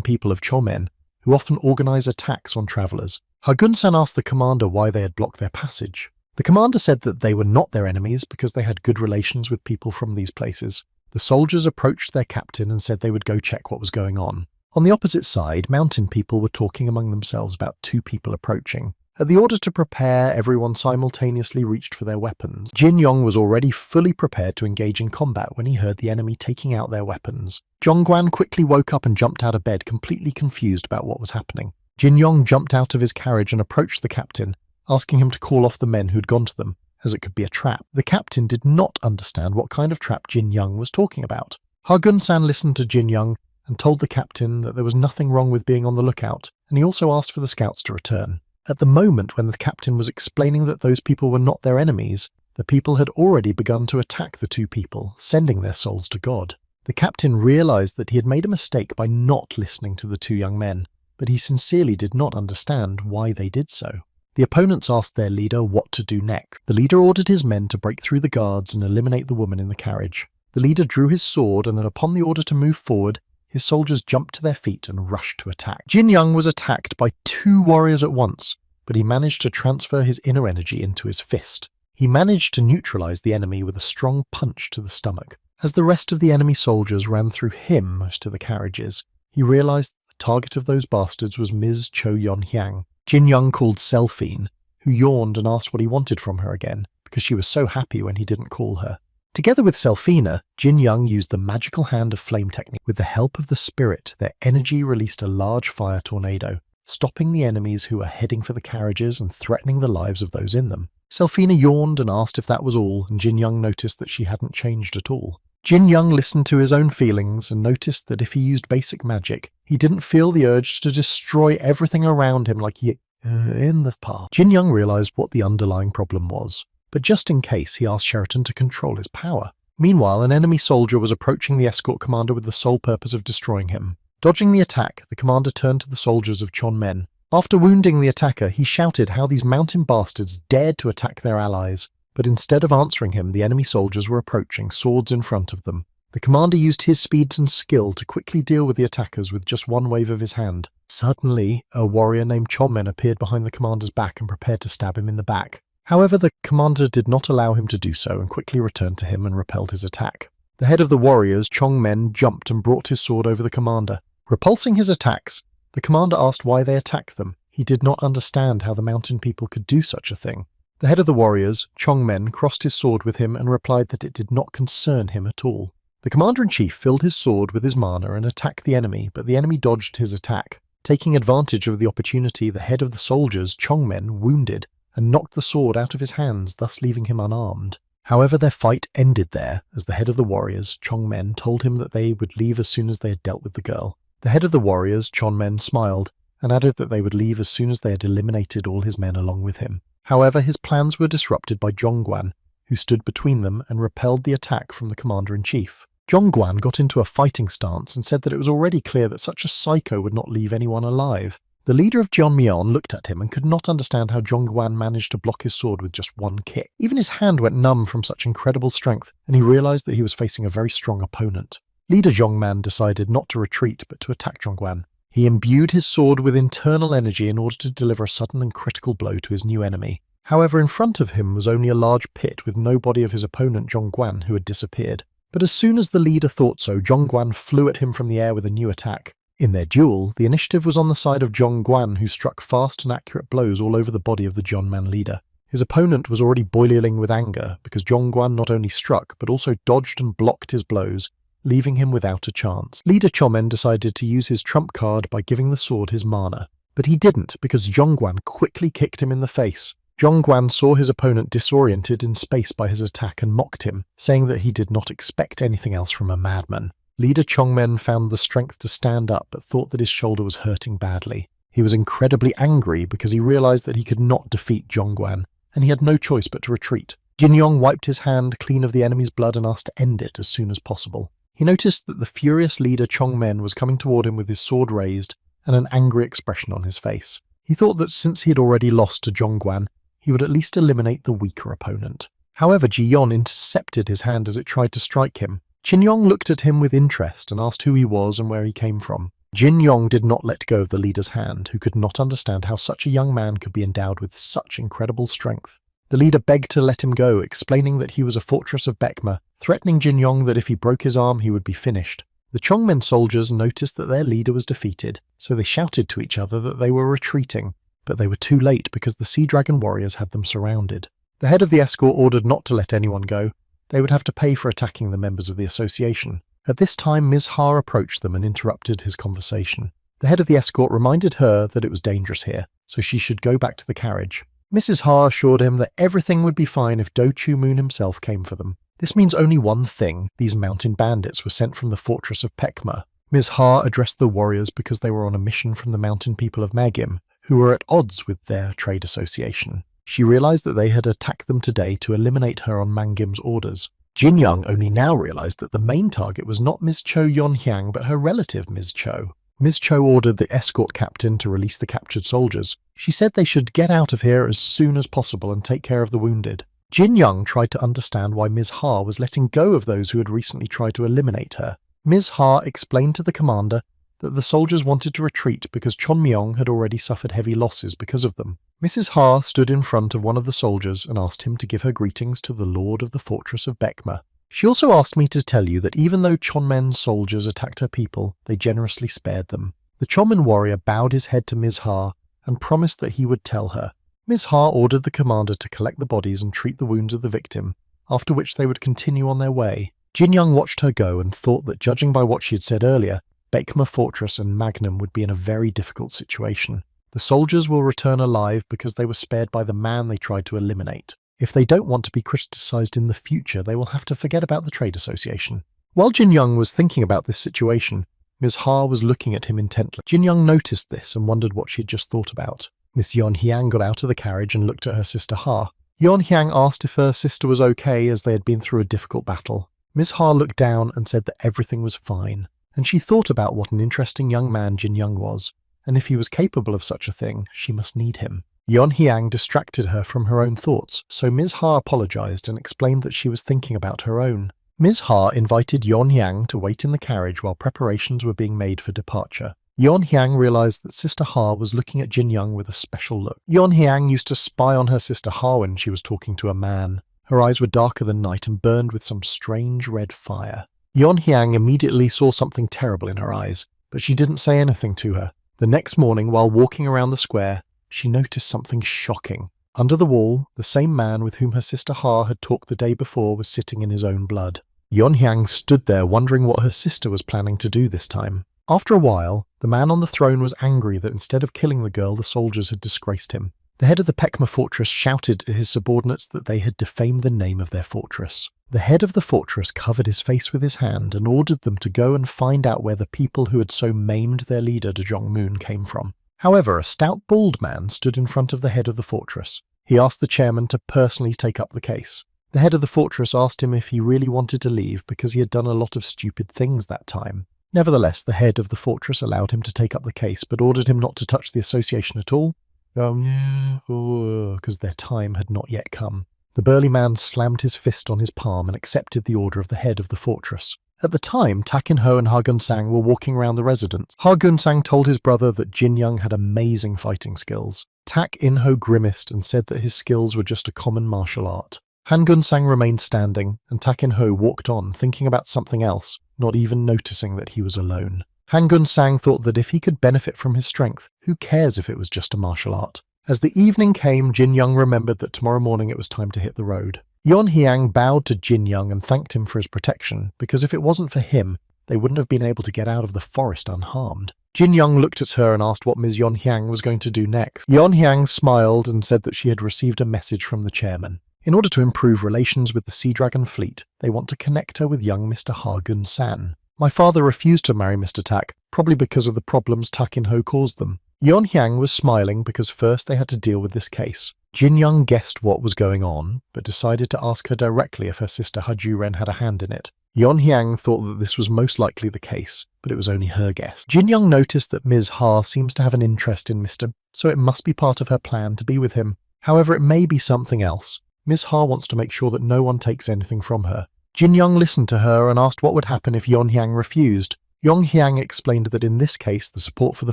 people of Chomen, who often organize attacks on travellers. Ha Gun-san asked the commander why they had blocked their passage. The commander said that they were not their enemies because they had good relations with people from these places. The soldiers approached their captain and said they would go check what was going on. On the opposite side, mountain people were talking among themselves about two people approaching. At the order to prepare, everyone simultaneously reached for their weapons. Jin Yong was already fully prepared to engage in combat when he heard the enemy taking out their weapons. Zhong Guan quickly woke up and jumped out of bed, completely confused about what was happening. Jin Yong jumped out of his carriage and approached the captain, asking him to call off the men who'd gone to them, as it could be a trap. The captain did not understand what kind of trap Jin Young was talking about. Ha Gun-san listened to Jin Young and told the captain that there was nothing wrong with being on the lookout, and he also asked for the scouts to return. At the moment when the captain was explaining that those people were not their enemies, the people had already begun to attack the two people, sending their souls to God. The captain realized that he had made a mistake by not listening to the two young men, but he sincerely did not understand why they did so. The opponents asked their leader what to do next. The leader ordered his men to break through the guards and eliminate the woman in the carriage. The leader drew his sword, and upon the order to move forward, his soldiers jumped to their feet and rushed to attack. Jin Young was attacked by two warriors at once, but he managed to transfer his inner energy into his fist. He managed to neutralize the enemy with a strong punch to the stomach. As the rest of the enemy soldiers ran through him to the carriages, he realized that the target of those bastards was Ms. Cho Yon Hyang. Jin Young called Selphine, who yawned and asked what he wanted from her again, because she was so happy when he didn't call her. Together with Selphina, Jin Young used the magical hand of flame technique. With the help of the spirit, their energy released a large fire tornado, stopping the enemies who were heading for the carriages and threatening the lives of those in them. Selphina yawned and asked if that was all, and Jin Young noticed that she hadn't changed at all. Jin Young listened to his own feelings and noticed that if he used basic magic, he didn't feel the urge to destroy everything around him like he in the past. Jin Young realized what the underlying problem was, but just in case, he asked Sheraton to control his power. Meanwhile, an enemy soldier was approaching the escort commander with the sole purpose of destroying him. Dodging the attack, the commander turned to the soldiers of Chonmen. After wounding the attacker, he shouted how these mountain bastards dared to attack their allies. But instead of answering him, the enemy soldiers were approaching, swords in front of them. The commander used his speed and skill to quickly deal with the attackers with just one wave of his hand. Suddenly, a warrior named Chonmen appeared behind the commander's back and prepared to stab him in the back. However, the commander did not allow him to do so and quickly returned to him and repelled his attack. The head of the warriors, Chongmen, jumped and brought his sword over the commander. Repulsing his attacks, the commander asked why they attacked them. He did not understand how the mountain people could do such a thing. The head of the warriors, Chongmen, crossed his sword with him and replied that it did not concern him at all. The commander-in-chief filled his sword with his mana and attacked the enemy, but the enemy dodged his attack. Taking advantage of the opportunity, the head of the soldiers, Chongmen, wounded and knocked the sword out of his hands, thus leaving him unarmed. However, their fight ended there, as the head of the warriors, Chongmen, told him that they would leave as soon as they had dealt with the girl. The head of the warriors, Chonmen, smiled and added that they would leave as soon as they had eliminated all his men along with him. However, his plans were disrupted by Zhongguan, who stood between them and repelled the attack from the commander-in-chief. Zhongguan got into a fighting stance and said that it was already clear that such a psycho would not leave anyone alive. The leader of Jeonmyeon looked at him and could not understand how Zhongguan managed to block his sword with just one kick. Even his hand went numb from such incredible strength, and he realized that he was facing a very strong opponent. Leader Zhongman decided not to retreat but to attack Zhongguan. He imbued his sword with internal energy in order to deliver a sudden and critical blow to his new enemy. However, in front of him was only a large pit with no body of his opponent Zhongguan, who had disappeared. But as soon as the leader thought so, Zhongguan flew at him from the air with a new attack. In their duel, the initiative was on the side of Zhongguan, who struck fast and accurate blows all over the body of the Jeonman leader. His opponent was already boiling with anger because Zhongguan not only struck but also dodged and blocked his blows, leaving him without a chance. Leader Chomen decided to use his trump card by giving the sword his mana, but he didn't because Zhongguan quickly kicked him in the face. Zhongguan saw his opponent disoriented in space by his attack and mocked him, saying that he did not expect anything else from a madman. Leader Chongmen found the strength to stand up but thought that his shoulder was hurting badly. He was incredibly angry because he realized that he could not defeat Zhongguan, and he had no choice but to retreat. Jinyong wiped his hand clean of the enemy's blood and asked to end it as soon as possible. He noticed that the furious leader Chongmen was coming toward him with his sword raised and an angry expression on his face. He thought that since he had already lost to Zhongguan, he would at least eliminate the weaker opponent. However, Ji-yon intercepted his hand as it tried to strike him. Chin-yong looked at him with interest and asked who he was and where he came from. Jin-yong did not let go of the leader's hand, who could not understand how such a young man could be endowed with such incredible strength. The leader begged to let him go, explaining that he was a fortress of Baekma, threatening Jin-yong that if he broke his arm he would be finished. The Chongmen soldiers noticed that their leader was defeated, so they shouted to each other that they were retreating, but they were too late because the Sea Dragon warriors had them surrounded. The head of the escort ordered not to let anyone go. They would have to pay for attacking the members of the association. At this time, Ms. Ha approached them and interrupted his conversation. The head of the escort reminded her that it was dangerous here, so she should go back to the carriage. Mrs. Ha assured him that everything would be fine if Do Chu Moon himself came for them. This means only one thing: these mountain bandits were sent from the fortress of Baekma. Ms. Ha addressed the warriors because they were on a mission from the mountain people of Magim, who were at odds with their trade association. She realized that they had attacked them today to eliminate her on Mangim's orders. Jin Young only now realized that the main target was not Ms. Cho Yonhyang but her relative Ms. Cho. Ms. Cho ordered the escort captain to release the captured soldiers. She said they should get out of here as soon as possible and take care of the wounded. Jin Young tried to understand why Ms. Ha was letting go of those who had recently tried to eliminate her. Ms. Ha explained to the commander that the soldiers wanted to retreat because Chonmyong had already suffered heavy losses because of them. Mrs. Ha stood in front of one of the soldiers and asked him to give her greetings to the lord of the fortress of Baekma. She also asked me to tell you that even though Chonmen's soldiers attacked her people, they generously spared them. The Chonmen warrior bowed his head to Ms. Ha and promised that he would tell her. Ms. Ha ordered the commander to collect the bodies and treat the wounds of the victim, after which they would continue on their way. Jin Young watched her go and thought that, judging by what she had said earlier, Baekma Fortress and Magnum would be in a very difficult situation. The soldiers will return alive because they were spared by the man they tried to eliminate. If they don't want to be criticized in the future, they will have to forget about the trade association. While Jin Young was thinking about this situation, Ms. Ha was looking at him intently. Jin Young noticed this and wondered what she had just thought about. Miss Yon Hyang got out of the carriage and looked at her sister Ha. Yon Hyang asked if her sister was okay as they had been through a difficult battle. Ms. Ha looked down and said that everything was fine, and she thought about what an interesting young man Jin Young was, and if he was capable of such a thing, she must need him. Yon Hyang distracted her from her own thoughts, so Ms. Ha apologized and explained that she was thinking about her own. Ms. Ha invited Yon Hyang to wait in the carriage while preparations were being made for departure. Yon Hyang realized that Sister Ha was looking at Jin Young with a special look. Yon Hyang used to spy on her sister Ha when she was talking to a man. Her eyes were darker than night and burned with some strange red fire. Yon Hyang immediately saw something terrible in her eyes, but she didn't say anything to her. The next morning, while walking around the square, she noticed something shocking. Under the wall, the same man with whom her sister Ha had talked the day before was sitting in his own blood. Yon Hyang stood there wondering what her sister was planning to do this time. After a while, the man on the throne was angry that instead of killing the girl, the soldiers had disgraced him. The head of the Baekma fortress shouted at his subordinates that they had defamed the name of their fortress. The head of the fortress covered his face with his hand and ordered them to go and find out where the people who had so maimed their leader Dejong Moon came from. However, a stout bald man stood in front of the head of the fortress. He asked the chairman to personally take up the case. The head of the fortress asked him if he really wanted to leave because he had done a lot of stupid things that time. Nevertheless, the head of the fortress allowed him to take up the case, but ordered him not to touch the association at all, because their time had not yet come. The burly man slammed his fist on his palm and accepted the order of the head of the fortress. At the time, Tak In-ho and Ha Gun-sang were walking around the residence. Ha Gun-sang told his brother that Jin Young had amazing fighting skills. Tak In-ho grimaced and said that his skills were just a common martial art. Han Gun-sang remained standing, and Tak In-ho walked on, thinking about something else, not even noticing that he was alone. Han Gun-sang thought that if he could benefit from his strength, who cares if it was just a martial art? As the evening came, Jin Young remembered that tomorrow morning it was time to hit the road. Yeon Hyang bowed to Jin Young and thanked him for his protection, because if it wasn't for him, they wouldn't have been able to get out of the forest unharmed. Jin Young looked at her and asked what Ms. Yeon Hyang was going to do next. Yeon Hyang smiled and said that she had received a message from the chairman. In order to improve relations with the Sea Dragon fleet, they want to connect her with young Mr. Ha Gun-san. My father refused to marry Mr. Tak, probably because of the problems Tak In-ho caused them. Yeon Hyang was smiling because first they had to deal with this case. Jin Young guessed what was going on, but decided to ask her directly if her sister Ha Ju-ren had a hand in it. Yeon Hyang thought that this was most likely the case, but it was only her guess. Jin Young noticed that Ms. Ha seems to have an interest in Mr., so it must be part of her plan to be with him. However, it may be something else. Ms. Ha wants to make sure that no one takes anything from her. Jin Young listened to her and asked what would happen if Yeon Hyang refused. Yeon Hyang explained that in this case the support for the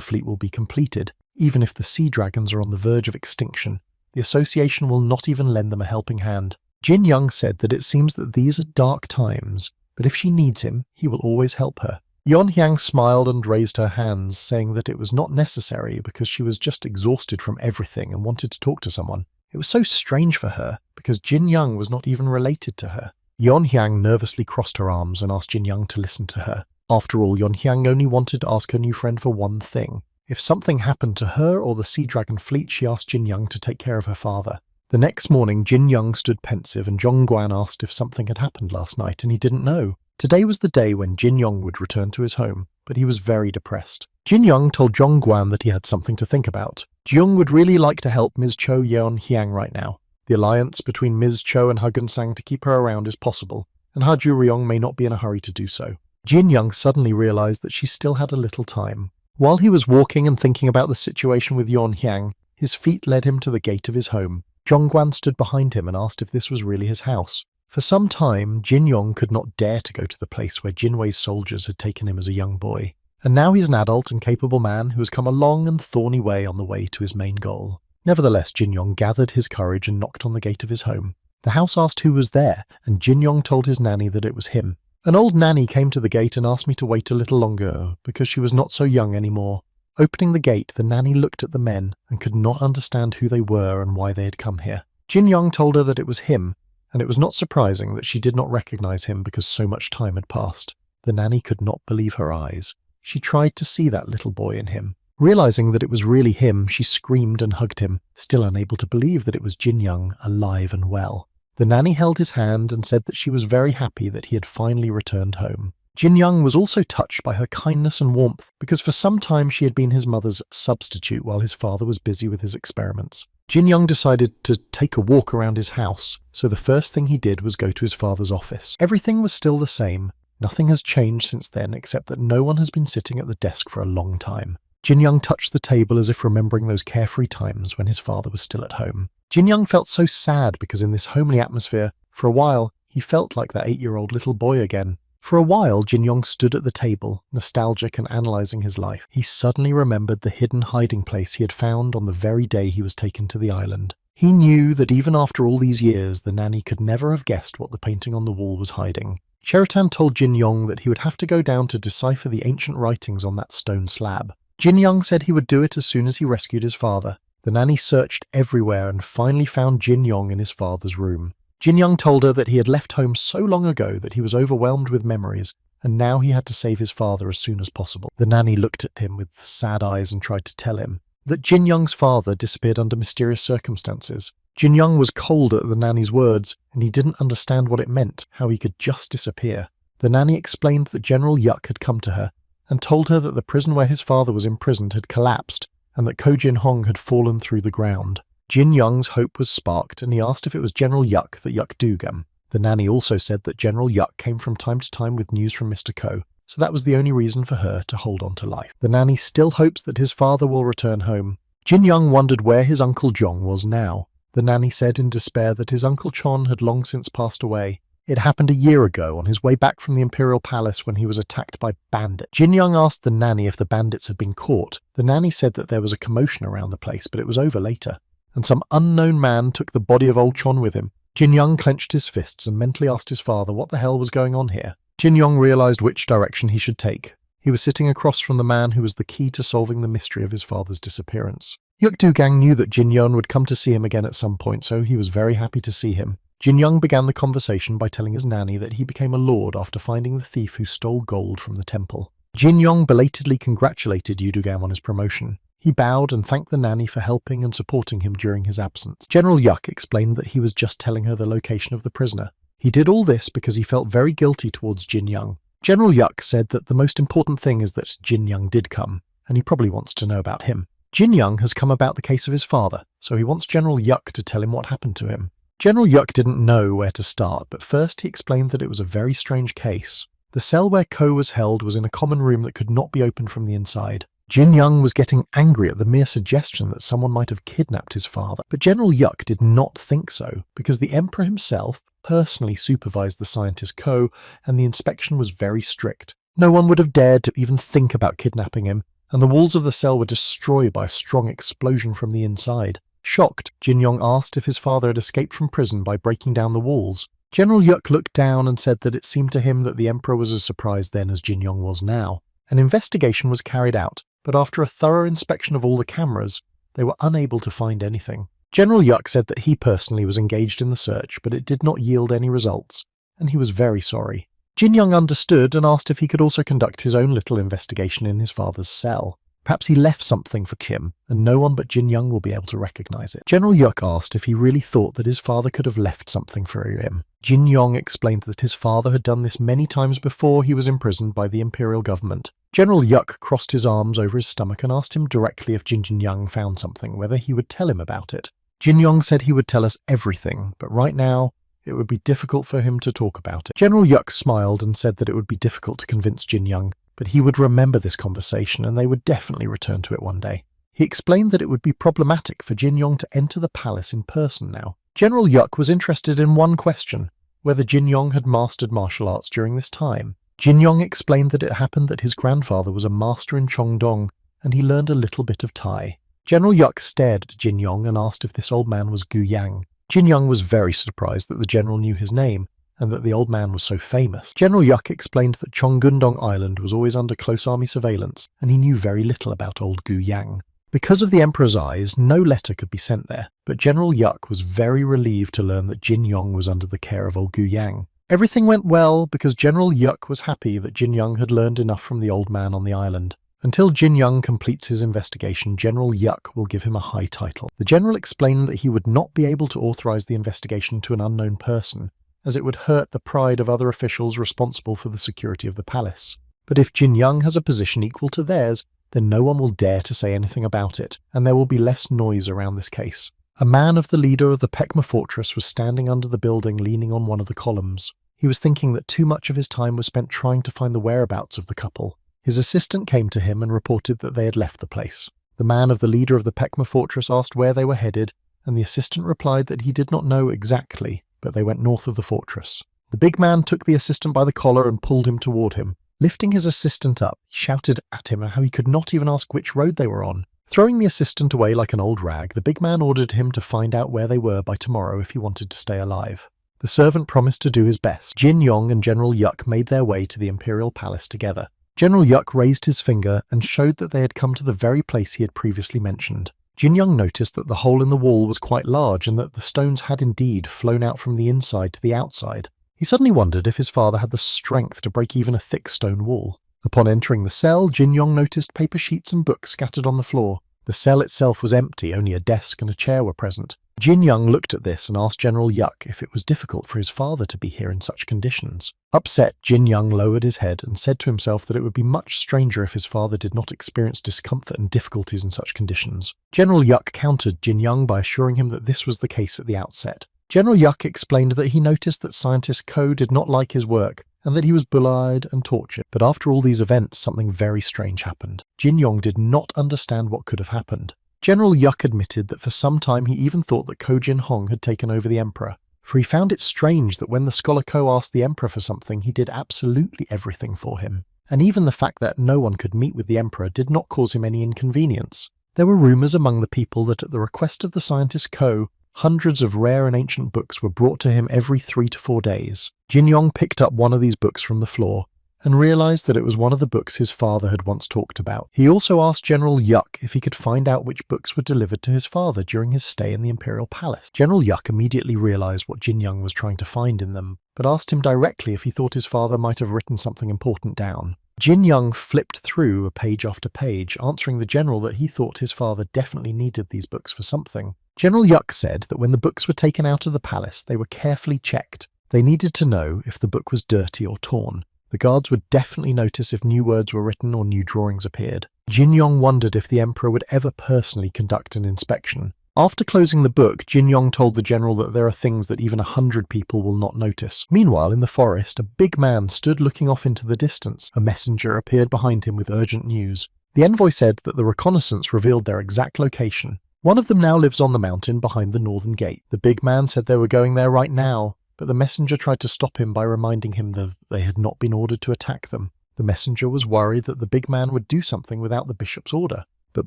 fleet will be completed. Even if the sea dragons are on the verge of extinction, the association will not even lend them a helping hand. Jin Young said that it seems that these are dark times, but if she needs him, he will always help her. Yeon Hyang smiled and raised her hands, saying that it was not necessary because she was just exhausted from everything and wanted to talk to someone. It was so strange for her, because Jin Young was not even related to her. Yeon Hyang nervously crossed her arms and asked Jin Young to listen to her. After all, Yeon Hyang only wanted to ask her new friend for one thing. If something happened to her or the Sea Dragon fleet, she asked Jin Young to take care of her father. The next morning, Jin Young stood pensive and Jong Guan asked if something had happened last night, and he didn't know. Today was the day when Jin Young would return to his home, but he was very depressed. Jin Young told Jong Guan that he had something to think about. Jung would really like to help Ms. Cho Yeon Hyang right now. The alliance between Ms. Cho and Ha Gun-sang to keep her around is possible, and Ha Ju-ryong may not be in a hurry to do so. Jin Young suddenly realized that she still had a little time. While he was walking and thinking about the situation with Yeon Hyang, his feet led him to the gate of his home. Jong Guan stood behind him and asked if this was really his house. For some time, Jin Young could not dare to go to the place where Jin Wei's soldiers had taken him as a young boy. And now he's an adult and capable man who has come a long and thorny way on the way to his main goal. Nevertheless, Jin Young gathered his courage and knocked on the gate of his home. The house asked who was there, and Jin Young told his nanny that it was him. An old nanny came to the gate and asked me to wait a little longer, because she was not so young anymore. Opening the gate, the nanny looked at the men and could not understand who they were and why they had come here. Jin Young told her that it was him, and it was not surprising that she did not recognize him because so much time had passed. The nanny could not believe her eyes. She tried to see that little boy in him. Realizing that it was really him, she screamed and hugged him, still unable to believe that it was Jin Young, alive and well. The nanny held his hand and said that she was very happy that he had finally returned home. Jin Young was also touched by her kindness and warmth, because for some time she had been his mother's substitute while his father was busy with his experiments. Jin Young decided to take a walk around his house, so the first thing he did was go to his father's office. Everything was still the same. Nothing has changed since then, except that no one has been sitting at the desk for a long time. Jin Young touched the table as if remembering those carefree times when his father was still at home. Jin Young felt so sad because in this homely atmosphere, for a while, he felt like that 8-year-old little boy again. For a while, Jin Young stood at the table, nostalgic and analysing his life. He suddenly remembered the hidden hiding place he had found on the very day he was taken to the island. He knew that even after all these years, the nanny could never have guessed what the painting on the wall was hiding. Cheritan told Jin Young that he would have to go down to decipher the ancient writings on that stone slab. Jin Young said he would do it as soon as he rescued his father. The nanny searched everywhere and finally found Jin Young in his father's room. Jin Young told her that he had left home so long ago that he was overwhelmed with memories, and now he had to save his father as soon as possible. The nanny looked at him with sad eyes and tried to tell him that Jin Young's father disappeared under mysterious circumstances. Jin Young was cold at the nanny's words, and he didn't understand what it meant, how he could just disappear. The nanny explained that General Yuk had come to her, and told her that the prison where his father was imprisoned had collapsed, and that Ko Jin Hong had fallen through the ground. Jin Young's hope was sparked, and he asked if it was General Yuk that Yuk Dugam. The nanny also said that General Yuck came from time to time with news from Mr. Ko, so that was the only reason for her to hold on to life. The nanny still hopes that his father will return home. Jin Young wondered where his Uncle Jong was now. The nanny said in despair that his Uncle Chon had long since passed away. It happened a year ago on his way back from the Imperial Palace when he was attacked by bandits. Jin Young asked the nanny if the bandits had been caught. The nanny said that there was a commotion around the place, but it was over later, and some unknown man took the body of old Chon with him. Jin Young clenched his fists and mentally asked his father what the hell was going on here. Jin Young realized which direction he should take. He was sitting across from the man who was the key to solving the mystery of his father's disappearance. Yuk Du-gang knew that Jin Young would come to see him again at some point, so he was very happy to see him. Jin Young began the conversation by telling his nanny that he became a lord after finding the thief who stole gold from the temple. Jin Young belatedly congratulated Yu Du-gang on his promotion. He bowed and thanked the nanny for helping and supporting him during his absence. General Yuck explained that he was just telling her the location of the prisoner. He did all this because he felt very guilty towards Jin Young. General Yuck said that the most important thing is that Jin Young did come, and he probably wants to know about him. Jin Young has come about the case of his father, so he wants General Yuck to tell him what happened to him. General Yuck didn't know where to start, but first he explained that it was a very strange case. The cell where Ko was held was in a common room that could not be opened from the inside. Jin Young was getting angry at the mere suggestion that someone might have kidnapped his father, but General Yuck did not think so, because the Emperor himself personally supervised the scientist Ko, and the inspection was very strict. No one would have dared to even think about kidnapping him, and the walls of the cell were destroyed by a strong explosion from the inside. Shocked, Jin Young asked if his father had escaped from prison by breaking down the walls. General Yuck looked down and said that it seemed to him that the Emperor was as surprised then as Jin Young was now. An investigation was carried out, but after a thorough inspection of all the cameras, they were unable to find anything. General Yuck said that he personally was engaged in the search, but it did not yield any results, and he was very sorry. Jin Young understood and asked if he could also conduct his own little investigation in his father's cell. Perhaps he left something for Kim, and no one but Jin Young will be able to recognize it. General Yuck asked if he really thought that his father could have left something for him. Jin Young explained that his father had done this many times before he was imprisoned by the imperial government. General Yuck crossed his arms over his stomach and asked him directly if Jin Young found something, whether he would tell him about it. Jin Young said he would tell us everything, but right now, it would be difficult for him to talk about it. General Yuck smiled and said that it would be difficult to convince Jin Young, but he would remember this conversation and they would definitely return to it one day. He explained that it would be problematic for Jin Young to enter the palace in person now. General Yuck was interested in one question, whether Jin Young had mastered martial arts during this time. Jin Young explained that it happened that his grandfather was a master in Chongdong and he learned a little bit of Thai. General Yuck stared at Jin Young and asked if this old man was Gu Yang. Jin Young was very surprised that the general knew his name and that the old man was so famous. General Yuck explained that Chonggundong Island was always under close army surveillance, and he knew very little about old Gu Yang. Because of the Emperor's eyes, no letter could be sent there, but General Yuck was very relieved to learn that Jin Young was under the care of old Gu Yang. Everything went well because General Yuck was happy that Jin Young had learned enough from the old man on the island. Until Jin Young completes his investigation, General Yuck will give him a high title. The general explained that he would not be able to authorize the investigation to an unknown person, as it would hurt the pride of other officials responsible for the security of the palace. But if Jin Young has a position equal to theirs, then no one will dare to say anything about it, and there will be less noise around this case. A man of the leader of the Pekma fortress was standing under the building leaning on one of the columns. He was thinking that too much of his time was spent trying to find the whereabouts of the couple. His assistant came to him and reported that they had left the place. The man of the leader of the Pekma fortress asked where they were headed, and the assistant replied that he did not know exactly, but they went north of the fortress. The big man took the assistant by the collar and pulled him toward him. Lifting his assistant up, he shouted at him how he could not even ask which road they were on. Throwing the assistant away like an old rag, the big man ordered him to find out where they were by tomorrow if he wanted to stay alive. The servant promised to do his best. Jin Young and General Yuck made their way to the imperial palace together. General Yuck raised his finger and showed that they had come to the very place he had previously mentioned. Jin Young noticed that the hole in the wall was quite large and that the stones had indeed flown out from the inside to the outside. He suddenly wondered if his father had the strength to break even a thick stone wall. Upon entering the cell, Jin Young noticed paper sheets and books scattered on the floor. The cell itself was empty, only a desk and a chair were present. Jin Young looked at this and asked General Yuck if it was difficult for his father to be here in such conditions. Upset, Jin Young lowered his head and said to himself that it would be much stranger if his father did not experience discomfort and difficulties in such conditions. General Yuck countered Jin Young by assuring him that this was the case at the outset. General Yuk explained that he noticed that Scientist Ko did not like his work and that he was bullied and tortured. But after all these events, something very strange happened. Jin Yong did not understand what could have happened. General Yuk admitted that for some time he even thought that Ko Jin Hong had taken over the emperor, for he found it strange that when the scholar Ko asked the emperor for something, he did absolutely everything for him. And even the fact that no one could meet with the emperor did not cause him any inconvenience. There were rumours among the people that at the request of the scientist Ko, hundreds of rare and ancient books were brought to him every 3 to 4 days. Jin Yong picked up one of these books from the floor and realised that it was one of the books his father had once talked about. He also asked General Yuk if he could find out which books were delivered to his father during his stay in the Imperial Palace. General Yuk immediately realised what Jin Yong was trying to find in them, but asked him directly if he thought his father might have written something important down. Jin Yong flipped through page after page, answering the general that he thought his father definitely needed these books for something. General Yuk said that when the books were taken out of the palace, they were carefully checked. They needed to know if the book was dirty or torn. The guards would definitely notice if new words were written or new drawings appeared. Jin Yong wondered if the emperor would ever personally conduct an inspection. After closing the book, Jin Yong told the general that there are things that even 100 people will not notice. Meanwhile, in the forest, a big man stood looking off into the distance. A messenger appeared behind him with urgent news. The envoy said that the reconnaissance revealed their exact location. One of them now lives on the mountain behind the northern gate. The big man said they were going there right now, but the messenger tried to stop him by reminding him that they had not been ordered to attack them. The messenger was worried that the big man would do something without the bishop's order. But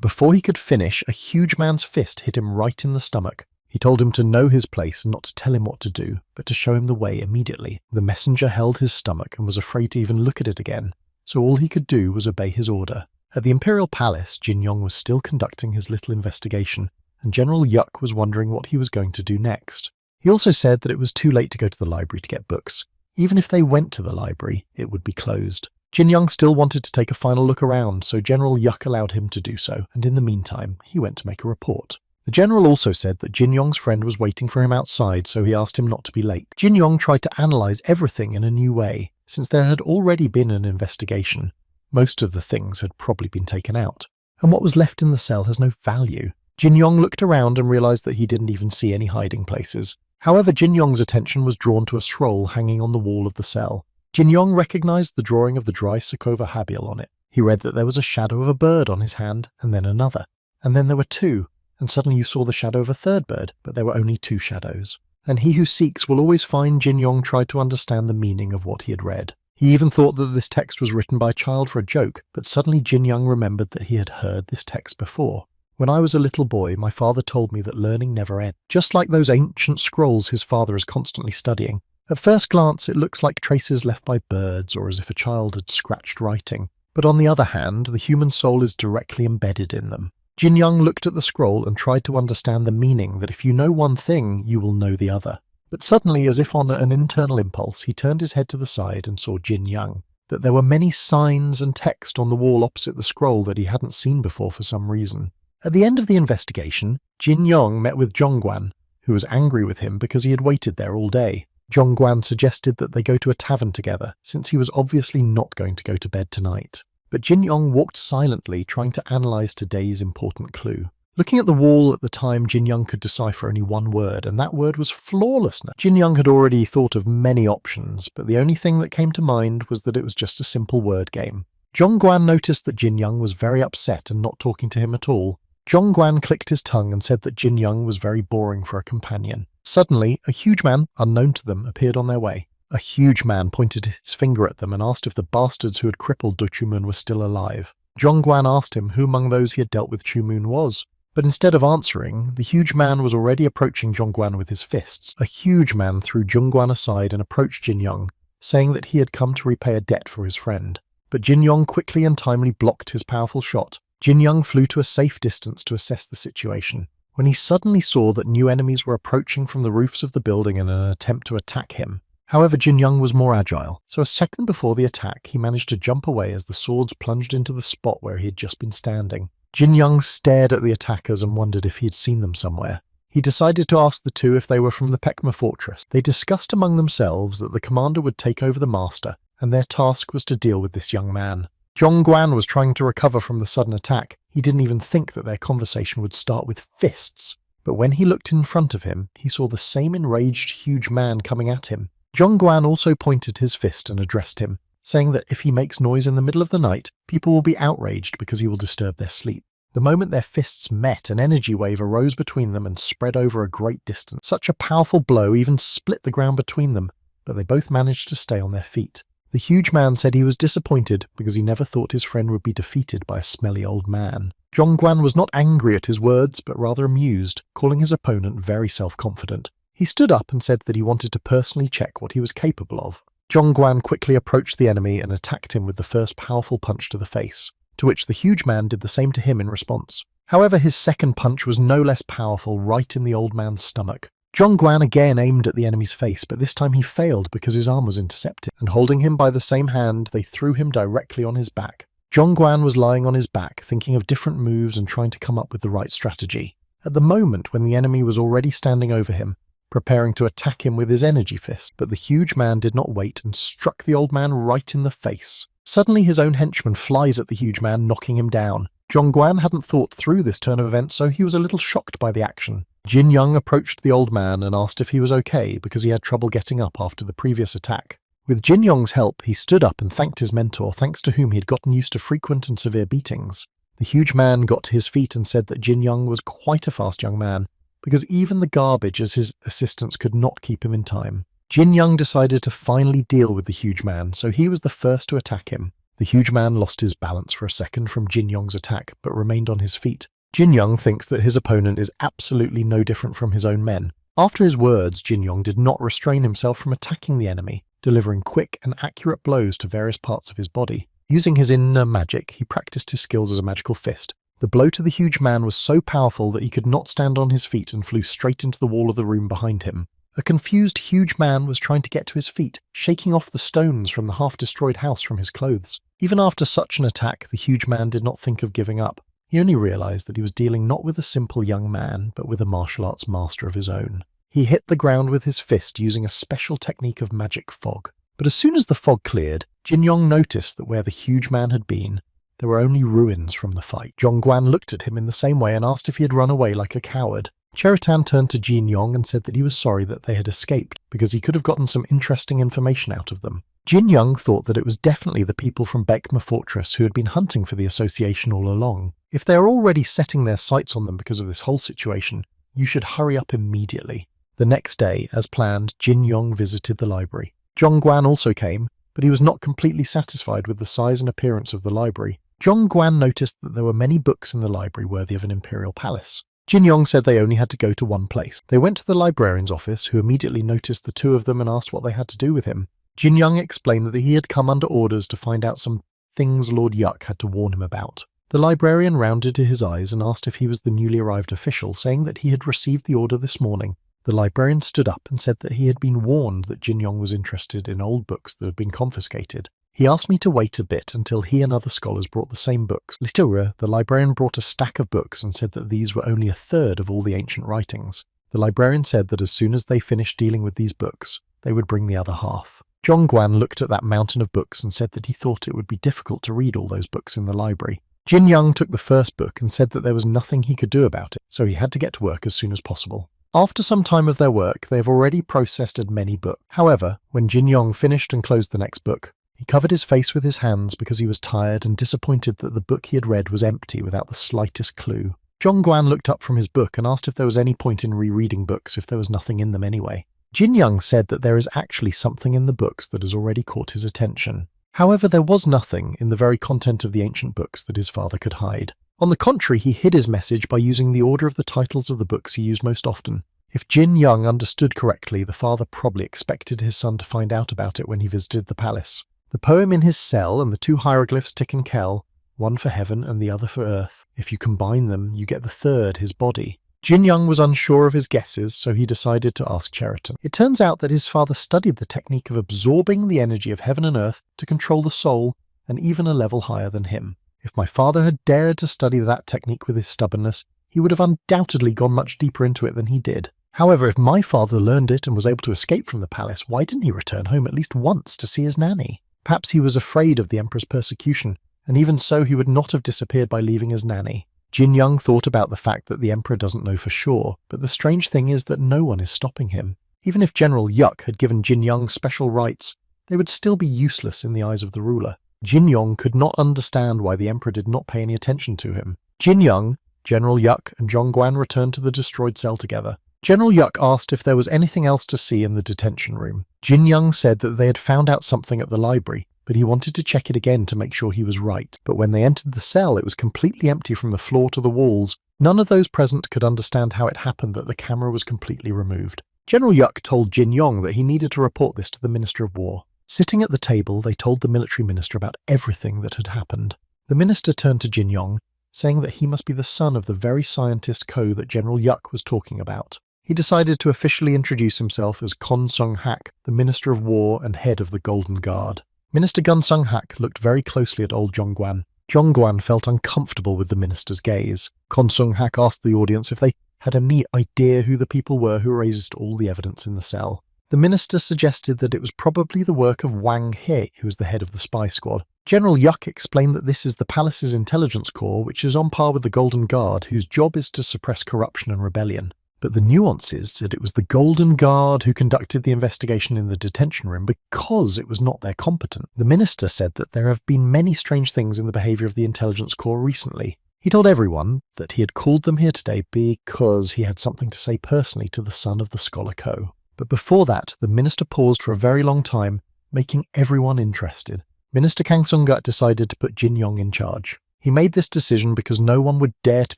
before he could finish, a huge man's fist hit him right in the stomach. He told him to know his place and not to tell him what to do, but to show him the way immediately. The messenger held his stomach and was afraid to even look at it again, so all he could do was obey his order. At the Imperial Palace, Jin Yong was still conducting his little investigation, and General Yuk was wondering what he was going to do next. He also said that it was too late to go to the library to get books. Even if they went to the library, it would be closed. Jin Yong still wanted to take a final look around, so General Yuk allowed him to do so, and in the meantime, he went to make a report. The general also said that Jin Yong's friend was waiting for him outside, so he asked him not to be late. Jin Yong tried to analyse everything in a new way, since there had already been an investigation. Most of the things had probably been taken out, and what was left in the cell has no value. Jin Yong looked around and realised that he didn't even see any hiding places. However, Jin Yong's attention was drawn to a scroll hanging on the wall of the cell. Jin Yong recognised the drawing of the dry Sokova Habil on it. He read that there was a shadow of a bird on his hand, and then another. And then there were two, and suddenly you saw the shadow of a third bird, but there were only two shadows. And he who seeks will always find. Jin Yong tried to understand the meaning of what he had read. He even thought that this text was written by a child for a joke, but suddenly Jin Yong remembered that he had heard this text before. When I was a little boy, my father told me that learning never ends. Just like those ancient scrolls his father is constantly studying. At first glance, it looks like traces left by birds or as if a child had scratched writing. But on the other hand, the human soul is directly embedded in them. Jin Yong looked at the scroll and tried to understand the meaning that if you know one thing, you will know the other. But suddenly, as if on an internal impulse, he turned his head to the side and saw Jin Yong. That there were many signs and text on the wall opposite the scroll that he hadn't seen before for some reason. At the end of the investigation, Jin Yong met with Zhongguan, who was angry with him because he had waited there all day. Zhongguan suggested that they go to a tavern together, since he was obviously not going to go to bed tonight. But Jin Yong walked silently, trying to analyse today's important clue. Looking at the wall at the time, Jin Yong could decipher only one word, and that word was flawlessness. Jin Yong had already thought of many options, but the only thing that came to mind was that it was just a simple word game. Zhongguan noticed that Jin Yong was very upset and not talking to him at all. Zhongguan clicked his tongue and said that Jin Yong was very boring for a companion. Suddenly, a huge man, unknown to them, appeared on their way. A huge man pointed his finger at them and asked if the bastards who had crippled Du Chumun were still alive. Zhongguan asked him who among those he had dealt with Chumun was. But instead of answering, the huge man was already approaching Zhongguan with his fists. A huge man threw Zhongguan aside and approached Jin Yong, saying that he had come to repay a debt for his friend. But Jin Yong quickly and timely blocked his powerful shot. Jin Yong flew to a safe distance to assess the situation, when he suddenly saw that new enemies were approaching from the roofs of the building in an attempt to attack him. However, Jin Yong was more agile, so a second before the attack he managed to jump away as the swords plunged into the spot where he had just been standing. Jin Yong stared at the attackers and wondered if he had seen them somewhere. He decided to ask the two if they were from the Pekma fortress. They discussed among themselves that the commander would take over the master, and their task was to deal with this young man. Zhongguan was trying to recover from the sudden attack. He didn't even think that their conversation would start with fists. But when he looked in front of him, he saw the same enraged huge man coming at him. Zhongguan also pointed his fist and addressed him, saying that if he makes noise in the middle of the night, people will be outraged because he will disturb their sleep. The moment their fists met, an energy wave arose between them and spread over a great distance. Such a powerful blow even split the ground between them, but they both managed to stay on their feet. The huge man said he was disappointed because he never thought his friend would be defeated by a smelly old man. Zhongguan was not angry at his words, but rather amused, calling his opponent very self-confident. He stood up and said that he wanted to personally check what he was capable of. Zhongguan quickly approached the enemy and attacked him with the first powerful punch to the face, to which the huge man did the same to him in response. However, his second punch was no less powerful, right in the old man's stomach. Zhongguan again aimed at the enemy's face, but this time he failed because his arm was intercepted, and holding him by the same hand, they threw him directly on his back. Zhongguan was lying on his back, thinking of different moves and trying to come up with the right strategy. At the moment when the enemy was already standing over him, preparing to attack him with his energy fist, but the huge man did not wait and struck the old man right in the face. Suddenly his own henchman flies at the huge man, knocking him down. Zhongguan hadn't thought through this turn of events, so he was a little shocked by the action. Jin Young approached the old man and asked if he was okay because he had trouble getting up after the previous attack. With Jin Young's help, he stood up and thanked his mentor, thanks to whom he had gotten used to frequent and severe beatings. The huge man got to his feet and said that Jin Young was quite a fast young man, because even the garbage as his assistants could not keep him in time. Jin Young decided to finally deal with the huge man, so he was the first to attack him. The huge man lost his balance for a second from Jin Young's attack, but remained on his feet. Jin Young thinks that his opponent is absolutely no different from his own men. After his words, Jin Young did not restrain himself from attacking the enemy, delivering quick and accurate blows to various parts of his body. Using his inner magic, he practiced his skills as a magical fist. The blow to the huge man was so powerful that he could not stand on his feet and flew straight into the wall of the room behind him. A confused huge man was trying to get to his feet, shaking off the stones from the half-destroyed house from his clothes. Even after such an attack, the huge man did not think of giving up. He only realized that he was dealing not with a simple young man, but with a martial arts master of his own. He hit the ground with his fist using a special technique of magic fog. But as soon as the fog cleared, Jin Young noticed that where the huge man had been, there were only ruins from the fight. Zhongguan looked at him in the same way and asked if he had run away like a coward. Cheritan turned to Jin Young and said that he was sorry that they had escaped, because he could have gotten some interesting information out of them. Jin Young thought that it was definitely the people from Baekma Fortress who had been hunting for the association all along. If they are already setting their sights on them because of this whole situation, you should hurry up immediately. The next day, as planned, Jin Young visited the library. Zhongguan also came, but he was not completely satisfied with the size and appearance of the library. Zhongguan noticed that there were many books in the library worthy of an imperial palace. Jin Young said they only had to go to one place. They went to the librarian's office, who immediately noticed the two of them and asked what they had to do with him. Jin Young explained that he had come under orders to find out some things Lord Yuck had to warn him about. The librarian rounded his eyes and asked if he was the newly arrived official, saying that he had received the order this morning. The librarian stood up and said that he had been warned that Jin Young was interested in old books that had been confiscated. He asked me to wait a bit until he and other scholars brought the same books. Later, the librarian brought a stack of books and said that these were only a third of all the ancient writings. The librarian said that as soon as they finished dealing with these books, they would bring the other half. Zhongguan looked at that mountain of books and said that he thought it would be difficult to read all those books in the library. Jin Young took the first book and said that there was nothing he could do about it, so he had to get to work as soon as possible. After some time of their work, they have already processed many books. However, when Jin Young finished and closed the next book, he covered his face with his hands because he was tired and disappointed that the book he had read was empty without the slightest clue. Zhongguan looked up from his book and asked if there was any point in rereading books if there was nothing in them anyway. Jin Young said that there is actually something in the books that has already caught his attention. However, there was nothing in the very content of the ancient books that his father could hide. On the contrary, he hid his message by using the order of the titles of the books he used most often. If Jin Young understood correctly, the father probably expected his son to find out about it when he visited the palace. The poem in his cell and the two hieroglyphs Tik and Kel, one for heaven and the other for earth, if you combine them, you get the third, his body. Jin Young was unsure of his guesses, so he decided to ask Cheriton. It turns out that his father studied the technique of absorbing the energy of heaven and earth to control the soul, and even a level higher than him. If my father had dared to study that technique with his stubbornness, he would have undoubtedly gone much deeper into it than he did. However, if my father learned it and was able to escape from the palace, why didn't he return home at least once to see his nanny? Perhaps he was afraid of the emperor's persecution, and even so he would not have disappeared by leaving his nanny. Jin Young thought about the fact that the emperor doesn't know for sure, but the strange thing is that no one is stopping him. Even if General Yuk had given Jin Young special rights, they would still be useless in the eyes of the ruler. Jin Young could not understand why the emperor did not pay any attention to him. Jin Young, General Yuk, and Zhongguan returned to the destroyed cell together. General Yuk asked if there was anything else to see in the detention room. Jin Young said that they had found out something at the library, but he wanted to check it again to make sure he was right. But when they entered the cell, it was completely empty from the floor to the walls. None of those present could understand how it happened that the camera was completely removed. General Yuk told Jin Young that he needed to report this to the Minister of War. Sitting at the table, they told the military minister about everything that had happened. The minister turned to Jin Young, saying that he must be the son of the very scientist Ko that General Yuk was talking about. He decided to officially introduce himself as Kon Sung-hak, the Minister of War and head of the Golden Guard. Minister Gun Sung-hak looked very closely at old Zhongguan. Zhongguan felt uncomfortable with the minister's gaze. Kon Sung-hak asked the audience if they had any idea who the people were who raised all the evidence in the cell. The minister suggested that it was probably the work of Wang He, who was the head of the spy squad. General Yuk explained that this is the palace's intelligence corps, which is on par with the Golden Guard, whose job is to suppress corruption and rebellion. But the nuance is that it was the Golden Guard who conducted the investigation in the detention room because it was not their competent. The minister said that there have been many strange things in the behaviour of the intelligence corps recently. He told everyone that he had called them here today because he had something to say personally to the son of the scholar Ko. But before that, the minister paused for a very long time, making everyone interested. Minister Kang Sung-guk decided to put Jin Young in charge. He made this decision because no one would dare to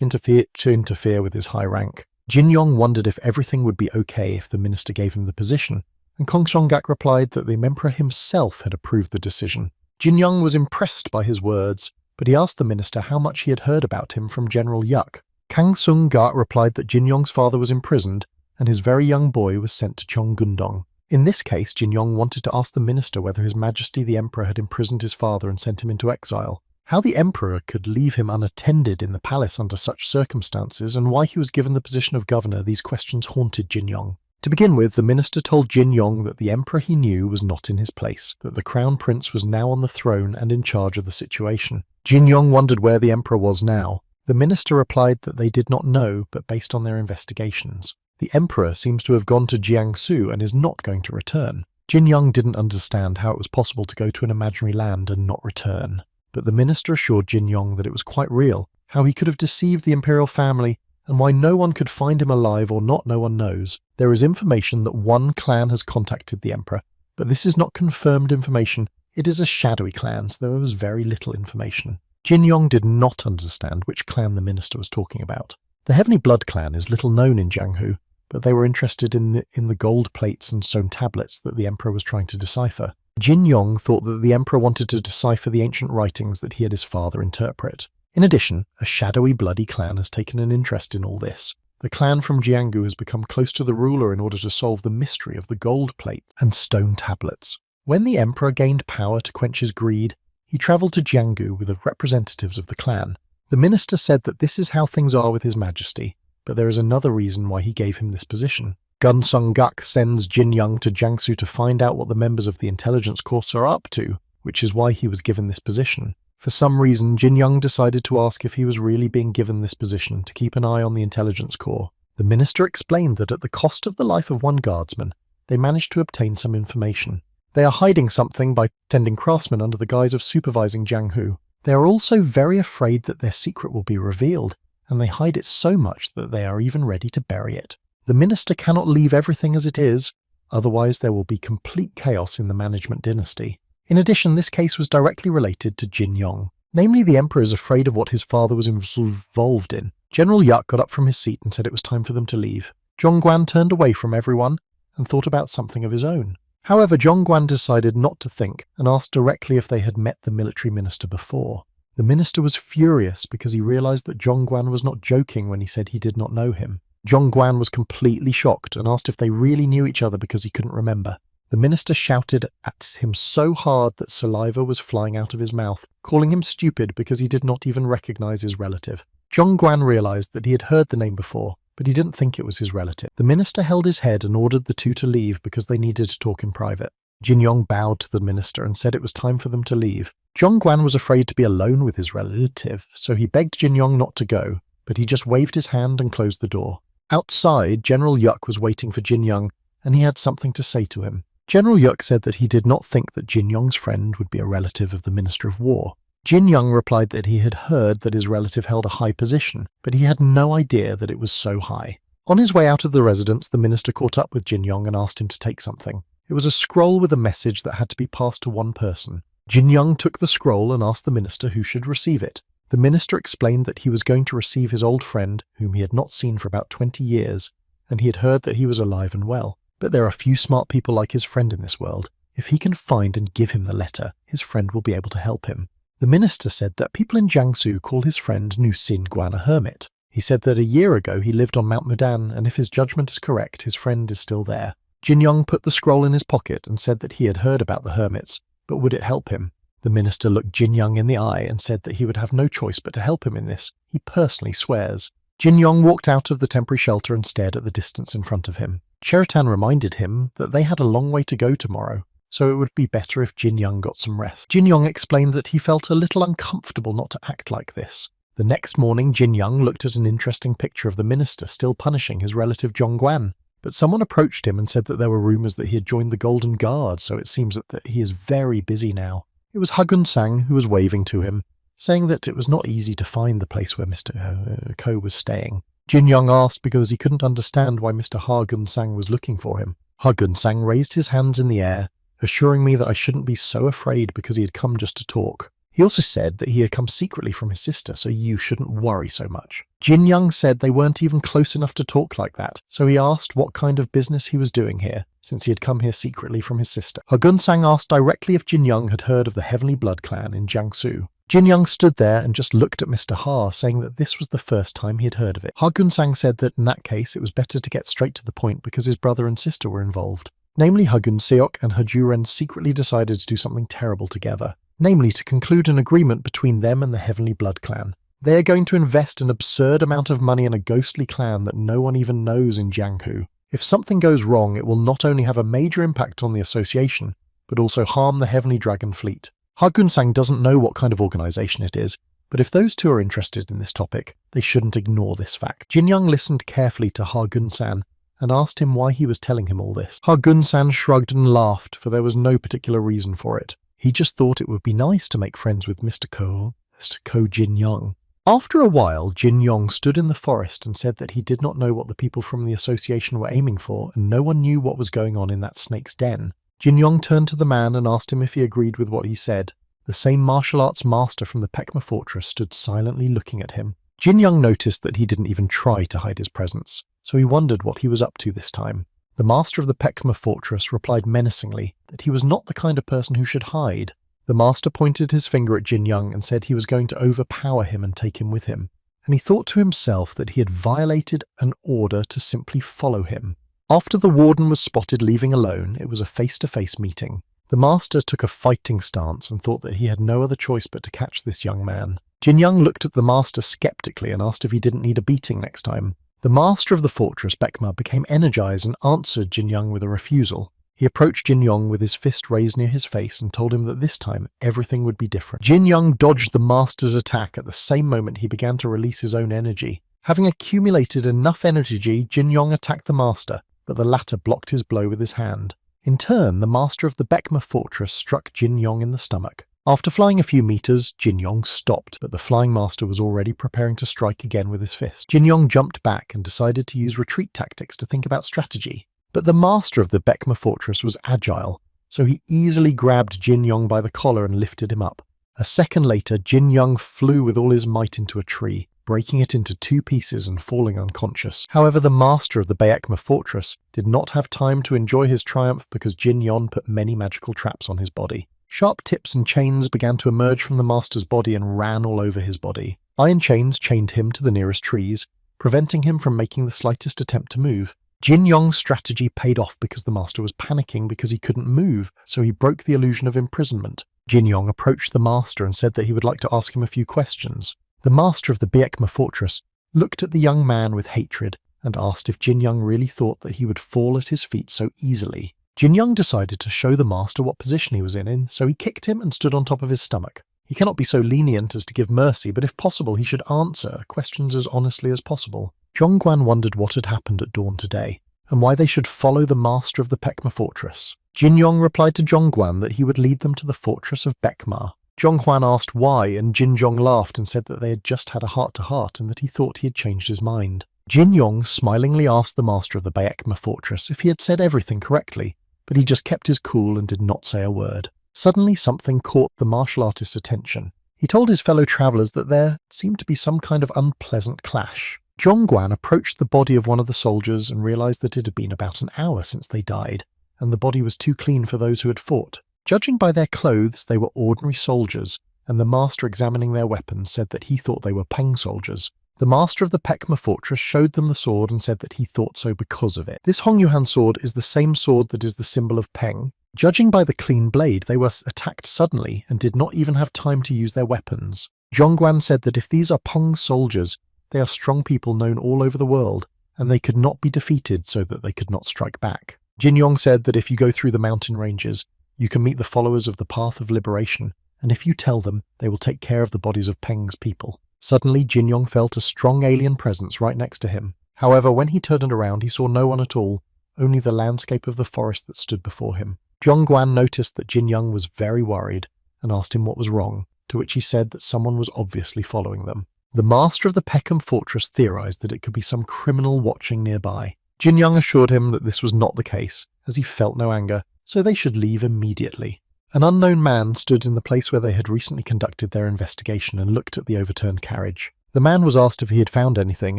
interfere with his high rank. Jin Young wondered if everything would be okay if the minister gave him the position, and Kang Sung-guk replied that the emperor himself had approved the decision. Jin Young was impressed by his words, but he asked the minister how much he had heard about him from General Yuk. Kang Sung-guk replied that Jin Young's father was imprisoned, and his very young boy was sent to Cheonggundong. In this case, Jin Young wanted to ask the minister whether His Majesty the Emperor had imprisoned his father and sent him into exile. How the Emperor could leave him unattended in the palace under such circumstances, and why he was given the position of governor, these questions haunted Jin Young. To begin with, the minister told Jin Young that the Emperor he knew was not in his place, that the Crown Prince was now on the throne and in charge of the situation. Jin Young wondered where the Emperor was now. The minister replied that they did not know, but based on their investigations. The Emperor seems to have gone to Jiangsu and is not going to return. Jin Young didn't understand how it was possible to go to an imaginary land and not return. But the minister assured Jin Young that it was quite real, how he could have deceived the imperial family, and why no one could find him alive or not, no one knows. There is information that one clan has contacted the emperor, but this is not confirmed information. It is a shadowy clan, so there was very little information. Jin Young did not understand which clan the minister was talking about. The Heavenly Blood clan is little known in Jianghu, but they were interested in the gold plates and stone tablets that the emperor was trying to decipher. Jin Young thought that the emperor wanted to decipher the ancient writings that he had his father interpret. In addition, a shadowy bloody clan has taken an interest in all this. The clan from Jianghu has become close to the ruler in order to solve the mystery of the gold plate and stone tablets. When the emperor gained power to quench his greed, he travelled to Jianghu with the representatives of the clan. The minister said that this is how things are with His Majesty, but there is another reason why he gave him this position. Gun Sung-guk sends Jin Young to Jiangsu to find out what the members of the intelligence corps are up to, which is why he was given this position. For some reason, Jin Young decided to ask if he was really being given this position to keep an eye on the intelligence corps. The minister explained that at the cost of the life of one guardsman, they managed to obtain some information. They are hiding something by sending craftsmen under the guise of supervising Jianghu. They are also very afraid that their secret will be revealed, and they hide it so much that they are even ready to bury it. The minister cannot leave everything as it is, otherwise there will be complete chaos in the management dynasty. In addition, this case was directly related to Jin Young. Namely, the emperor is afraid of what his father was involved in. General Yuk got up from his seat and said it was time for them to leave. Zhongguan turned away from everyone and thought about something of his own. However, Zhongguan decided not to think and asked directly if they had met the military minister before. The minister was furious because he realized that Zhongguan was not joking when he said he did not know him. Zhongguan was completely shocked and asked if they really knew each other because he couldn't remember. The minister shouted at him so hard that saliva was flying out of his mouth, calling him stupid because he did not even recognize his relative. Zhongguan realized that he had heard the name before, but he didn't think it was his relative. The minister held his head and ordered the two to leave because they needed to talk in private. Jin Yong bowed to the minister and said it was time for them to leave. Zhong Guan was afraid to be alone with his relative, so he begged Jin Yong not to go, but he just waved his hand and closed the door. Outside, General Yuk was waiting for Jin Yong, and he had something to say to him. General Yuk said that he did not think that Jin Yong's friend would be a relative of the Minister of War. Jin Yong replied that he had heard that his relative held a high position, but he had no idea that it was so high. On his way out of the residence, the minister caught up with Jin Yong and asked him to take something. It was a scroll with a message that had to be passed to one person. Jin Yong took the scroll and asked the minister who should receive it. The minister explained that he was going to receive his old friend, whom he had not seen for about 20 years, and he had heard that he was alive and well. But there are few smart people like his friend in this world. If he can find and give him the letter, his friend will be able to help him. The minister said that people in Jiangsu call his friend Nu Xin Guan a hermit. He said that a year ago he lived on Mount Mudan, and if his judgment is correct, his friend is still there. Jin Yong put the scroll in his pocket and said that he had heard about the hermits, but would it help him? The minister looked Jin Yong in the eye and said that he would have no choice but to help him in this. He personally swears. Jin Yong walked out of the temporary shelter and stared at the distance in front of him. Cheritan reminded him that they had a long way to go tomorrow, so it would be better if Jin Yong got some rest. Jin Yong explained that he felt a little uncomfortable not to act like this. The next morning, Jin Yong looked at an interesting picture of the minister still punishing his relative Zhong Guan. But someone approached him and said that there were rumours that he had joined the Golden Guard, so it seems that he is very busy now. It was Hagun Sang who was waving to him, saying that it was not easy to find the place where Mr. Ko was staying. Jin Yong asked because he couldn't understand why Mr. Hagun Sang was looking for him. Hagun Sang raised his hands in the air, assuring me that I shouldn't be so afraid because he had come just to talk. He also said that he had come secretly from his sister, so you shouldn't worry so much. Jin Yong said they weren't even close enough to talk like that, so he asked what kind of business he was doing here, since he had come here secretly from his sister. Hagun Sang asked directly if Jin Yong had heard of the Heavenly Blood clan in Jiangsu. Jin Yong stood there and just looked at Mr. Ha, saying that this was the first time he had heard of it. Hagun Sang said that in that case it was better to get straight to the point because his brother and sister were involved. Namely, Hagun Seok and Hajuren secretly decided to do something terrible together. Namely, to conclude an agreement between them and the Heavenly Blood clan. They are going to invest an absurd amount of money in a ghostly clan that no one even knows in Jianghu. If something goes wrong, it will not only have a major impact on the association, but also harm the Heavenly Dragon fleet. Hagun Sang doesn't know what kind of organization it is, but if those two are interested in this topic, they shouldn't ignore this fact. Jin Yong listened carefully to Hagun Sang and asked him why he was telling him all this. Hagun Sang shrugged and laughed, for there was no particular reason for it. He just thought it would be nice to make friends with Mr. Ko Jin Yong. After a while, Jin Yong stood in the forest and said that he did not know what the people from the association were aiming for, and no one knew what was going on in that snake's den. Jin Yong turned to the man and asked him if he agreed with what he said. The same martial arts master from the Pekma fortress stood silently looking at him. Jin Yong noticed that he didn't even try to hide his presence, so he wondered what he was up to this time. The master of the Pekma fortress replied menacingly that he was not the kind of person who should hide. The master pointed his finger at Jin Yong and said he was going to overpower him and take him with him, and he thought to himself that he had violated an order to simply follow him. After the warden was spotted leaving alone, it was a face-to-face meeting. The master took a fighting stance and thought that he had no other choice but to catch this young man. Jin Yong looked at the master skeptically and asked if he didn't need a beating next time. The master of the fortress, Bekma, became energized and answered Jin Yong with a refusal. He approached Jin Yong with his fist raised near his face and told him that this time everything would be different. Jin Yong dodged the master's attack at the same moment he began to release his own energy. Having accumulated enough energy, Jin Yong attacked the master, but the latter blocked his blow with his hand. In turn, the master of the Bekma fortress struck Jin Yong in the stomach. After flying a few meters, Jin Yong stopped, but the flying master was already preparing to strike again with his fist. Jin Yong jumped back and decided to use retreat tactics to think about strategy. But the master of the Bekma fortress was agile, so he easily grabbed Jin Yong by the collar and lifted him up. A second later, Jin Yong flew with all his might into a tree, breaking it into 2 pieces and falling unconscious. However, the master of the Bekma fortress did not have time to enjoy his triumph because Jin Yong put many magical traps on his body. Sharp tips and chains began to emerge from the master's body and ran all over his body. Iron chains chained him to the nearest trees, preventing him from making the slightest attempt to move. Jin Yong's strategy paid off because the master was panicking because he couldn't move, so he broke the illusion of imprisonment. Jin Yong approached the master and said that he would like to ask him a few questions. The master of the Bekma fortress looked at the young man with hatred and asked if Jin Yong really thought that he would fall at his feet so easily. Jin Young decided to show the master what position he was in, so he kicked him and stood on top of his stomach. He cannot be so lenient as to give mercy, but if possible he should answer questions as honestly as possible. Zhongguan wondered what had happened at dawn today, and why they should follow the master of the Pekma fortress. Jin Yong replied to Zhongguan that he would lead them to the fortress of Baekma. Zhongguan asked why, and Jin Yong laughed and said that they had just had a heart-to-heart and that he thought he had changed his mind. Jin Yong smilingly asked the master of the Baekma fortress if he had said everything correctly, but he just kept his cool and did not say a word. Suddenly something caught the martial artist's attention. He told his fellow travellers that there seemed to be some kind of unpleasant clash. Zhongguan approached the body of one of the soldiers and realised that it had been about an hour since they died, and the body was too clean for those who had fought. Judging by their clothes, they were ordinary soldiers, and the master examining their weapons said that he thought they were Peng soldiers. The master of the Pekma fortress showed them the sword and said that he thought so because of it. This Hongyuan sword is the same sword that is the symbol of Peng. Judging by the clean blade, they were attacked suddenly and did not even have time to use their weapons. Zhongguan said that if these are Peng soldiers, they are strong people known all over the world, and they could not be defeated so that they could not strike back. Jin Yong said that if you go through the mountain ranges, you can meet the followers of the Path of Liberation, and if you tell them, they will take care of the bodies of Peng's people. Suddenly, Jin Yong felt a strong alien presence right next to him. However, when he turned around, he saw no one at all, only the landscape of the forest that stood before him. Zhongguan noticed that Jin Young was very worried and asked him what was wrong, to which he said that someone was obviously following them. The master of the Peckham fortress theorized that it could be some criminal watching nearby. Jin Young assured him that this was not the case, as he felt no anger, so they should leave immediately. An unknown man stood in the place where they had recently conducted their investigation and looked at the overturned carriage. The man was asked if he had found anything,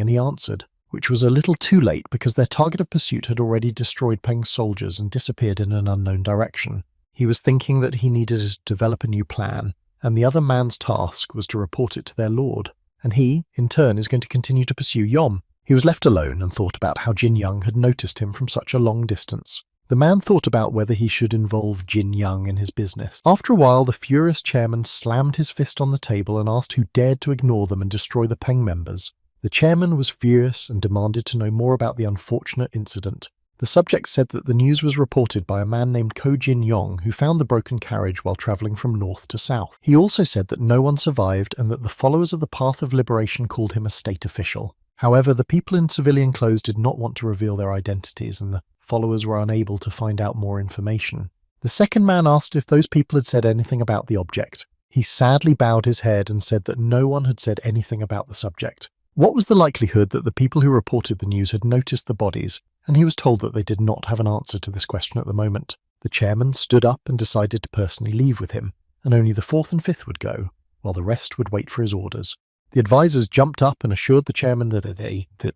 and he answered, which was a little too late because their target of pursuit had already destroyed Peng's soldiers and disappeared in an unknown direction. He was thinking that he needed to develop a new plan, and the other man's task was to report it to their lord, and he, in turn, is going to continue to pursue Yom. He was left alone and thought about how Jin Young had noticed him from such a long distance. The man thought about whether he should involve Jin Young in his business. After a while, the furious chairman slammed his fist on the table and asked who dared to ignore them and destroy the Peng members. The chairman was furious and demanded to know more about the unfortunate incident. The subject said that the news was reported by a man named Ko Jin Yong who found the broken carriage while travelling from north to south. He also said that no one survived and that the followers of the Path of Liberation called him a state official. However, the people in civilian clothes did not want to reveal their identities, and the followers were unable to find out more information. The second man asked if those people had said anything about the object. He sadly bowed his head and said that no one had said anything about the subject. What was the likelihood that the people who reported the news had noticed the bodies, and he was told that they did not have an answer to this question at the moment. The chairman stood up and decided to personally leave with him, and only the fourth and fifth would go, while the rest would wait for his orders. The advisors jumped up and assured the chairman that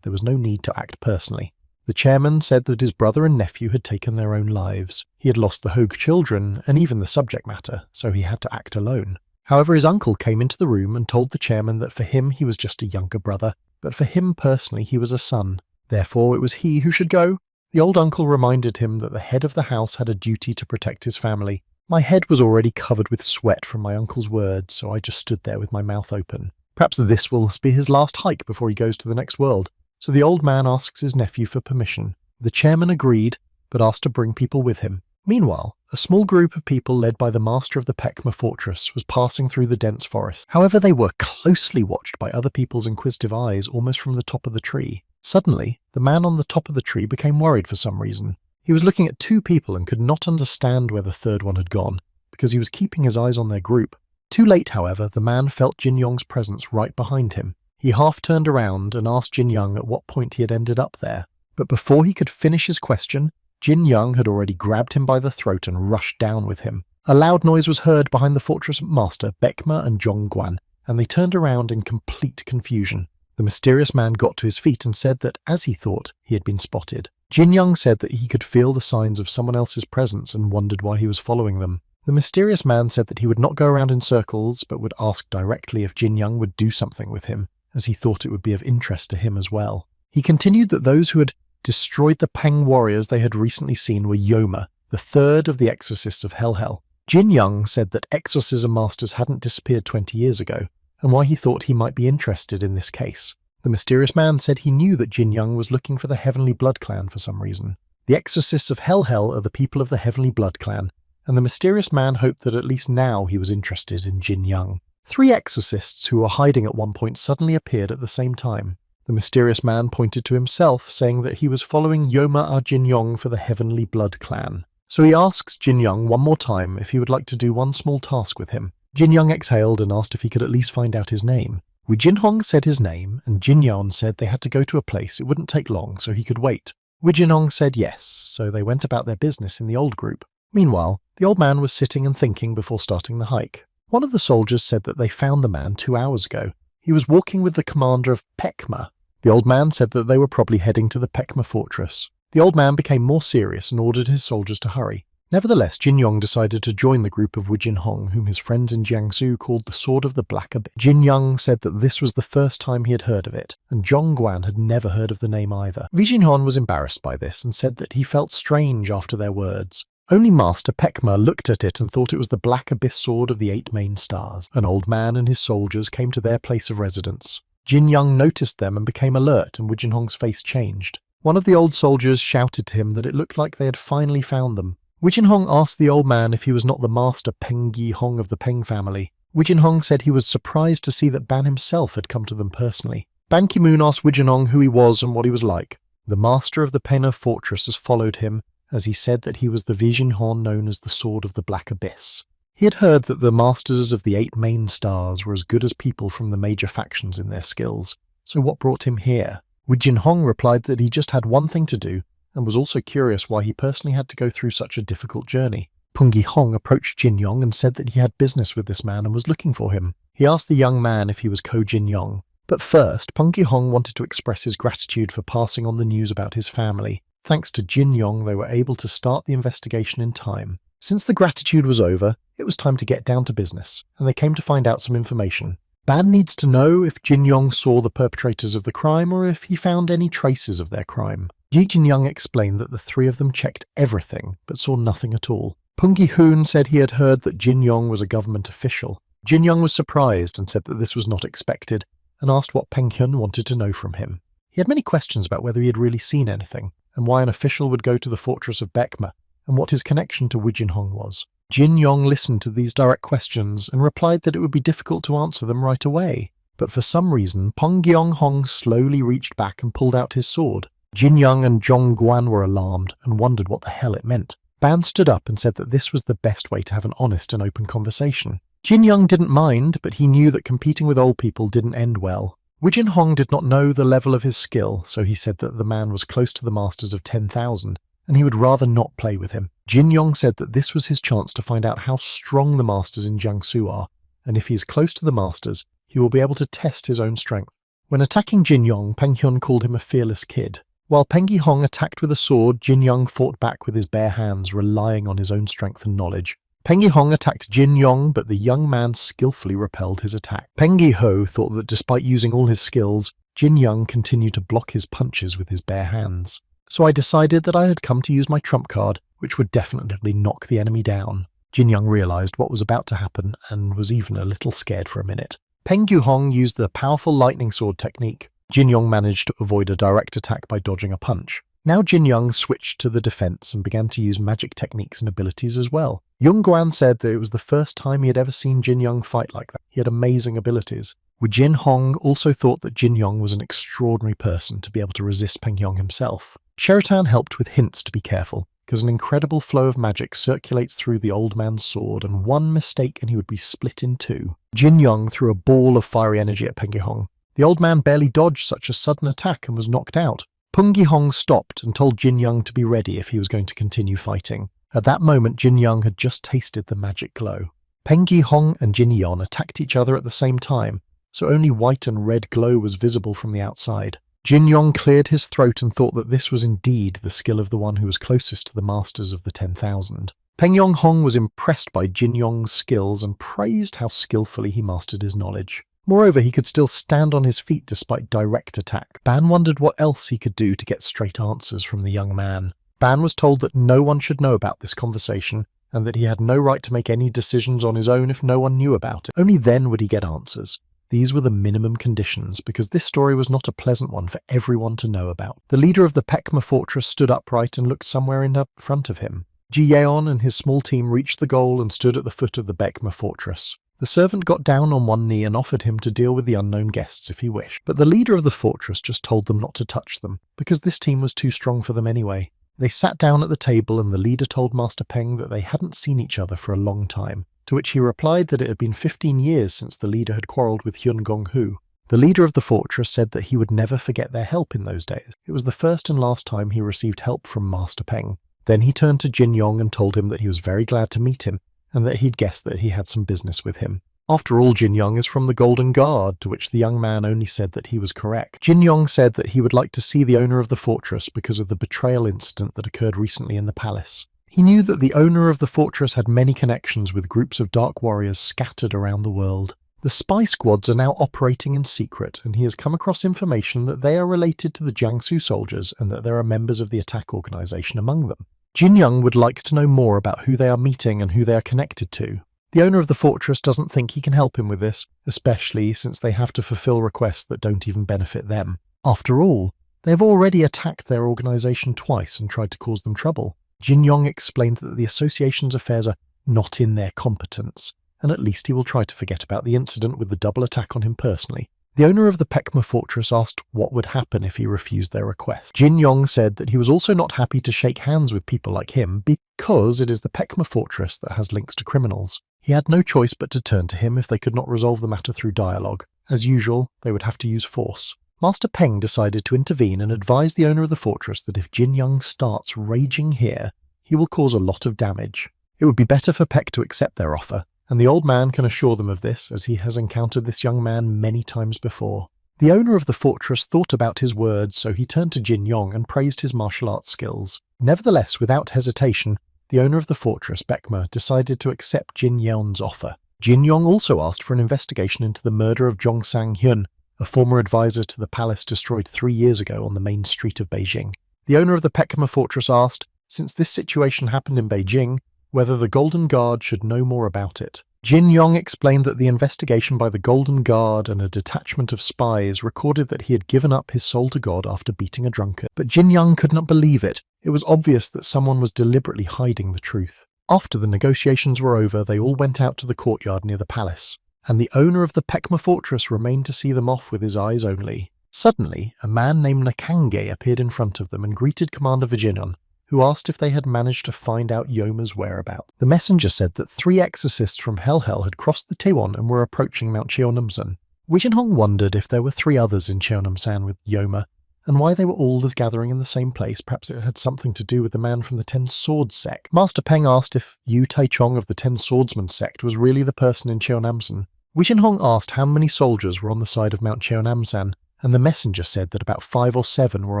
there was no need to act personally. The chairman said that his brother and nephew had taken their own lives. He had lost the Hogue children and even the subject matter, so he had to act alone. However, his uncle came into the room and told the chairman that for him he was just a younger brother, but for him personally he was a son. Therefore it was he who should go. The old uncle reminded him that the head of the house had a duty to protect his family. My head was already covered with sweat from my uncle's words, so I just stood there with my mouth open. Perhaps this will be his last hike before he goes to the next world. So the old man asks his nephew for permission. The chairman agreed, but asked to bring people with him. Meanwhile, a small group of people led by the master of the Pekma fortress was passing through the dense forest. However, they were closely watched by other people's inquisitive eyes almost from the top of the tree. Suddenly, the man on the top of the tree became worried for some reason. He was looking at two people and could not understand where the third one had gone, because he was keeping his eyes on their group. Too late, however, the man felt Jin Yong's presence right behind him. He half turned around and asked Jin Young at what point he had ended up there. But before he could finish his question, Jin Young had already grabbed him by the throat and rushed down with him. A loud noise was heard behind the fortress master, Baekma and Zhongguan, and they turned around in complete confusion. The mysterious man got to his feet and said that, as he thought, he had been spotted. Jin Young said that he could feel the signs of someone else's presence and wondered why he was following them. The mysterious man said that he would not go around in circles, but would ask directly if Jin Young would do something with him, as he thought it would be of interest to him as well. He continued that those who had destroyed the Peng warriors they had recently seen were Yoma, the third of the exorcists of Hell. Jin Young said that exorcism masters hadn't disappeared 20 years ago, and why he thought he might be interested in this case. The mysterious man said he knew that Jin Young was looking for the Heavenly Blood Clan for some reason. The exorcists of Hell are the people of the Heavenly Blood clan, and the mysterious man hoped that at least now he was interested in Jin Young. 3 exorcists who were hiding at one point suddenly appeared at the same time. The mysterious man pointed to himself, saying that he was following Yoma Jin Young for the Heavenly Blood clan. So he asks Jin Young one more time if he would like to do one small task with him. Jin Young exhaled and asked if he could at least find out his name. Woo Jin Hong said his name, and Jin Young said they had to go to a place it wouldn't take long so he could wait. Woo Jin Hong said yes, so they went about their business in the old group. Meanwhile, the old man was sitting and thinking before starting the hike. One of the soldiers said that they found the man 2 hours ago. He was walking with the commander of Pekma. The old man said that they were probably heading to the Pekma fortress. The old man became more serious and ordered his soldiers to hurry. Nevertheless, Jin Young decided to join the group of Woo Jin Hong, whom his friends in Jiangsu called the Sword of the Black Abyss. Jin Young said that this was the first time he had heard of it, and Zhong Guan had never heard of the name either. Woo Jin Hong was embarrassed by this and said that he felt strange after their words. Only Master Pekma looked at it and thought it was the Black Abyss Sword of the 8 main stars. An old man and his soldiers came to their place of residence. Jin Young noticed them and became alert, and Woo Jin Hong's face changed. One of the old soldiers shouted to him that it looked like they had finally found them. Woo Jin Hong asked the old man if he was not the master Peng Yi Hong of the Peng family. Woo Jin Hong said he was surprised to see that Ban himself had come to them personally. Ban Ki-moon asked Woo Jin Hong who he was and what he was like. The master of the Pena fortress has followed him, as he said that he was the Woo Jin Hong known as the Sword of the Black Abyss. He had heard that the masters of the 8 main stars were as good as people from the major factions in their skills, so what brought him here? Woo Jin Hong replied that he just had one thing to do, and was also curious why he personally had to go through such a difficult journey. Pungi Hong approached Jin Young and said that he had business with this man and was looking for him. He asked the young man if he was Ko Jin Young. But first, Pungi Hong wanted to express his gratitude for passing on the news about his family. Thanks to Jin Young, they were able to start the investigation in time. Since the gratitude was over, it was time to get down to business, and they came to find out some information. Ban needs to know if Jin Young saw the perpetrators of the crime or if he found any traces of their crime. Jin Young explained that the 3 of them checked everything, but saw nothing at all. Pungi Hoon said he had heard that Jin Young was a government official. Jin Young was surprised and said that this was not expected, and asked what Peng Hyun wanted to know from him. He had many questions about whether he had really seen anything, and why an official would go to the fortress of Bekma, and what his connection to Woo Jin Hong was. Jin Young listened to these direct questions and replied that it would be difficult to answer them right away. But for some reason, Pong Gyong Hong slowly reached back and pulled out his sword. Jin Young and Zhong Guan were alarmed and wondered what the hell it meant. Ban stood up and said that this was the best way to have an honest and open conversation. Jin Young didn't mind, but he knew that competing with old people didn't end well. Woo Jin Hong did not know the level of his skill, so he said that the man was close to the masters of 10,000, and he would rather not play with him. Jin Young said that this was his chance to find out how strong the masters in Jiangsu are, and if he is close to the masters, he will be able to test his own strength. When attacking Jin Young, Peng Hyun called him a fearless kid. While Peng Yi Hong attacked with a sword, Jin Young fought back with his bare hands, relying on his own strength and knowledge. Peng Yi Hong attacked Jin Young, but the young man skillfully repelled his attack. Peng Yi Ho thought that despite using all his skills, Jin Young continued to block his punches with his bare hands. So I decided that I had come to use my trump card, which would definitely knock the enemy down. Jin Young realized what was about to happen and was even a little scared for a minute. Peng Yu Hong used the powerful lightning sword technique. Jin Young managed to avoid a direct attack by dodging a punch. Now Jin Young switched to the defense and began to use magic techniques and abilities as well. Yung Guan said that it was the first time he had ever seen Jin Young fight like that. He had amazing abilities. Woo Jin Hong also thought that Jin Young was an extraordinary person to be able to resist Peng Yong himself. Sheraton helped with hints to be careful, because an incredible flow of magic circulates through the old man's sword, and one mistake and he would be split in 2. Jin Young threw a ball of fiery energy at Peng Yi Hong. The old man barely dodged such a sudden attack and was knocked out. Peng Yi Hong stopped and told Jin Young to be ready if he was going to continue fighting. At that moment, Jin Young had just tasted the magic glow. Peng Yi Hong and Jin Yon attacked each other at the same time, so only white and red glow was visible from the outside. Jin Young cleared his throat and thought that this was indeed the skill of the one who was closest to the masters of the 10,000. Peng Yong Hong was impressed by Jin Yong's skills and praised how skillfully he mastered his knowledge. Moreover, he could still stand on his feet despite direct attack. Ban wondered what else he could do to get straight answers from the young man. Ban was told that no one should know about this conversation, and that he had no right to make any decisions on his own if no one knew about it. Only then would he get answers. These were the minimum conditions, because this story was not a pleasant one for everyone to know about. The leader of the Pekma fortress stood upright and looked somewhere in front of him. Ji Yeon and his small team reached the goal and stood at the foot of the Pekma fortress. The servant got down on one knee and offered him to deal with the unknown guests if he wished. But the leader of the fortress just told them not to touch them, because this team was too strong for them anyway. They sat down at the table and the leader told Master Peng that they hadn't seen each other for a long time, to which he replied that it had been 15 years since the leader had quarrelled with Hyun Gong-hu. The leader of the fortress said that he would never forget their help in those days. It was the first and last time he received help from Master Peng. Then he turned to Jin Yong and told him that he was very glad to meet him, and that he'd guessed that he had some business with him. After all, Jin Yong is from the Golden Guard, to which the young man only said that he was correct. Jin Yong said that he would like to see the owner of the fortress because of the betrayal incident that occurred recently in the palace. He knew that the owner of the fortress had many connections with groups of dark warriors scattered around the world. The spy squads are now operating in secret, and he has come across information that they are related to the Jiangsu soldiers and that there are members of the attack organization among them. Jin Yong would like to know more about who they are meeting and who they are connected to. The owner of the fortress doesn't think he can help him with this, especially since they have to fulfill requests that don't even benefit them. After all, they have already attacked their organization twice and tried to cause them trouble. Jin Yong explained that the association's affairs are not in their competence, and at least he will try to forget about the incident with the double attack on him personally. The owner of the Pekma fortress asked what would happen if he refused their request. Jin Yong said that he was also not happy to shake hands with people like him because it is the Pekma fortress that has links to criminals. He had no choice but to turn to him if they could not resolve the matter through dialogue. As usual, they would have to use force. Master Peng decided to intervene and advise the owner of the fortress that if Jin Yong starts raging here, he will cause a lot of damage. It would be better for Pek to accept their offer, and the old man can assure them of this as he has encountered this young man many times before. The owner of the fortress thought about his words, so he turned to Jin Yong and praised his martial arts skills. Nevertheless, without hesitation, the owner of the fortress, Pekma, decided to accept Jin Yeon's offer. Jin Yong also asked for an investigation into the murder of Jongsang Hyun, a former advisor to the palace destroyed 3 years ago on the main street of Beijing. The owner of the Pekma fortress asked, since this situation happened in Beijing, whether the Golden Guard should know more about it. Jin Yong explained that the investigation by the Golden Guard and a detachment of spies recorded that he had given up his soul to God after beating a drunkard. But Jin Yong could not believe it. It was obvious that someone was deliberately hiding the truth. After the negotiations were over, they all went out to the courtyard near the palace, and the owner of the Pekma fortress remained to see them off with his eyes only. Suddenly, a man named Nakange appeared in front of them and greeted Commander Vijinon, who asked if they had managed to find out Yoma's whereabouts. The messenger said that 3 exorcists from Hell had crossed the Taewon and were approaching Mount Cheonnamsan. Wijinhong wondered if there were 3 others in Cheonnamsan with Yoma, and why they were all gathering in the same place. Perhaps it had something to do with the man from the 10 Swords sect. Master Peng asked if Yu Taichong of the 10 Swordsman sect was really the person in Cheonnamsan. Wijinhong asked how many soldiers were on the side of Mount Cheonnamsan, and the messenger said that about 5 or 7 were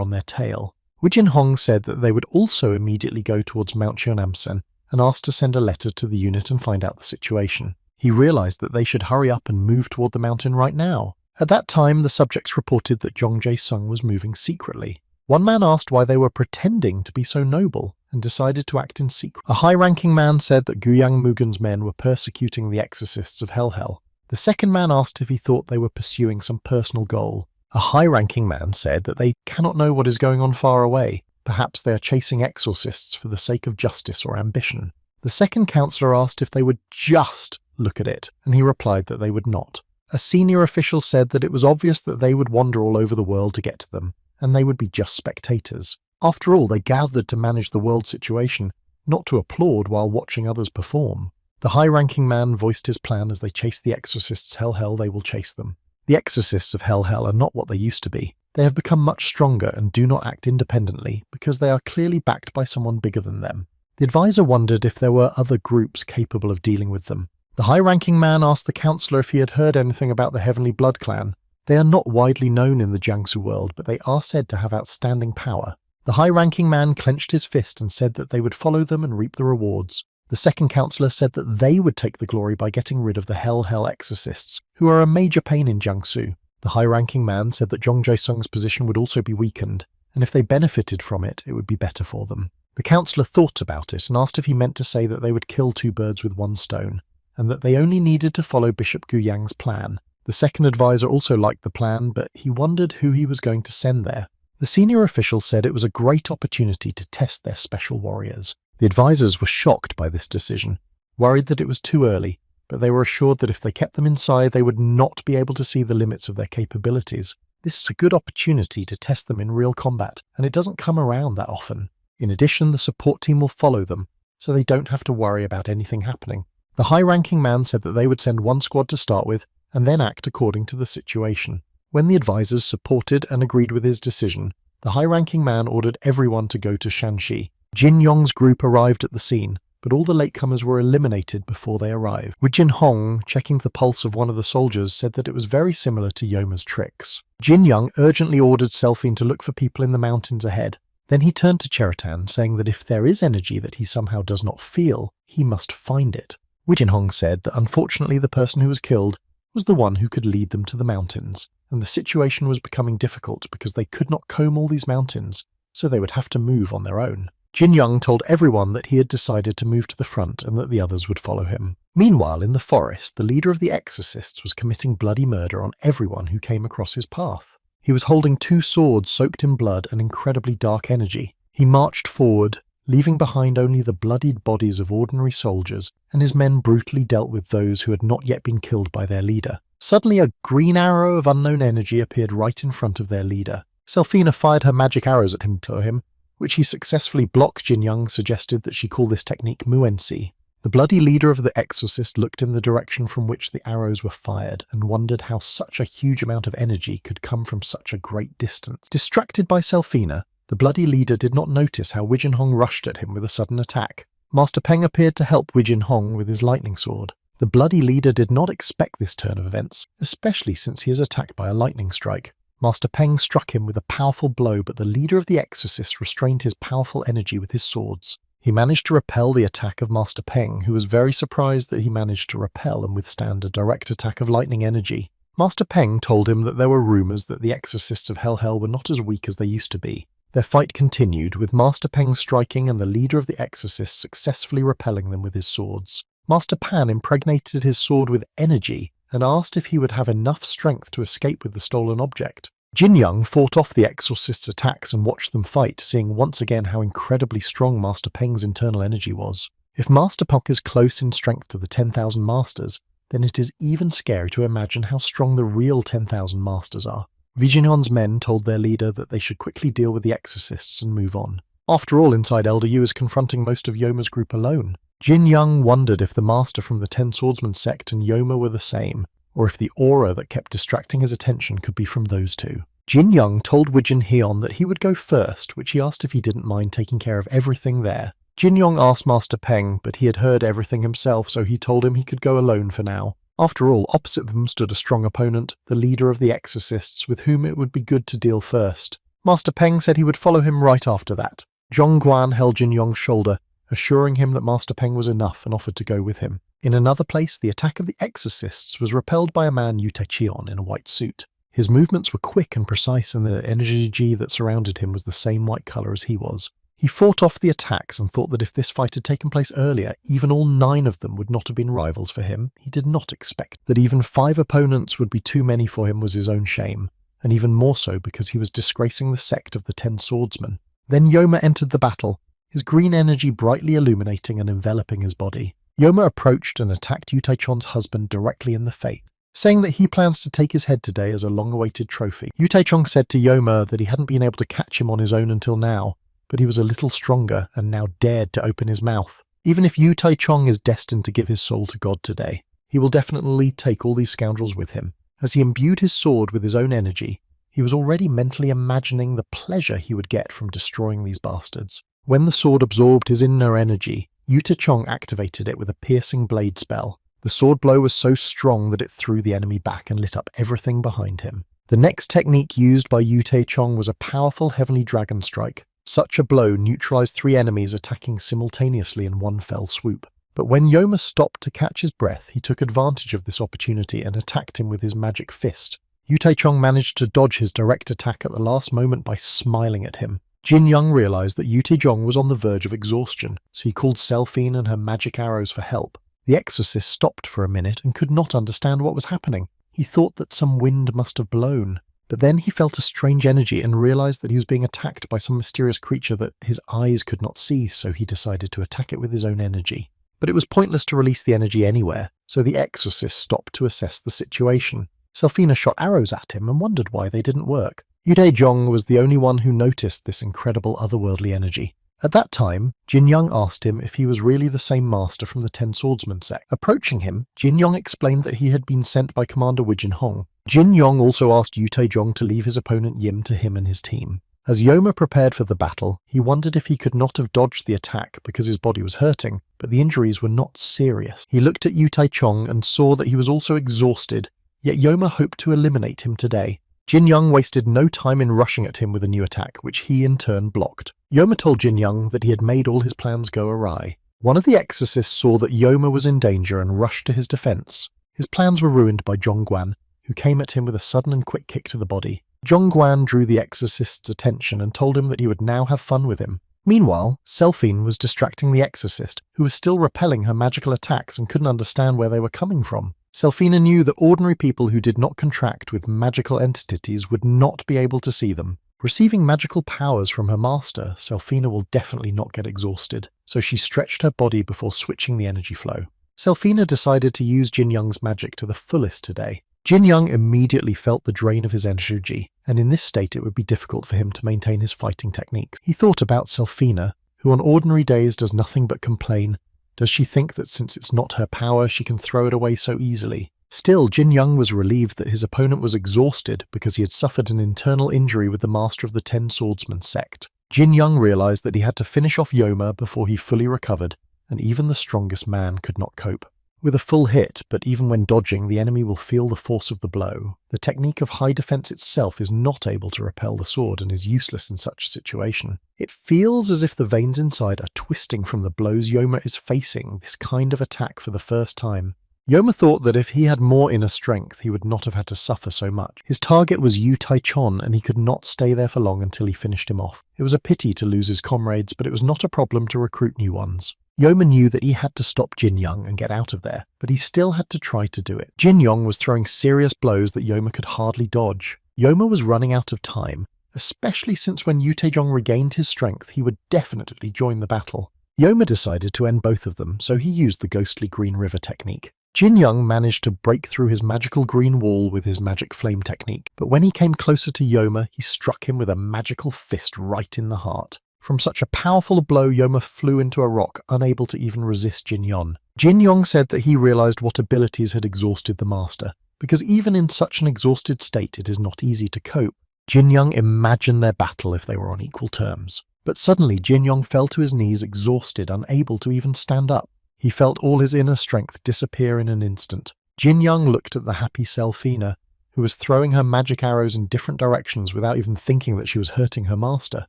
on their tail. Wijinhong said that they would also immediately go towards Mount Cheonnamsan and asked to send a letter to the unit and find out the situation. He realized that they should hurry up and move toward the mountain right now. At that time, the subjects reported that Jong Jae-sung was moving secretly. One man asked why they were pretending to be so noble and decided to act in secret. A high-ranking man said that Guyang Mugen's men were persecuting the exorcists of Hell. The second man asked if he thought they were pursuing some personal goal. A high-ranking man said that they cannot know what is going on far away. Perhaps they are chasing exorcists for the sake of justice or ambition. The second councillor asked if they would just look at it, and he replied that they would not. A senior official said that it was obvious that they would wander all over the world to get to them, and they would be just spectators. After all, they gathered to manage the world situation, not to applaud while watching others perform. The high-ranking man voiced his plan: as they chase the exorcists Hell, they will chase them. The exorcists of Hell are not what they used to be. They have become much stronger and do not act independently because they are clearly backed by someone bigger than them. The advisor wondered if there were other groups capable of dealing with them. The high-ranking man asked the councillor if he had heard anything about the Heavenly Blood Clan. They are not widely known in the Jiangsu world, but they are said to have outstanding power. The high-ranking man clenched his fist and said that they would follow them and reap the rewards. The second councillor said that they would take the glory by getting rid of the Hell exorcists, who are a major pain in Jiangsu. The high-ranking man said that Jong Jae-sung's position would also be weakened, and if they benefited from it, it would be better for them. The councillor thought about it and asked if he meant to say that they would kill 2 birds with 1 stone, and that they only needed to follow Bishop Guyang's plan. The second advisor also liked the plan, but he wondered who he was going to send there. The senior official said it was a great opportunity to test their special warriors. The advisors were shocked by this decision, worried that it was too early, but they were assured that if they kept them inside, they would not be able to see the limits of their capabilities. This is a good opportunity to test them in real combat, and it doesn't come around that often. In addition, the support team will follow them, so they don't have to worry about anything happening. The high-ranking man said that they would send one squad to start with, and then act according to the situation. When the advisors supported and agreed with his decision, the high-ranking man ordered everyone to go to Shanxi. Jin Yong's group arrived at the scene, but all the latecomers were eliminated before they arrived. Wu Jinhong, checking the pulse of one of the soldiers, said that it was very similar to Yoma's tricks. Jin Young urgently ordered Selphine to look for people in the mountains ahead. Then he turned to Cheritan, saying that if there is energy that he somehow does not feel, he must find it. Wu Jinhong said that unfortunately the person who was killed was the one who could lead them to the mountains, and the situation was becoming difficult because they could not comb all these mountains, so they would have to move on their own. Jin Young told everyone that he had decided to move to the front and that the others would follow him. Meanwhile, in the forest, the leader of the exorcists was committing bloody murder on everyone who came across his path. He was holding 2 swords soaked in blood and incredibly dark energy. He marched forward, leaving behind only the bloodied bodies of ordinary soldiers, and his men brutally dealt with those who had not yet been killed by their leader. Suddenly a green arrow of unknown energy appeared right in front of their leader. Selphina fired her magic arrows at him, which he successfully blocked. Jin Young suggested that she call this technique Muensi. The bloody leader of the exorcist looked in the direction from which the arrows were fired and wondered how such a huge amount of energy could come from such a great distance. Distracted by Selphina, the bloody leader did not notice how Wu Jinhong rushed at him with a sudden attack. Master Peng appeared to help Wu Jinhong with his lightning sword. The bloody leader did not expect this turn of events, especially since he is attacked by a lightning strike. Master Peng struck him with a powerful blow, but the leader of the exorcists restrained his powerful energy with his swords. He managed to repel the attack of Master Peng, who was very surprised that he managed to repel and withstand a direct attack of lightning energy. Master Peng told him that there were rumors that the exorcists of Hell were not as weak as they used to be. Their fight continued, with Master Peng striking and the leader of the exorcists successfully repelling them with his swords. Master Pan impregnated his sword with energy and asked if he would have enough strength to escape with the stolen object. Jin Young fought off the exorcists' attacks and watched them fight, seeing once again how incredibly strong Master Peng's internal energy was. If Master Pok is close in strength to the 10,000 masters, then it is even scary to imagine how strong the real 10,000 masters are. Vijinon's men told their leader that they should quickly deal with the exorcists and move on. After all, inside Elder Yu is confronting most of Yoma's group alone. Jin Young wondered if the master from the 10 Swordsman sect and Yoma were the same, or if the aura that kept distracting his attention could be from those two. Jin Young told Wu Jinheon that he would go first, which he asked if he didn't mind taking care of everything there. Jin Young asked Master Peng, but he had heard everything himself, so he told him he could go alone for now. After all, opposite them stood a strong opponent, the leader of the exorcists, with whom it would be good to deal first. Master Peng said he would follow him right after that. Zhong Guan held Jin Yong's shoulder, assuring him that Master Peng was enough, and offered to go with him. In another place, the attack of the exorcists was repelled by a man Yu Taichion in a white suit. His movements were quick and precise, and the energy that surrounded him was the same white colour as he was. He fought off the attacks and thought that if this fight had taken place earlier, even all 9 of them would not have been rivals for him. He did not expect that even 5 opponents would be too many for him was his own shame, and even more so because he was disgracing the sect of the 10 Swordsmen. Then Yoma entered the battle, his green energy brightly illuminating and enveloping his body. Yoma approached and attacked Yu Taichon's husband directly in the face, saying that he plans to take his head today as a long-awaited trophy. Yu Taichong said to Yoma that he hadn't been able to catch him on his own until now, but he was a little stronger and now dared to open his mouth. Even if Yu Taichong is destined to give his soul to God today, he will definitely take all these scoundrels with him. As he imbued his sword with his own energy, he was already mentally imagining the pleasure he would get from destroying these bastards. When the sword absorbed his inner energy, Yu Taichong activated it with a piercing blade spell. The sword blow was so strong that it threw the enemy back and lit up everything behind him. The next technique used by Yu Taichong was a powerful heavenly dragon strike. Such a blow neutralized 3 enemies attacking simultaneously in one fell swoop. But when Yoma stopped to catch his breath, he took advantage of this opportunity and attacked him with his magic fist. Yu Taichong managed to dodge his direct attack at the last moment by smiling at him. Jin Young realized that Yu Taichong was on the verge of exhaustion, so he called Selphine and her magic arrows for help. The exorcist stopped for a minute and could not understand what was happening. He thought that some wind must have blown, but then he felt a strange energy and realized that he was being attacked by some mysterious creature that his eyes could not see, so he decided to attack it with his own energy. But it was pointless to release the energy anywhere, so the exorcist stopped to assess the situation. Selfina shot arrows at him and wondered why they didn't work. Yu Taejong was the only one who noticed this incredible otherworldly energy. At that time, Jin Young asked him if he was really the same master from the Ten Swordsmen sect. Approaching him, Jin Young explained that he had been sent by Commander Wijin Hong. Jin Young also asked Yu Taejong to leave his opponent Yim to him and his team. As Yoma prepared for the battle, he wondered if he could not have dodged the attack because his body was hurting, but the injuries were not serious. He looked at Yu Taechong and saw that he was also exhausted, yet Yoma hoped to eliminate him today. Jin Young wasted no time in rushing at him with a new attack, which he in turn blocked. Yoma told Jin Young that he had made all his plans go awry. One of the exorcists saw that Yoma was in danger and rushed to his defense. His plans were ruined by Zhongguan, who came at him with a sudden and quick kick to the body. Zhongguan drew the exorcist's attention and told him that he would now have fun with him. Meanwhile, Selphine was distracting the exorcist, who was still repelling her magical attacks and couldn't understand where they were coming from. Selphina knew that ordinary people who did not contract with magical entities would not be able to see them. Receiving magical powers from her master, Selphina will definitely not get exhausted, so she stretched her body before switching the energy flow. Selphina decided to use Jin Young's magic to the fullest today. Jin Young immediately felt the drain of his energy, and in this state it would be difficult for him to maintain his fighting techniques. He thought about Selphina, who on ordinary days does nothing but complain. Does she think that since it's not her power, she can throw it away so easily? Still, Jin Young was relieved that his opponent was exhausted because he had suffered an internal injury with the master of the Ten Swordsmen sect. Jin Young realized that he had to finish off Yoma before he fully recovered, and even the strongest man could not cope. With a full hit, but even when dodging, the enemy will feel the force of the blow. The technique of high defense itself is not able to repel the sword and is useless in such a situation. It feels as if the veins inside are twisting from the blows Yoma is facing this kind of attack for the first time. Yoma thought that if he had more inner strength, he would not have had to suffer so much. His target was Yu Taechon, and he could not stay there for long until he finished him off. It was a pity to lose his comrades, but it was not a problem to recruit new ones. Yoma knew that he had to stop Jin Young and get out of there, but he still had to try to do it. Jin Young was throwing serious blows that Yoma could hardly dodge. Yoma was running out of time, especially since when Yu Taejong regained his strength, he would definitely join the battle. Yoma decided to end both of them, so he used the ghostly green river technique. Jin Young managed to break through his magical green wall with his magic flame technique, but when he came closer to Yoma, he struck him with a magical fist right in the heart. From such a powerful blow, Yoma flew into a rock, unable to even resist Jin Young. Jin Young said that he realized what abilities had exhausted the master, because even in such an exhausted state it is not easy to cope. Jin Young imagined their battle if they were on equal terms. But suddenly Jin Young fell to his knees exhausted, unable to even stand up. He felt all his inner strength disappear in an instant. Jin Young looked at the happy Selphina, who was throwing her magic arrows in different directions without even thinking that she was hurting her master.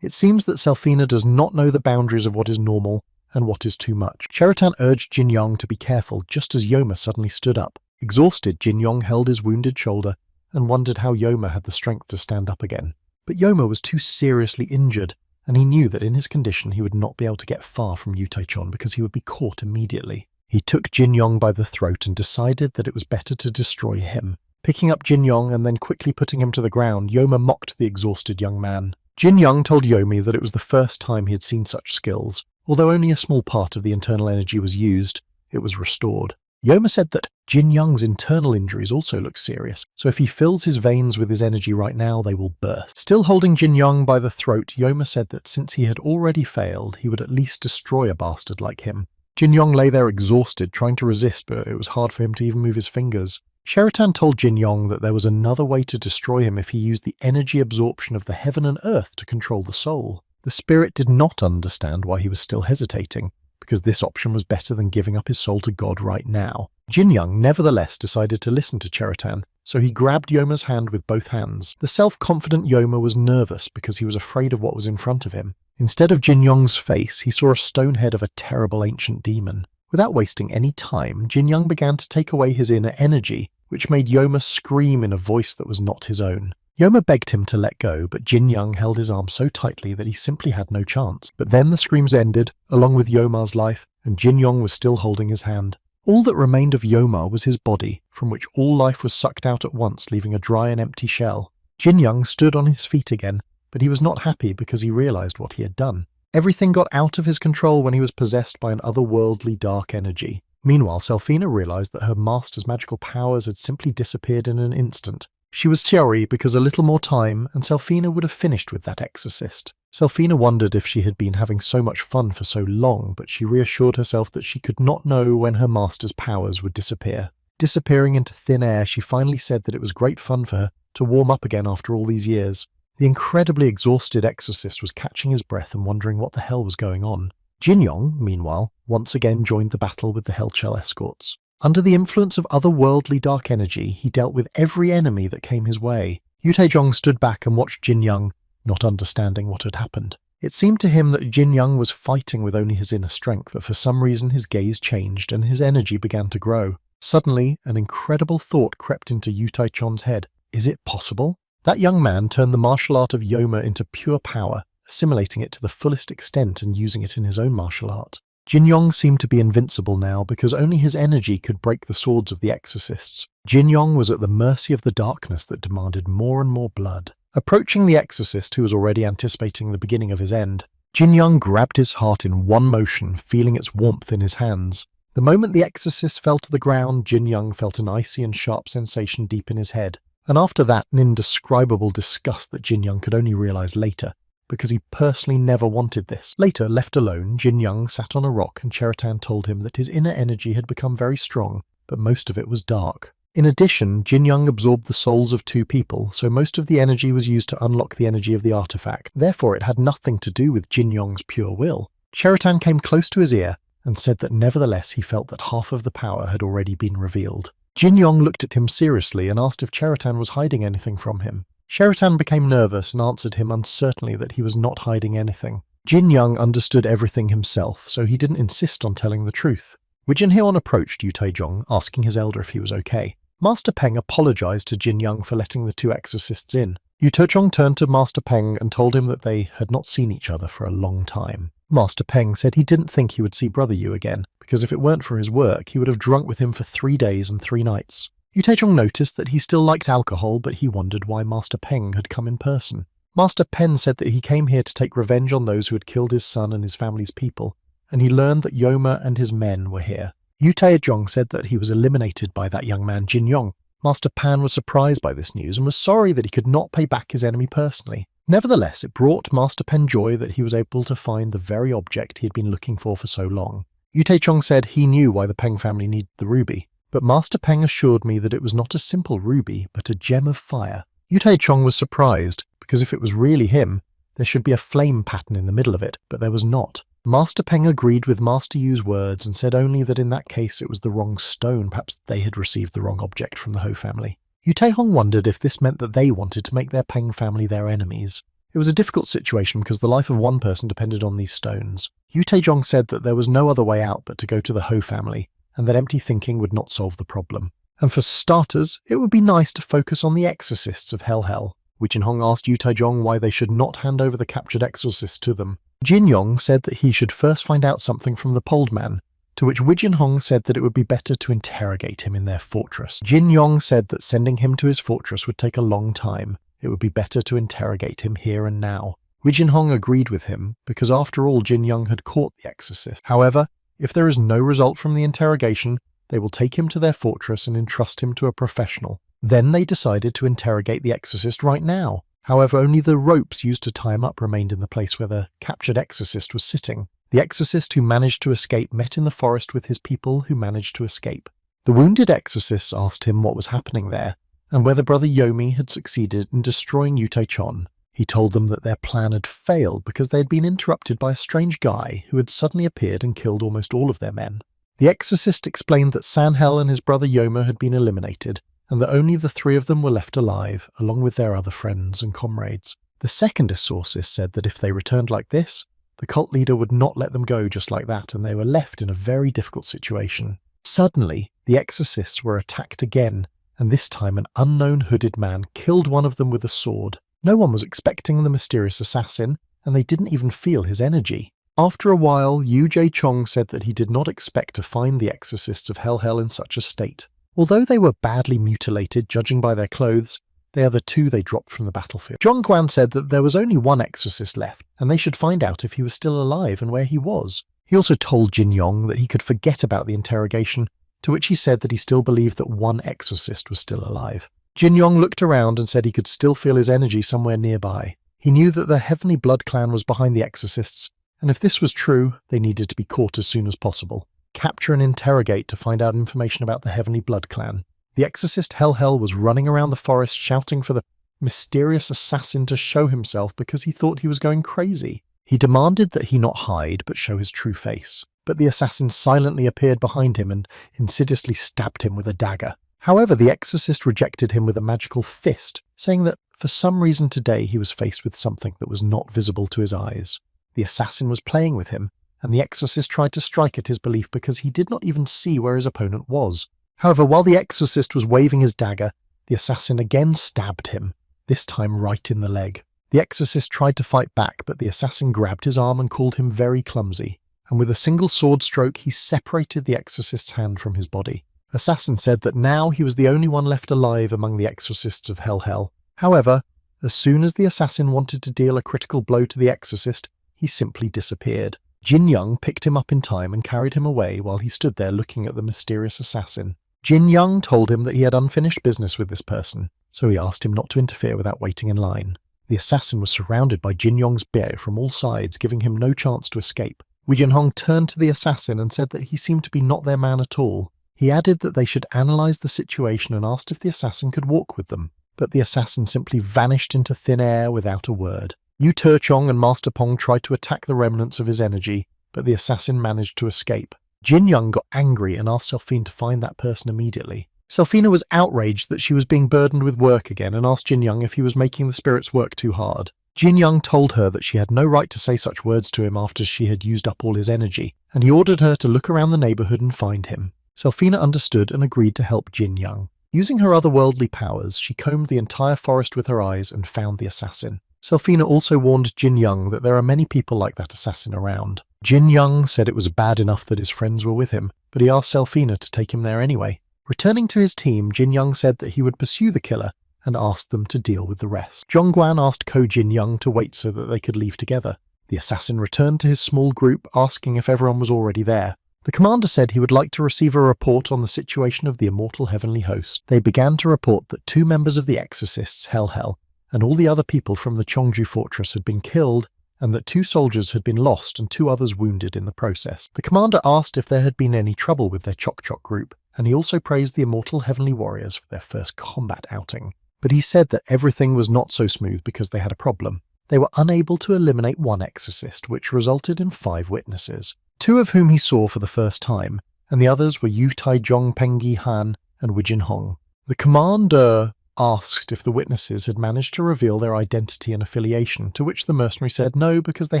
It seems that Selphina does not know the boundaries of what is normal and what is too much. Cheritan urged Jin Young to be careful just as Yoma suddenly stood up. Exhausted, Jin Young held his wounded shoulder and wondered how Yoma had the strength to stand up again. But Yoma was too seriously injured, and he knew that in his condition he would not be able to get far from Yu Taechon because he would be caught immediately. He took Jin Young by the throat and decided that it was better to destroy him. Picking up Jin Young and then quickly putting him to the ground, Yoma mocked the exhausted young man. Jin Young told Yomi that it was the first time he had seen such skills. Although only a small part of the internal energy was used, it was restored. Yoma said that Jin Young's internal injuries also look serious, so if he fills his veins with his energy right now, they will burst. Still holding Jin Young by the throat, Yoma said that since he had already failed, he would at least destroy a bastard like him. Jin Young lay there exhausted, trying to resist, but it was hard for him to even move his fingers. Cheritan told Jin Young that there was another way to destroy him if he used the energy absorption of the heaven and earth to control the soul. The spirit did not understand why he was still hesitating, because this option was better than giving up his soul to God right now. Jin Young nevertheless decided to listen to Cheritan, so he grabbed Yoma's hand with both hands. The self-confident Yoma was nervous because he was afraid of what was in front of him. Instead of Jin Young's face, he saw a stone head of a terrible ancient demon. Without wasting any time, Jin Young began to take away his inner energy, which made Yoma scream in a voice that was not his own. Yoma begged him to let go, but Jin Young held his arm so tightly that he simply had no chance. But then the screams ended, along with Yoma's life, and Jin Young was still holding his hand. All that remained of Yoma was his body, from which all life was sucked out at once, leaving a dry and empty shell. Jin Young stood on his feet again, but he was not happy because he realized what he had done. Everything got out of his control when he was possessed by an otherworldly dark energy. Meanwhile, Selfina realized that her master's magical powers had simply disappeared in an instant. She was sorry because a little more time and Selfina would have finished with that exorcist. Selfina wondered if she had been having so much fun for so long, but she reassured herself that she could not know when her master's powers would disappear. Disappearing into thin air, she finally said that it was great fun for her to warm up again after all these years. The incredibly exhausted exorcist was catching his breath and wondering what the hell was going on. Jin Yong, meanwhile, once again joined the battle with the Hellshell escorts. Under the influence of otherworldly dark energy, he dealt with every enemy that came his way. Yu Taejong stood back and watched Jin Young, not understanding what had happened. It seemed to him that Jin Young was fighting with only his inner strength, but for some reason his gaze changed and his energy began to grow. Suddenly, an incredible thought crept into Yu Taechon's head. Is it possible? That young man turned the martial art of Yoma into pure power, assimilating it to the fullest extent and using it in his own martial art. Jin Yong seemed to be invincible now because only his energy could break the swords of the exorcists. Jin Yong was at the mercy of the darkness that demanded more and more blood. Approaching the exorcist, who was already anticipating the beginning of his end, Jin Young grabbed his heart in one motion, feeling its warmth in his hands. The moment the exorcist fell to the ground, Jin Young felt an icy and sharp sensation deep in his head, and after that an indescribable disgust that Jin Young could only realize later, because he personally never wanted this. Later, left alone, Jin Young sat on a rock and Cheritan told him that his inner energy had become very strong, but most of it was dark. In addition, Jin Young absorbed the souls of 2 people, so most of the energy was used to unlock the energy of the artifact. Therefore, it had nothing to do with Jin Young's pure will. Cheritan came close to his ear and said that nevertheless he felt that half of the power had already been revealed. Jin Young looked at him seriously and asked if Cheritan was hiding anything from him. Cheritan became nervous and answered him uncertainly that he was not hiding anything. Jin Young understood everything himself, so he didn't insist on telling the truth. Jin Hyun approached Yu Taejong, asking his elder if he was okay. Master Peng apologized to Jin Young for letting the 2 exorcists in. Yu Taejong turned to Master Peng and told him that they had not seen each other for a long time. Master Peng said he didn't think he would see Brother Yu again, because if it weren't for his work, he would have drunk with him for 3 days and 3 nights. Yu Taejong noticed that he still liked alcohol, but he wondered why Master Peng had come in person. Master Peng said that he came here to take revenge on those who had killed his son and his family's people, and he learned that Yoma and his men were here. Yu Taejong said that he was eliminated by that young man Jin Yong. Master Pan was surprised by this news and was sorry that he could not pay back his enemy personally. Nevertheless, it brought Master Pen joy that he was able to find the very object he had been looking for so long. Yu Taechong said he knew why the Peng family needed the ruby, but Master Peng assured me that it was not a simple ruby, but a gem of fire. Yu Taechong was surprised, because if it was really him, there should be a flame pattern in the middle of it, but there was not. Master Peng agreed with Master Yu's words and said only that in that case it was the wrong stone, perhaps they had received the wrong object from the Ho family. Yu Taehong wondered if this meant that they wanted to make their Peng family their enemies. It was a difficult situation because the life of one person depended on these stones. Yu Taejong said that there was no other way out but to go to the Ho family, and that empty thinking would not solve the problem. And for starters, it would be nice to focus on the exorcists of Hell. Jin Hong asked Yu Taejong why they should not hand over the captured exorcist to them. Jin Yong said that he should first find out something from the Pold Man, to which Jin Hong said that it would be better to interrogate him in their fortress. Jin Yong said that sending him to his fortress would take a long time. It would be better to interrogate him here and now. Jin Hong agreed with him, because after all Jin Young had caught the exorcist. However, if there is no result from the interrogation, they will take him to their fortress and entrust him to a professional. Then they decided to interrogate the exorcist right now. However, only the ropes used to tie him up remained in the place where the captured exorcist was sitting. The exorcist who managed to escape met in the forest with his people who managed to escape. The wounded exorcist asked him what was happening there, and whether Brother Yomi had succeeded in destroying Yu Taechon. He told them that their plan had failed because they had been interrupted by a strange guy who had suddenly appeared and killed almost all of their men. The exorcist explained that Sanhel and his brother Yoma had been eliminated, and that only the 3 of them were left alive, along with their other friends and comrades. The second exorcist said that if they returned like this, the cult leader would not let them go just like that, and they were left in a very difficult situation. Suddenly, the exorcists were attacked again, and this time an unknown hooded man killed one of them with a sword. No one was expecting the mysterious assassin, and they didn't even feel his energy. After a while, Yu Jae-chong said that he did not expect to find the exorcists of Hell in such a state. Although they were badly mutilated, judging by their clothes, they are the two they dropped from the battlefield. Zhongguan said that there was only one exorcist left, and they should find out if he was still alive and where he was. He also told Jin Yong that he could forget about the interrogation, to which he said that he still believed that one exorcist was still alive. Jin Yong looked around and said he could still feel his energy somewhere nearby. He knew that the Heavenly Blood clan was behind the exorcists, and if this was true, they needed to be caught as soon as possible. Capture and interrogate to find out information about the Heavenly Blood clan. The exorcist Hell was running around the forest shouting for the mysterious assassin to show himself because he thought he was going crazy. He demanded that he not hide but show his true face. But the assassin silently appeared behind him and insidiously stabbed him with a dagger. However, the exorcist rejected him with a magical fist, saying that for some reason today he was faced with something that was not visible to his eyes. The assassin was playing with him, and the exorcist tried to strike at his belief because he did not even see where his opponent was. However, while the exorcist was waving his dagger, the assassin again stabbed him, this time right in the leg. The exorcist tried to fight back, but the assassin grabbed his arm and called him very clumsy, and with a single sword stroke he separated the exorcist's hand from his body. Assassin said that now he was the only one left alive among the exorcists of Hell. However, as soon as the assassin wanted to deal a critical blow to the exorcist, he simply disappeared. Jin Young picked him up in time and carried him away while he stood there looking at the mysterious assassin. Jin Young told him that he had unfinished business with this person, so he asked him not to interfere without waiting in line. The assassin was surrounded by Jin Young's bear from all sides, giving him no chance to escape. Wei Jinhong turned to the assassin and said that he seemed to be not their man at all. He added that they should analyze the situation and asked if the assassin could walk with them, but the assassin simply vanished into thin air without a word. Yu Terchong and Master Pong tried to attack the remnants of his energy, but the assassin managed to escape. Jin Young got angry and asked Selphine to find that person immediately. Selphina was outraged that she was being burdened with work again and asked Jin Young if he was making the spirits work too hard. Jin Young told her that she had no right to say such words to him after she had used up all his energy, and he ordered her to look around the neighborhood and find him. Selphina understood and agreed to help Jin Young. Using her otherworldly powers, she combed the entire forest with her eyes and found the assassin. Selphina also warned Jin Young that there are many people like that assassin around. Jin Young said it was bad enough that his friends were with him, but he asked Selphina to take him there anyway. Returning to his team, Jin Young said that he would pursue the killer and asked them to deal with the rest. Zhongguan asked Ko Jin Young to wait so that they could leave together. The assassin returned to his small group, asking if everyone was already there. The commander said he would like to receive a report on the situation of the immortal heavenly host. They began to report that 2 members of the exorcists, Hell, and all the other people from the Cheongju fortress had been killed, and that 2 soldiers had been lost and 2 others wounded in the process. The commander asked if there had been any trouble with their Chok group, and he also praised the immortal heavenly warriors for their first combat outing. But he said that everything was not so smooth because they had a problem. They were unable to eliminate 1 exorcist, which resulted in 5 witnesses, 2 of whom he saw for the first time, and the others were Yu Taizhong, Pengyi Han, and Wei Jinhong. The commander asked if the witnesses had managed to reveal their identity and affiliation, to which the mercenary said no because they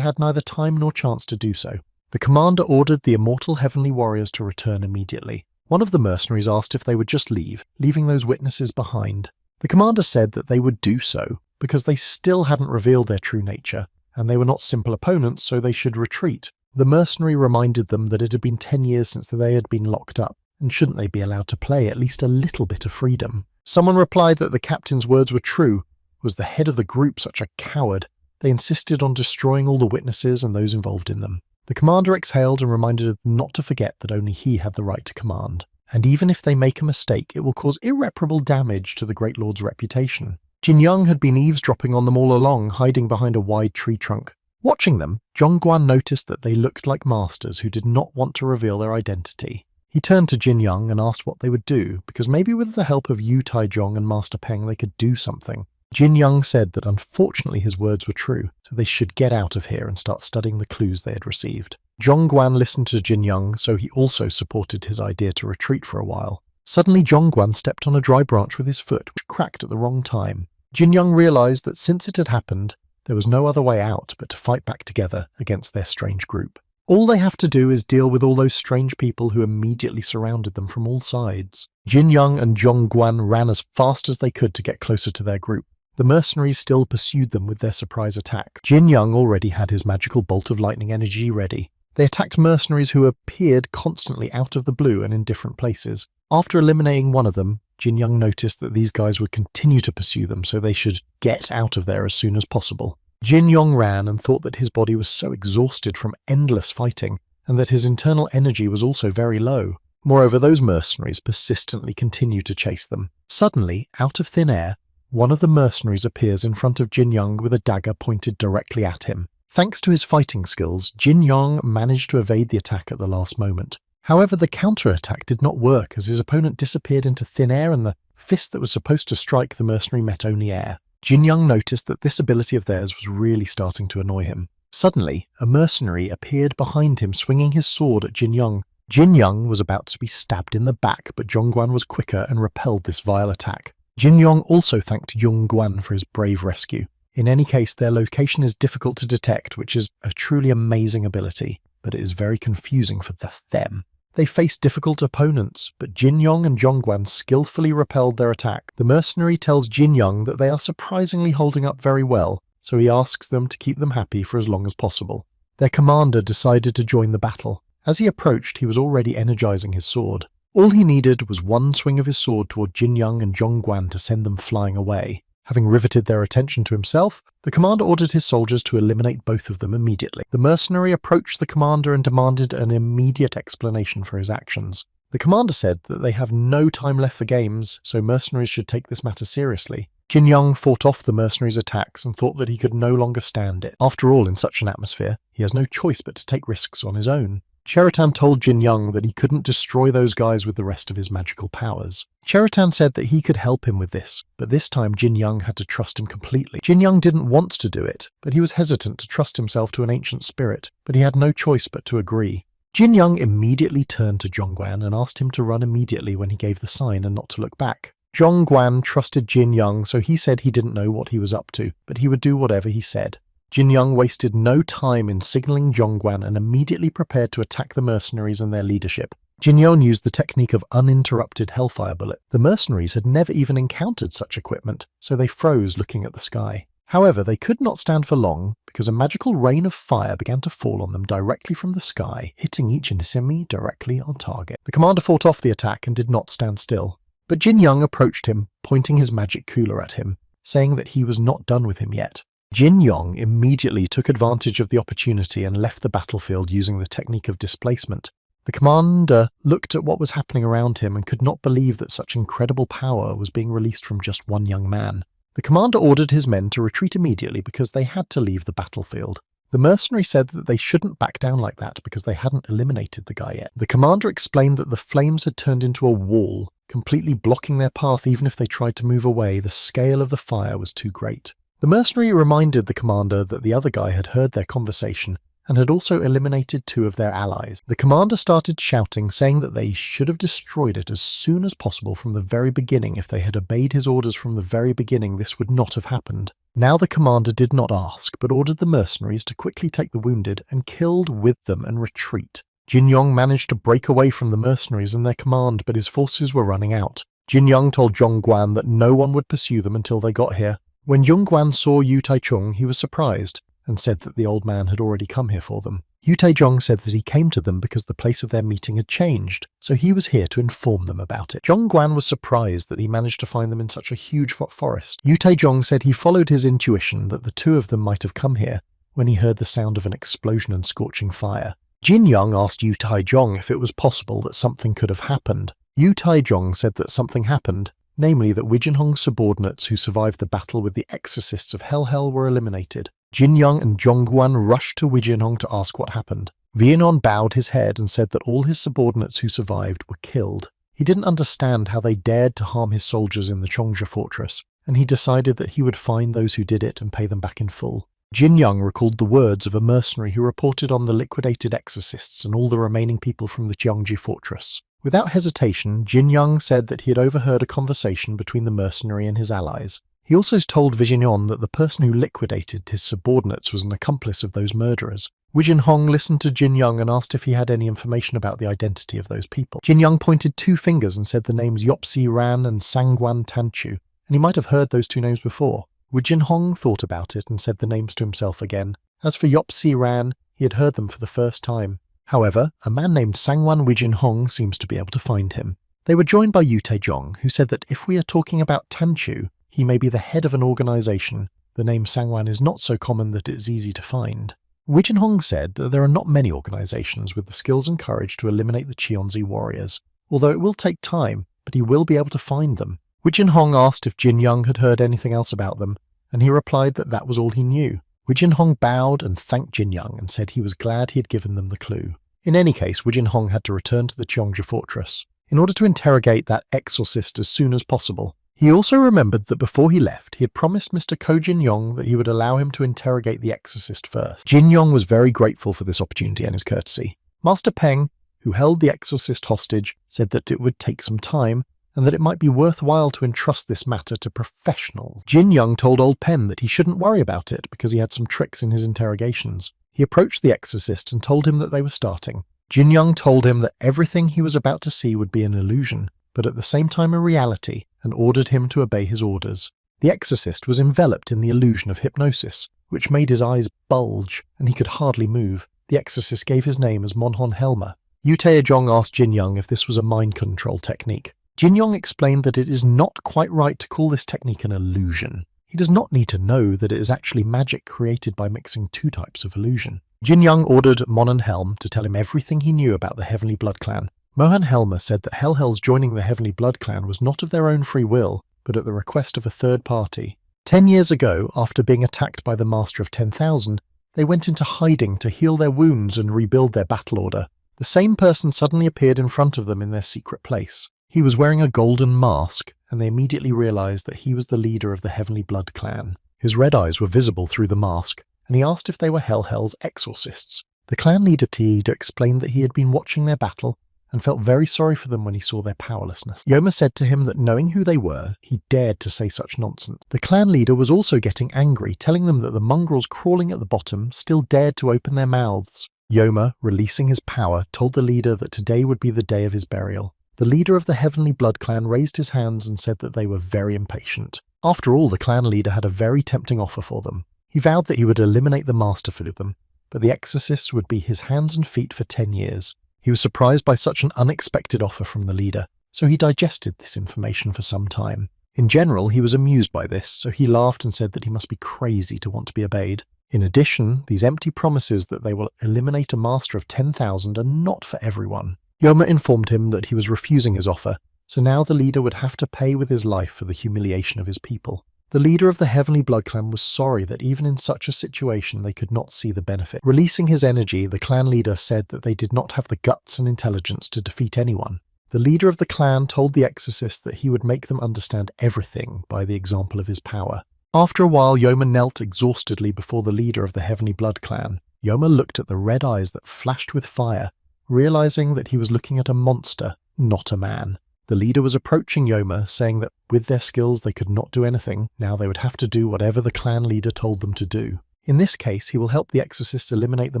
had neither time nor chance to do so. The commander ordered the immortal heavenly warriors to return immediately. One of the mercenaries asked if they would just leave, leaving those witnesses behind. The commander said that they would do so because they still hadn't revealed their true nature, and they were not simple opponents, so they should retreat. The mercenary reminded them that it had been 10 years since they had been locked up, and shouldn't they be allowed to play at least a little bit of freedom? Someone replied that the captain's words were true. Was the head of the group such a coward? They insisted on destroying all the witnesses and those involved in them. The commander exhaled and reminded them not to forget that only he had the right to command. And even if they make a mistake, it will cause irreparable damage to the Great Lord's reputation. Jin Young had been eavesdropping on them all along, hiding behind a wide tree trunk. Watching them, Zhongguan noticed that they looked like masters who did not want to reveal their identity. He turned to Jin Young and asked what they would do, because maybe with the help of Yu Taizhong and Master Peng they could do something. Jin Young said that unfortunately his words were true, so they should get out of here and start studying the clues they had received. Zhongguan listened to Jin Young, so he also supported his idea to retreat for a while. Suddenly Zhongguan stepped on a dry branch with his foot, which cracked at the wrong time. Jin Young realized that since it had happened, there was no other way out but to fight back together against their strange group. All they have to do is deal with all those strange people who immediately surrounded them from all sides. Jin Young and Zhongguan ran as fast as they could to get closer to their group. The mercenaries still pursued them with their surprise attack. Jin Young already had his magical bolt of lightning energy ready. They attacked mercenaries who appeared constantly out of the blue and in different places. After eliminating one of them, Jin Young noticed that these guys would continue to pursue them, so they should get out of there as soon as possible. Jin Young ran and thought that his body was so exhausted from endless fighting, and that his internal energy was also very low. Moreover, those mercenaries persistently continued to chase them. Suddenly, out of thin air, one of the mercenaries appears in front of Jin Young with a dagger pointed directly at him. Thanks to his fighting skills, Jin Young managed to evade the attack at the last moment. However, the counter-attack did not work as his opponent disappeared into thin air and the fist that was supposed to strike the mercenary met only air. Jin Young noticed that this ability of theirs was really starting to annoy him. Suddenly, a mercenary appeared behind him swinging his sword at Jin Young. Jin Young was about to be stabbed in the back, but Zhongguan was quicker and repelled this vile attack. Jin Young also thanked Yongguan for his brave rescue. In any case, their location is difficult to detect, which is a truly amazing ability, but it is very confusing for them. They faced difficult opponents, but Jin Young and Zhongguan skillfully repelled their attack. The mercenary tells Jin Young that they are surprisingly holding up very well, so he asks them to keep them happy for as long as possible. Their commander decided to join the battle. As he approached, he was already energizing his sword. All he needed was one swing of his sword toward Jin Young and Zhongguan to send them flying away. Having riveted their attention to himself, the commander ordered his soldiers to eliminate both of them immediately. The mercenary approached the commander and demanded an immediate explanation for his actions. The commander said that they have no time left for games, so mercenaries should take this matter seriously. Jin Young fought off the mercenaries' attacks and thought that he could no longer stand it. After all, in such an atmosphere, he has no choice but to take risks on his own. Cheritan told Jin Young that he couldn't destroy those guys with the rest of his magical powers. Cheritan said that he could help him with this, but this time Jin Young had to trust him completely. Jin Young didn't want to do it, but he was hesitant to trust himself to an ancient spirit, but he had no choice but to agree. Jin Young immediately turned to Zhongguan and asked him to run immediately when he gave the sign and not to look back. Zhongguan trusted Jin Young, so he said he didn't know what he was up to, but he would do whatever he said. Jin Young wasted no time in signaling Zhongguan and immediately prepared to attack the mercenaries and their leadership. Jin Young used the technique of uninterrupted hellfire bullet. The mercenaries had never even encountered such equipment, so they froze looking at the sky. However, they could not stand for long because a magical rain of fire began to fall on them directly from the sky, hitting each enemy directly on target. The commander fought off the attack and did not stand still, but Jin Young approached him, pointing his magic cooler at him, saying that he was not done with him yet. Jin Young immediately took advantage of the opportunity and left the battlefield using the technique of displacement. The commander looked at what was happening around him and could not believe that such incredible power was being released from just one young man. The commander ordered his men to retreat immediately because they had to leave the battlefield. The mercenary said that they shouldn't back down like that because they hadn't eliminated the guy yet. The commander explained that the flames had turned into a wall, completely blocking their path even if they tried to move away. The scale of the fire was too great. The mercenary reminded the commander that the other guy had heard their conversation and had also eliminated two of their allies. The commander started shouting, saying that they should have destroyed it as soon as possible from the very beginning. If they had obeyed his orders from the very beginning, this would not have happened. Now the commander did not ask, but ordered the mercenaries to quickly take the wounded and killed with them and retreat. Jin Young managed to break away from the mercenaries and their command, but his forces were running out. Jin Young told Zhongguan that no one would pursue them until they got here. When Yongguan saw Yu Taichung, he was surprised and said that the old man had already come here for them. Yu Taizhong said that he came to them because the place of their meeting had changed, so he was here to inform them about it. Zhongguan was surprised that he managed to find them in such a huge forest. Yu Taizhong said he followed his intuition that the two of them might have come here when he heard the sound of an explosion and scorching fire. Jin Young asked Yu Taizhong if it was possible that something could have happened. Yu Taizhong said that something happened, namely that Wijinhong's subordinates who survived the battle with the exorcists of Hell were eliminated. Jin Young and Zhongguan rushed to Wijinhong to ask what happened. Vianon bowed his head and said that all his subordinates who survived were killed. He didn't understand how they dared to harm his soldiers in the Chongzhi fortress, and he decided that he would find those who did it and pay them back in full. Jin Young recalled the words of a mercenary who reported on the liquidated exorcists and all the remaining people from the Chongzhi fortress. Without hesitation, Jin Young said that he had overheard a conversation between the mercenary and his allies. He also told Vianon that the person who liquidated his subordinates was an accomplice of those murderers. Wijinhong listened to Jin Young and asked if he had any information about the identity of those people. Jin Young pointed two fingers and said the names Yopsi Ran and Sangguan Tanchu, and he might have heard those two names before. Wu Jinhong thought about it and said the names to himself again. As for Yop-Si-Ran, he had heard them for the first time. However, a man named Sangwan Wu Jinhong seems to be able to find him. They were joined by Yu Taejong, who said that if we are talking about Tanchu, he may be the head of an organization. The name Sangwan is not so common that it is easy to find. Wu Jinhong said that there are not many organizations with the skills and courage to eliminate the Cheonzi warriors, although it will take time, but he will be able to find them. Wu Jinhong asked if Jin Young had heard anything else about them, and he replied that that was all he knew. Wu Jinhong bowed and thanked Jin Young and said he was glad he had given them the clue. In any case, Wu Jinhong had to return to the Cheongja fortress in order to interrogate that exorcist as soon as possible. He also remembered that before he left, he had promised Mr. Ko Jin Yong that he would allow him to interrogate the exorcist first. Jin Yong was very grateful for this opportunity and his courtesy. Master Peng, who held the exorcist hostage, said that it would take some time and that it might be worthwhile to entrust this matter to professionals. Jin Young told Old Pen that he shouldn't worry about it because he had some tricks in his interrogations. He approached the exorcist and told him that they were starting. Jin Young told him that everything he was about to see would be an illusion, but at the same time a reality, and ordered him to obey his orders. The exorcist was enveloped in the illusion of hypnosis, which made his eyes bulge, and he could hardly move. The exorcist gave his name as Monhon Helma. Yu Taejong asked Jin Young if this was a mind control technique. Jin Young explained that it is not quite right to call this technique an illusion. He does not need to know that it is actually magic created by mixing two types of illusion. Jin Young ordered Monon Helm to tell him everything he knew about the Heavenly Blood Clan. Mohan Helma said that Hellhells joining the Heavenly Blood Clan was not of their own free will, but at the request of a third party. 10 years ago, after being attacked by the Master of 10,000, they went into hiding to heal their wounds and rebuild their battle order. The same person suddenly appeared in front of them in their secret place. He was wearing a golden mask, and they immediately realized that he was the leader of the Heavenly Blood Clan. His red eyes were visible through the mask, and he asked if they were Hellhells exorcists. The clan leader Teeda explained that he had been watching their battle and felt very sorry for them when he saw their powerlessness. Yoma said to him that knowing who they were, he dared to say such nonsense. The clan leader was also getting angry, telling them that the mongrels crawling at the bottom still dared to open their mouths. Yoma, releasing his power, told the leader that today would be the day of his burial. The leader of the Heavenly Blood Clan raised his hands and said that they were very impatient. After all, the clan leader had a very tempting offer for them. He vowed that he would eliminate the master for them, but the exorcists would be his hands and feet for 10 years. He was surprised by such an unexpected offer from the leader, so he digested this information for some time. In general, he was amused by this, so he laughed and said that he must be crazy to want to be obeyed. In addition, these empty promises that they will eliminate a master of 10,000 are not for everyone. Yoma informed him that he was refusing his offer, so now the leader would have to pay with his life for the humiliation of his people. The leader of the Heavenly Blood Clan was sorry that even in such a situation they could not see the benefit. Releasing his energy, the clan leader said that they did not have the guts and intelligence to defeat anyone. The leader of the clan told the exorcist that he would make them understand everything by the example of his power. After a while, Yoma knelt exhaustedly before the leader of the Heavenly Blood Clan. Yoma looked at the red eyes that flashed with fire, realizing that he was looking at a monster, not a man. The leader was approaching Yoma, saying that with their skills they could not do anything, now they would have to do whatever the clan leader told them to do. In this case, he will help the exorcist eliminate the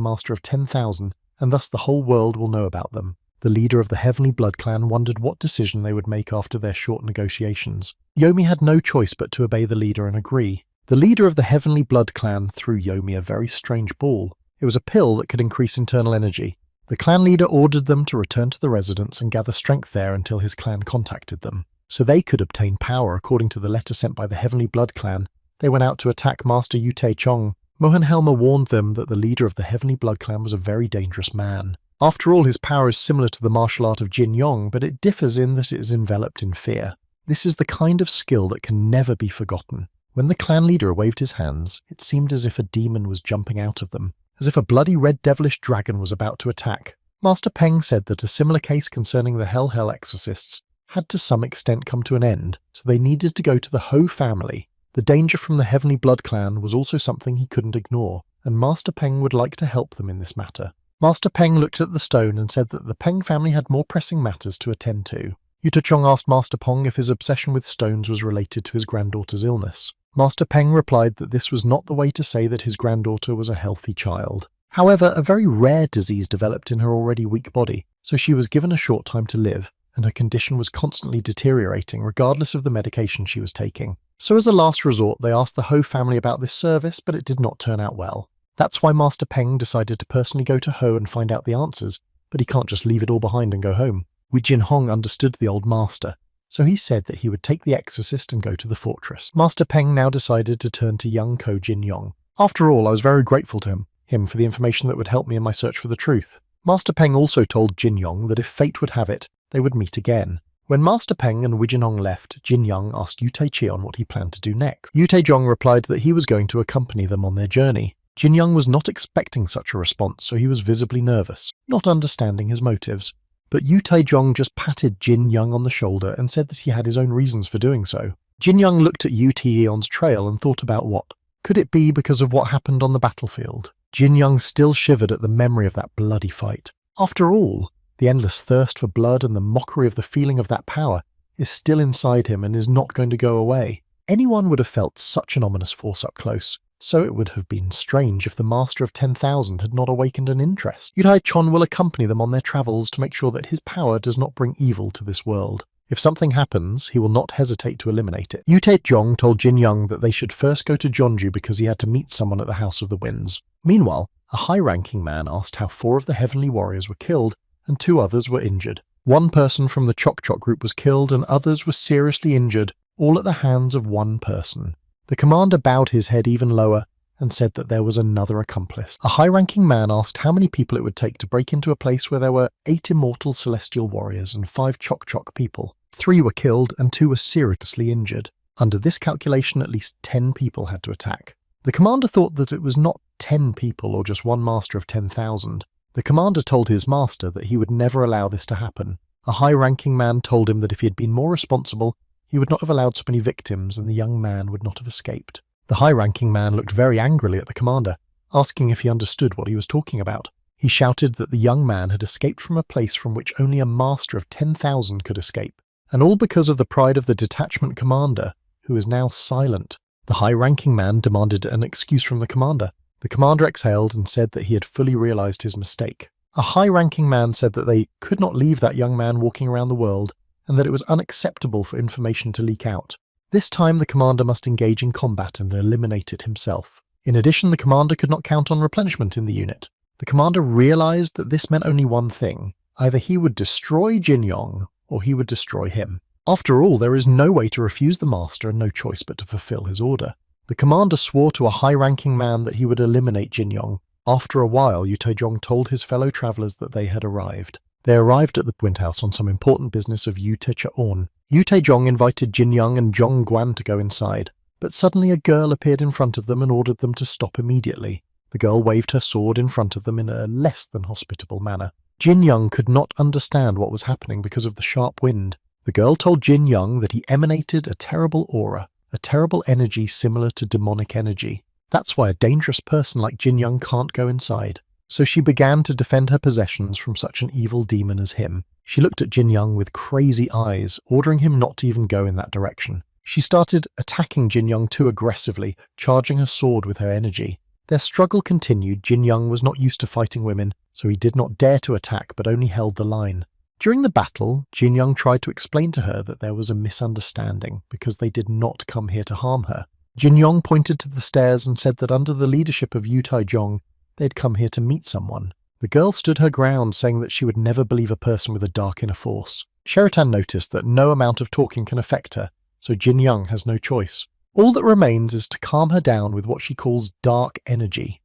master of 10,000, and thus the whole world will know about them. The leader of the Heavenly Blood Clan wondered what decision they would make after their short negotiations. Yomi had no choice but to obey the leader and agree. The leader of the Heavenly Blood Clan threw Yomi a very strange ball. It was a pill that could increase internal energy. The clan leader ordered them to return to the residence and gather strength there until his clan contacted them. So they could obtain power according to the letter sent by the Heavenly Blood Clan. They went out to attack Master Yu Tae-chong. Mohan Helma warned them that the leader of the Heavenly Blood Clan was a very dangerous man. After all, his power is similar to the martial art of Jin Yong, but it differs in that it is enveloped in fear. This is the kind of skill that can never be forgotten. When the clan leader waved his hands, it seemed as if a demon was jumping out of them, as if a bloody red devilish dragon was about to attack. Master Peng said that a similar case concerning the Hell exorcists had to some extent come to an end, so they needed to go to the Ho family. The danger from the Heavenly Blood Clan was also something he couldn't ignore, and Master Peng would like to help them in this matter. Master Peng looked at the stone and said that the Peng family had more pressing matters to attend to. Yu Chong asked Master Peng if his obsession with stones was related to his granddaughter's illness. Master Peng replied that this was not the way to say that his granddaughter was a healthy child. However, a very rare disease developed in her already weak body, so she was given a short time to live, and her condition was constantly deteriorating regardless of the medication she was taking. So as a last resort, they asked the Ho family about this service, but it did not turn out well. That's why Master Peng decided to personally go to Ho and find out the answers, but he can't just leave it all behind and go home. Wi Jinhong understood the old master, so he said that he would take the exorcist and go to the fortress. Master Peng now decided to turn to young Ko Jin Yong. After all, I was very grateful to him for the information that would help me in my search for the truth. Master Peng also told Jin Yong that if fate would have it, they would meet again. When Master Peng and Wi Jinhong left, Jin Yong asked Yu Tai-cheon what he planned to do next. Yu Tai-jong replied that he was going to accompany them on their journey. Jin Yong was not expecting such a response, so he was visibly nervous, not understanding his motives. But Yu Tai-jong just patted Jin Young on the shoulder and said that he had his own reasons for doing so. Jin Young looked at Yu Tai-eon's trail and thought about what. Could it be because of what happened on the battlefield? Jin Young still shivered at the memory of that bloody fight. After all, the endless thirst for blood and the mockery of the feeling of that power is still inside him and is not going to go away. Anyone would have felt such an ominous force up close, so it would have been strange if the Master of 10,000 had not awakened an interest. Yu Tai-cheon will accompany them on their travels to make sure that his power does not bring evil to this world. If something happens, he will not hesitate to eliminate it. Yu Tai-jong told Jin Young that they should first go to Jeonju because he had to meet someone at the House of the Winds. Meanwhile, a high-ranking man asked how 4 of the heavenly warriors were killed and 2 others were injured. One person from the Chok Chok group was killed and others were seriously injured, all at the hands of one person. The commander bowed his head even lower and said that there was another accomplice. A high-ranking man asked how many people it would take to break into a place where there were 8 immortal celestial warriors and 5 Chok Chok people. 3 were killed and 2 were seriously injured. Under this calculation, at least 10 people had to attack. The commander thought that it was not 10 people or just one master of 10,000. The commander told his master that he would never allow this to happen. A high-ranking man told him that if he had been more responsible, he would not have allowed so many victims and the young man would not have escaped. The high-ranking man looked very angrily at the commander, asking if he understood what he was talking about. He shouted that the young man had escaped from a place from which only a master of 10,000 could escape, and all because of the pride of the detachment commander, who is now silent. The high-ranking man demanded an excuse from the commander. The commander exhaled and said that he had fully realized his mistake. A high-ranking man said that they could not leave that young man walking around the world, and that it was unacceptable for information to leak out. This time the commander must engage in combat and eliminate it himself. In addition, the commander could not count on replenishment in the unit. The commander realized that this meant only one thing. Either he would destroy Jin Yong, or he would destroy him. After all, there is no way to refuse the master and no choice but to fulfill his order. The commander swore to a high-ranking man that he would eliminate Jin Yong. After a while, Yu Tai-jong told his fellow travelers that they had arrived. They arrived at the Wind House on some important business of Yu Tai-cheon. Yu Tai-jong invited Jin Young and Zhong Guan to go inside, but suddenly a girl appeared in front of them and ordered them to stop immediately. The girl waved her sword in front of them in a less than hospitable manner. Jin Young could not understand what was happening because of the sharp wind. The girl told Jin Young that he emanated a terrible aura, a terrible energy similar to demonic energy. That's why a dangerous person like Jin Young can't go inside. So she began to defend her possessions from such an evil demon as him. She looked at Jin Young with crazy eyes, ordering him not to even go in that direction. She started attacking Jin Young too aggressively, charging her sword with her energy. Their struggle continued. Jin Young was not used to fighting women, so he did not dare to attack but only held the line. During the battle, Jin Young tried to explain to her that there was a misunderstanding because they did not come here to harm her. Jin Young pointed to the stairs and said that under the leadership of Yu Tai-jong, they had come here to meet someone. The girl stood her ground, saying that she would never believe a person with a dark inner force. Sheraton noticed that no amount of talking can affect her, so Jin Young has no choice. All that remains is to calm her down with what she calls dark energy.